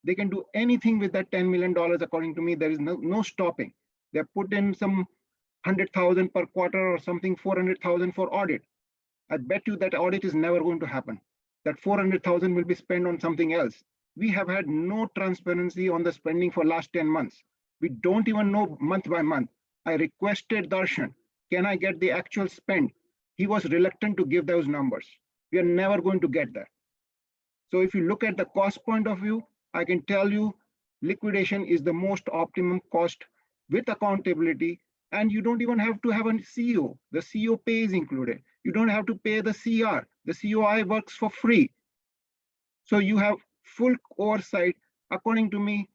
They can do anything with that $10 million, according to me. There is no stopping. They put in some 100,000 per quarter or something, 400,000 for audit. I bet you that audit is never going to happen. That 400,000 will be spent on something else. We have had no transparency on the spending for last 10 months. We don't even know month by month. I requested Darshan, can I get the actual spend? He was reluctant to give those numbers. We are never going to get that. So if you look at the cost point of view, I can tell you liquidation is the most optimum cost with accountability, and you don't even have to have a CEO. The CEO pay is included. You don't have to pay the CR. The COI works for free. So you have full oversight. According to me,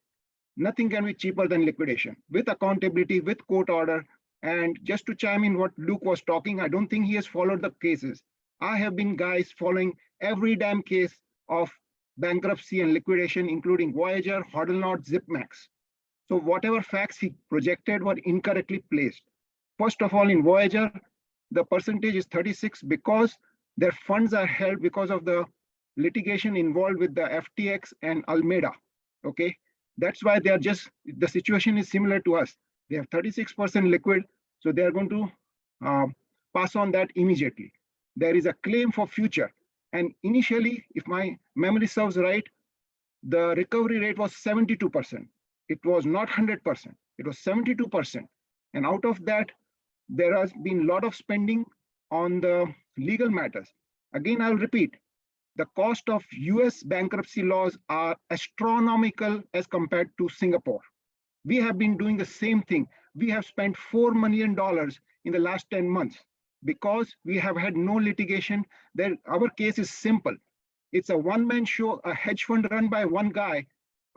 nothing can be cheaper than liquidation with accountability, with court order. And just to chime in what Luke was talking, I don't think he has followed the cases. I have been, guys, following every damn case of bankruptcy and liquidation, including Voyager, Hodlnaut, Zipmax. So whatever facts he projected were incorrectly placed. First of all, in Voyager, the percentage is 36 because their funds are held because of the litigation involved with the FTX and Alameda. Okay, that's why they are just, the situation is similar to us. They have 36% liquid, so they are going to pass on that immediately. There is a claim for future, and initially, if my memory serves right, the recovery rate was 72%. It was not 100%. It was 72%. And out of that, there has been a lot of spending on the legal matters. Again, I'll repeat, the cost of US bankruptcy laws are astronomical as compared to Singapore. We have been doing the same thing. We have spent $4 million in the last 10 months because we have had no litigation. There, our case is simple. It's a one-man show, a hedge fund run by one guy,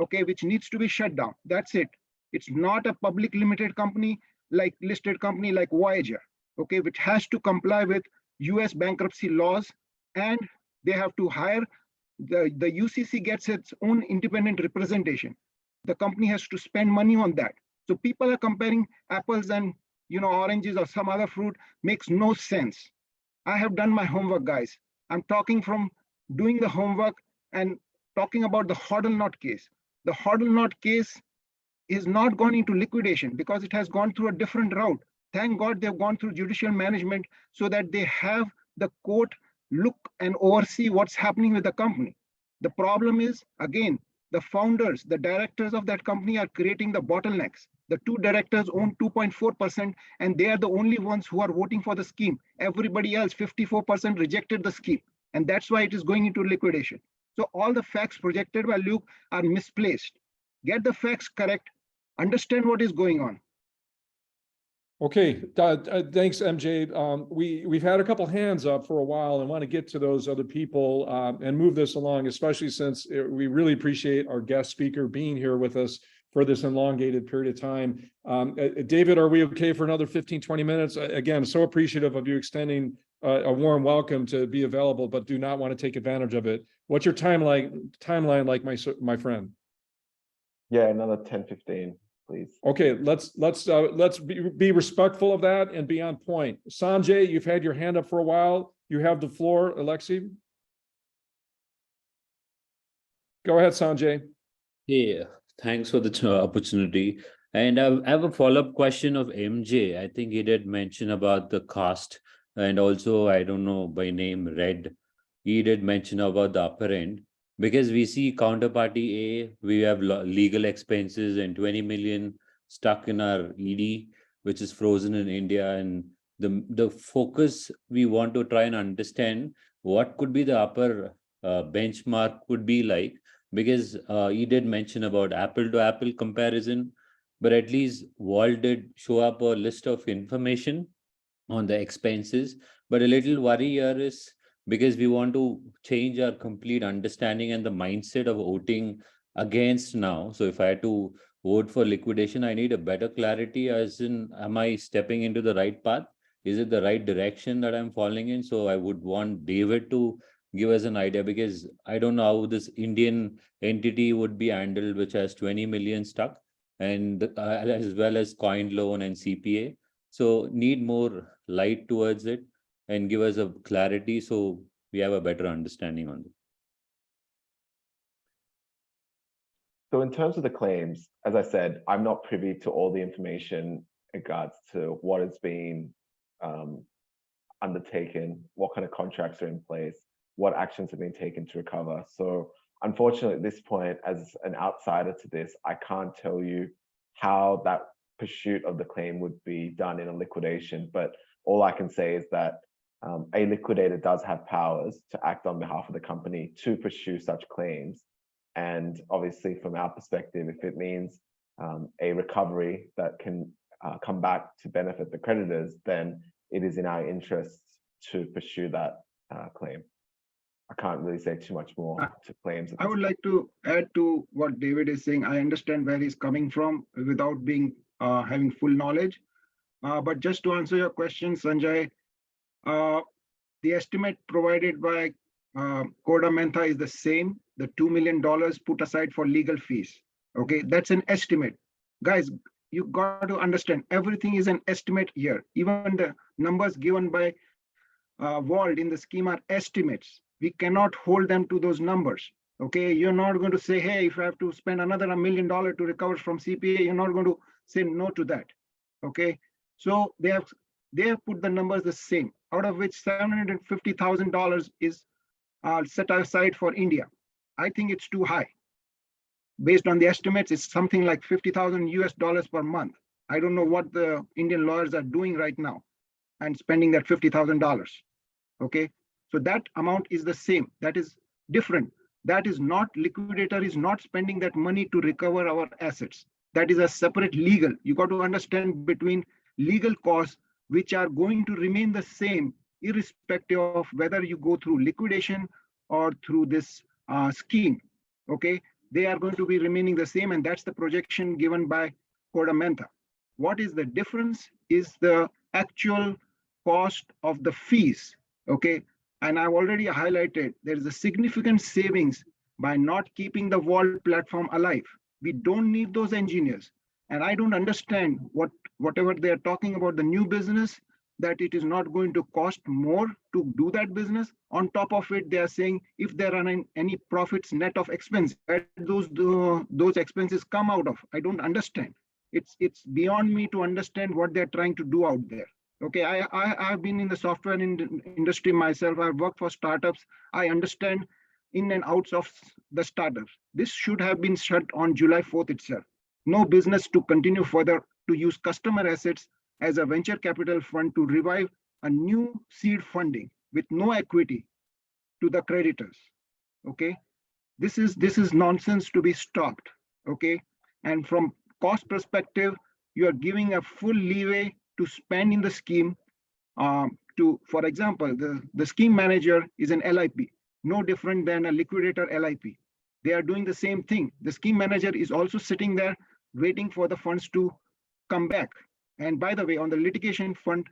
okay, which needs to be shut down. That's it. It's not a public limited company, like listed company like Voyager, okay, which has to comply with US bankruptcy laws, and they have to hire, the UCC gets its own independent representation. The company has to spend money on that. So people are comparing apples and oranges or some other fruit, makes no sense. I have done my homework, guys. I'm talking from doing the homework and talking about the Hodl-Knott case. The Hodl-Knott case is not gone into liquidation because it has gone through a different route. Thank God they've gone through judicial management so that they have the court look and oversee what's happening with the company. The problem is, again, the founders, the directors of that company are creating the bottlenecks. The two directors own 2.4%, and they are the only ones who are voting for the scheme. Everybody else, 54%, rejected the scheme. And that's why it is going into liquidation. So all the facts projected by Luke are misplaced. Get the facts correct, understand what is going on. Okay, thanks, MJ. We've had a couple hands up for a while and want to get to those other people and move this along, especially since we really appreciate our guest speaker being here with us for this elongated period of time. David, are we okay for another 15, 20 minutes? Again, so appreciative of you extending a warm welcome to be available, but do not want to take advantage of it. What's your timeline like, my friend? Yeah, another 10, 15. Please. Okay, let's be respectful of that and be on point. Sanjay, you've had your hand up for a while. You have the floor, Alexei. Go ahead, Sanjay. Yeah, thanks for the opportunity. And I have a follow-up question of MJ. I think he did mention about the cost, and also, I don't know by name, Red. He did mention about the upper end. Because we see counterparty A, we have legal expenses and 20 million stuck in our ED, which is frozen in India. And the focus, we want to try and understand what could be the upper benchmark would be like, because he did mention about apple to apple comparison, but at least Vauld did show up a list of information on the expenses. But a little worry here is, because we want to change our complete understanding and the mindset of voting against now. So if I had to vote for liquidation, I need a better clarity as in, am I stepping into the right path? Is it the right direction that I'm falling in? So I would want David to give us an idea, because I don't know how this Indian entity would be handled, which has 20 million stuck, and as well as coin loan and CPA. So need more light towards it and give us a clarity so we have a better understanding on it. So in terms of the claims, as I said, I'm not privy to all the information in regards to what is being undertaken, what kind of contracts are in place, what actions have been taken to recover. So unfortunately, at this point, as an outsider to this, I can't tell you how that pursuit of the claim would be done in a liquidation. But all I can say is that a liquidator does have powers to act on behalf of the company to pursue such claims. And obviously, from our perspective, if it means a recovery that can come back to benefit the creditors, then it is in our interests to pursue that claim. I can't really say too much more to claims. I would like to add to what David is saying. I understand where he's coming from without being having full knowledge. But just to answer your question, Sanjay, the estimate provided by Korda Mentha is the same. The $2 million put aside for legal fees. Okay, that's an estimate. Guys, you got to understand, everything is an estimate here. Even the numbers given by Vauld in the scheme are estimates. We cannot hold them to those numbers. Okay, you're not going to say, hey, if I have to spend another $1 million to recover from CPA, you're not going to say no to that. Okay, so they have put the numbers the same, out of which $750,000 is set aside for India. I think it's too high. Based on the estimates, it's something like $50,000 per month. I don't know what the Indian lawyers are doing right now and spending that $50,000. Okay, so that amount is the same. That is different. That is not, liquidator is not spending that money to recover our assets. That is a separate legal. You got to understand between legal costs, which are going to remain the same, irrespective of whether you go through liquidation or through this scheme. Okay, they are going to be remaining the same, and that's the projection given by Korda Mentha. What is the difference is the actual cost of the fees. Okay, and I've already highlighted there is a significant savings by not keeping the Vault platform alive. We don't need those engineers. And I don't understand whatever they're talking about the new business, that it is not going to cost more to do that business. On top of it, they are saying if there are any profits net of expense, where those expenses come out of. I don't understand. It's beyond me to understand what they're trying to do out there. Okay, I've been in the software industry myself. I've worked for startups. I understand in and outs of the startups. This should have been shut on July 4th itself. No business to continue further to use customer assets as a venture capital fund to revive a new seed funding with no equity to the creditors. Okay, this is nonsense to be stopped. Okay, and from cost perspective, you are giving a full leeway to spend in the scheme. For example, the scheme manager is an LIP, no different than a liquidator LIP. They are doing the same thing. The scheme manager is also sitting there waiting for the funds to come back. And by the way, on the litigation fund,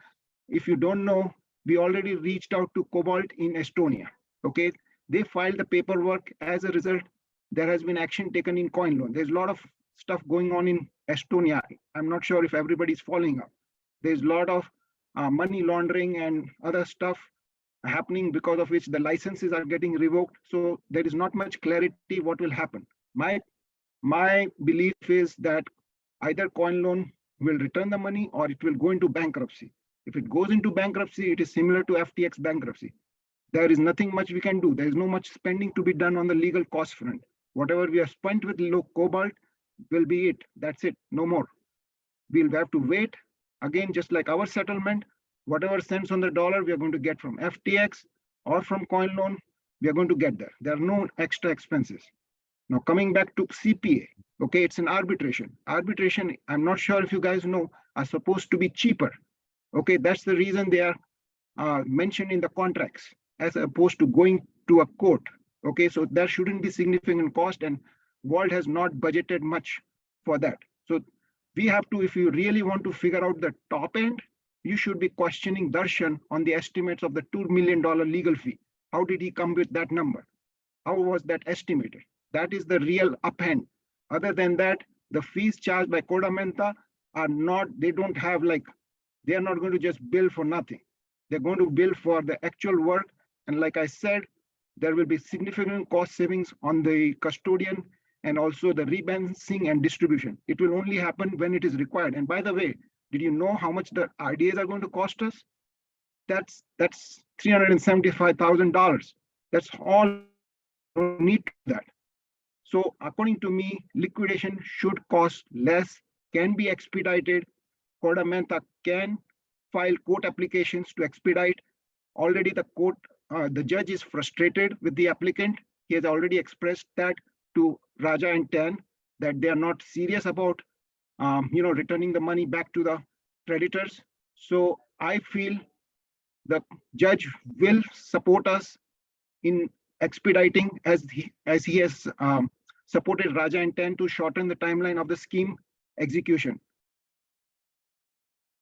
if you don't know, we already reached out to Cobalt in Estonia. Okay, they filed the paperwork. As a result, there has been action taken in coin loan. There's a lot of stuff going on in Estonia. I'm not sure if everybody's following up. There's a lot of money laundering and other stuff happening, because of which the licenses are getting revoked. So there is not much clarity what will happen. My belief is that either coin loan will return the money or it will go into bankruptcy. If it goes into bankruptcy, it is similar to FTX bankruptcy. There is nothing much we can do. There is no much spending to be done on the legal cost front. Whatever we have spent with Cobalt will be it. That's it, no more. We'll have to wait. Again, just like our settlement, whatever cents on the dollar we are going to get from FTX or from coin loan, we are going to get there. There are no extra expenses. Now coming back to CPA, okay, it's an arbitration. Arbitration, I'm not sure if you guys know, are supposed to be cheaper. Okay, that's the reason they are mentioned in the contracts as opposed to going to a court. Okay, so there shouldn't be significant cost, and Vault has not budgeted much for that. So we have to, if you really want to figure out the top end, you should be questioning Darshan on the estimates of the $2 million legal fee. How did he come with that number? How was that estimated? That is the real upend. Other than that, the fees charged by Korda Mentha are not, they don't have like, they are not going to just bill for nothing. They're going to bill for the actual work. And like I said, there will be significant cost savings on the custodian and also the rebalancing and distribution. It will only happen when it is required. And by the way, did you know how much the RDAs are going to cost us? That's $375,000. That's all. Don't need that. So according to me, liquidation should cost less, can be expedited. Korda Mentha can file court applications to expedite. Already the court, the judge is frustrated with the applicant. He has already expressed that to Raja and Tan, that they are not serious about returning the money back to the creditors. So I feel the judge will support us in expediting as he has supported Raja and Tan to shorten the timeline of the scheme execution.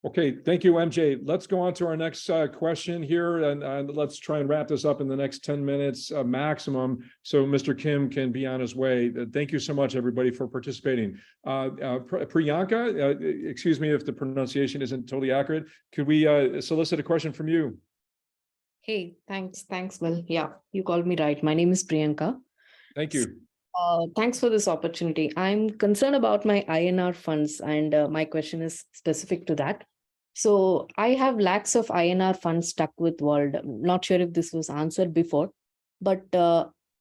Okay, thank you, MJ. Let's go on to our next question here, and let's try and wrap this up in the next 10 minutes maximum, so Mr. Kim can be on his way. Thank you so much, everybody, for participating. Priyanka, excuse me if the pronunciation isn't totally accurate. Could we solicit a question from you? Hey, thanks, Will. Yeah, you called me right. My name is Priyanka. Thank you. Thanks for this opportunity. I'm concerned about my INR funds, and my question is specific to that. So I have lakhs of INR funds stuck with Vauld. I'm not sure if this was answered before, but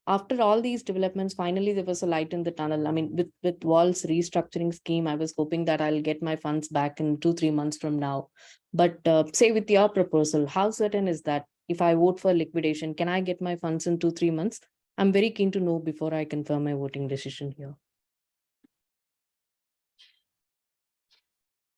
after all these developments, finally there was a light in the tunnel. I mean, with Vauld's restructuring scheme, I was hoping that I'll get my funds back in 2-3 months from now. But say with your proposal, how certain is that if I vote for liquidation, can I get my funds in 2-3 months? I'm very keen to know before I confirm my voting decision here.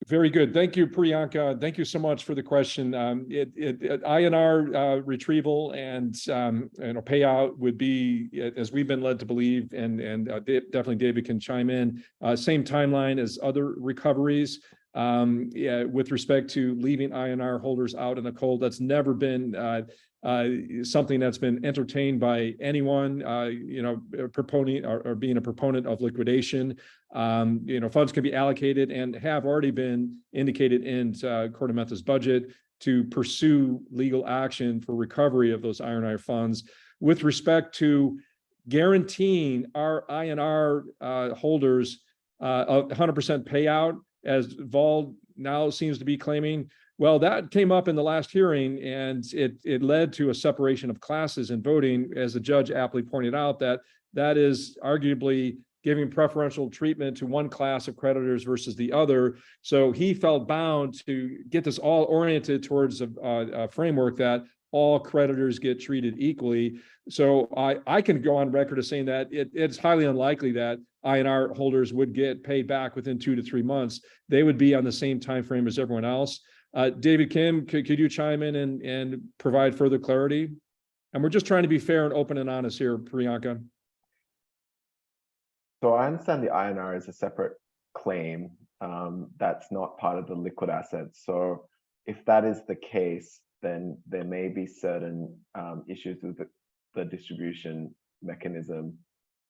Very good. Thank you, Priyanka. Thank you so much for the question. INR retrieval and payout would be, as we've been led to believe, and definitely David can chime in, same timeline as other recoveries. With respect to leaving INR holders out in the cold, that's never been something that's been entertained by anyone, proponent or being a proponent of liquidation. Funds can be allocated and have already been indicated in Korda Mentha's budget to pursue legal action for recovery of those INR funds. With respect to guaranteeing our INR holders a 100% payout, as Vauld now seems to be claiming, well, that came up in the last hearing, and it led to a separation of classes in voting, as the judge aptly pointed out, that is arguably giving preferential treatment to one class of creditors versus the other. So he felt bound to get this all oriented towards a framework that all creditors get treated equally. So I can go on record as saying that it's highly unlikely that INR holders would get paid back within 2 to 3 months. They would be on the same time frame as everyone else. David Kim, could you chime in and provide further clarity? And we're just trying to be fair and open and honest here, Priyanka. So I understand the INR is a separate claim that's not part of the liquid assets. So if that is the case, then there may be certain issues with the distribution mechanism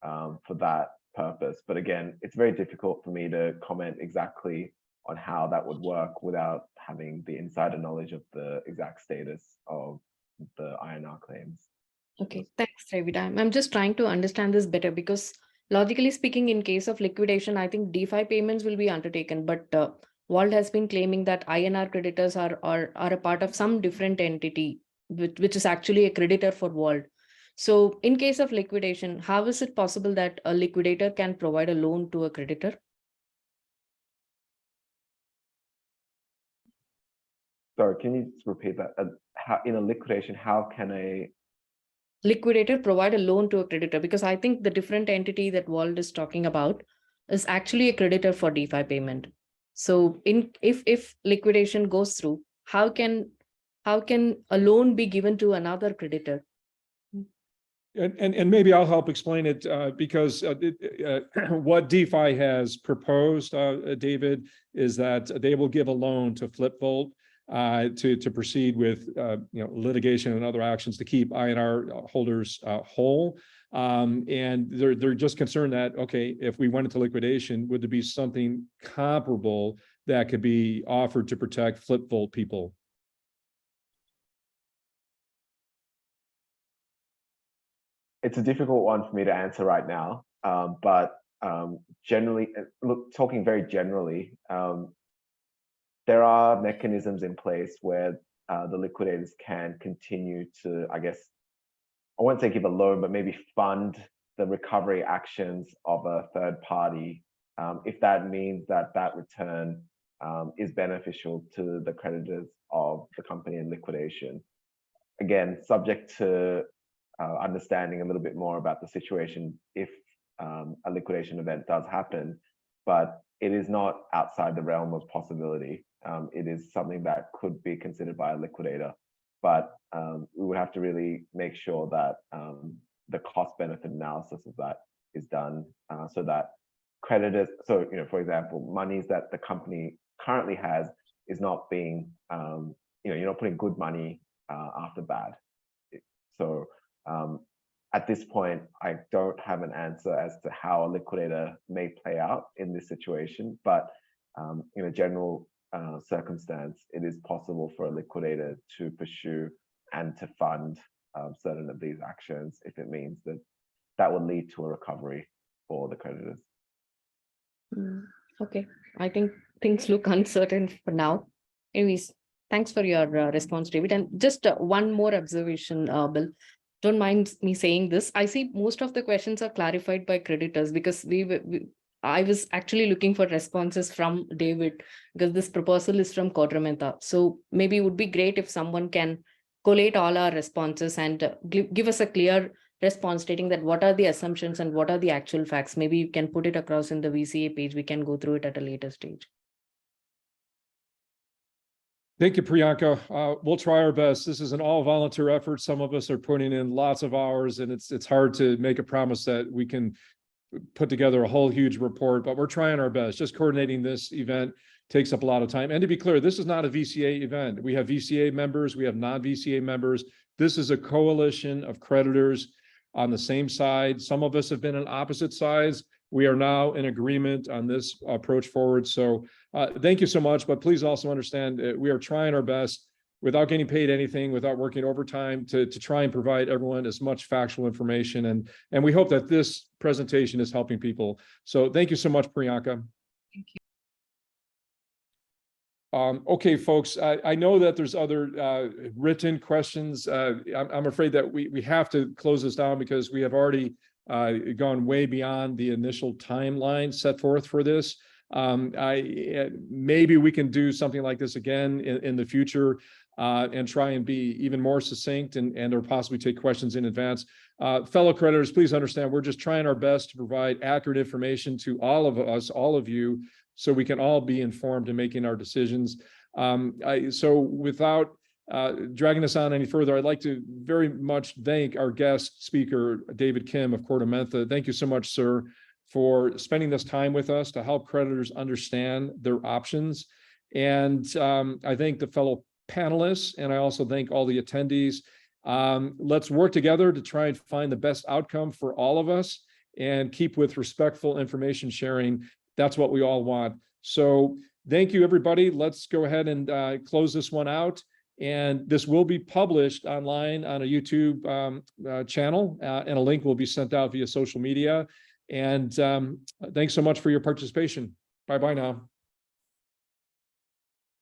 for that purpose. But again, it's very difficult for me to comment exactly on how that would work without having the insider knowledge of the exact status of the INR claims. Okay, thanks, David. I'm just trying to understand this better, because logically speaking, in case of liquidation, I think DeFi payments will be undertaken, but Vauld has been claiming that INR creditors are a part of some different entity, which is actually a creditor for Vauld. So in case of liquidation, how is it possible that a liquidator can provide a loan to a creditor? Sorry, can you just repeat that? How, in a liquidation, how can a liquidator provide a loan to a creditor? Because I think the different entity that Vauld is talking about is actually a creditor for DeFi payment. So if liquidation goes through, how can a loan be given to another creditor? And maybe I'll help explain it, because what DeFi has proposed, David, is that they will give a loan to Vauld to proceed with litigation and other actions to keep INR holders whole. And they're just concerned that, okay, if we went into liquidation, would there be something comparable that could be offered to protect Vauld people? It's a difficult one for me to answer right now, but generally, look, talking very generally, there are mechanisms in place where the liquidators can continue to, I guess, I won't say give a loan, but maybe fund the recovery actions of a third party, if that means that that return is beneficial to the creditors of the company in liquidation. Again, subject to understanding a little bit more about the situation if a liquidation event does happen, but it is not outside the realm of possibility. It is something that could be considered by a liquidator, but we would have to really make sure that the cost benefit analysis of that is done so that creditors, so for example, monies that the company currently has is not being, you're not putting good money after bad. So at this point, I don't have an answer as to how a liquidator may play out in this situation, but in a general circumstance, it is possible for a liquidator to pursue and to fund certain of these actions if it means that that will lead to a recovery for the creditors. Okay, I think things look uncertain for now. Anyways, thanks for your response, David. And just one more observation, Bill. Don't mind me saying this. I see most of the questions are clarified by creditors because I was actually looking for responses from David because this proposal is from Mentha. So maybe it would be great if someone can collate all our responses and give us a clear response stating that what are the assumptions and what are the actual facts. Maybe you can put it across in the VCA page. We can go through it at a later stage. Thank you, Priyanka. We'll try our best. This is an all-volunteer effort. Some of us are putting in lots of hours, and it's hard to make a promise that we can put together a whole huge report, but we're trying our best. Just coordinating this event takes up a lot of time. And to be clear, this is not a VCA event. We have VCA members, we have non-VCA members. This is a coalition of creditors on the same side. Some of us have been on opposite sides. We are now in agreement on this approach forward. So thank you so much, but please also understand we are trying our best without getting paid anything, without working overtime to try and provide everyone as much factual information. And we hope that this presentation is helping people. So thank you so much, Priyanka. Thank you. Okay, folks, I know that there's other written questions. I'm afraid that we have to close this down because we have already gone way beyond the initial timeline set forth for this. Maybe we can do something like this again in the future and try and be even more succinct and or possibly take questions in advance. Fellow creditors, please understand, we're just trying our best to provide accurate information to all of us, all of you, so we can all be informed in making our decisions. So without dragging this on any further, I'd like to very much thank our guest speaker, David Kim of Korda Mentha. Thank you so much, sir, for spending this time with us to help creditors understand their options. And I thank the fellow panelists, and I also thank all the attendees. Let's work together to try and find the best outcome for all of us and keep with respectful information sharing. That's what we all want. So thank you, everybody. Let's go ahead and close this one out. And this will be published online on a YouTube channel, and a link will be sent out via social media. And thanks so much for your participation. Bye-bye now.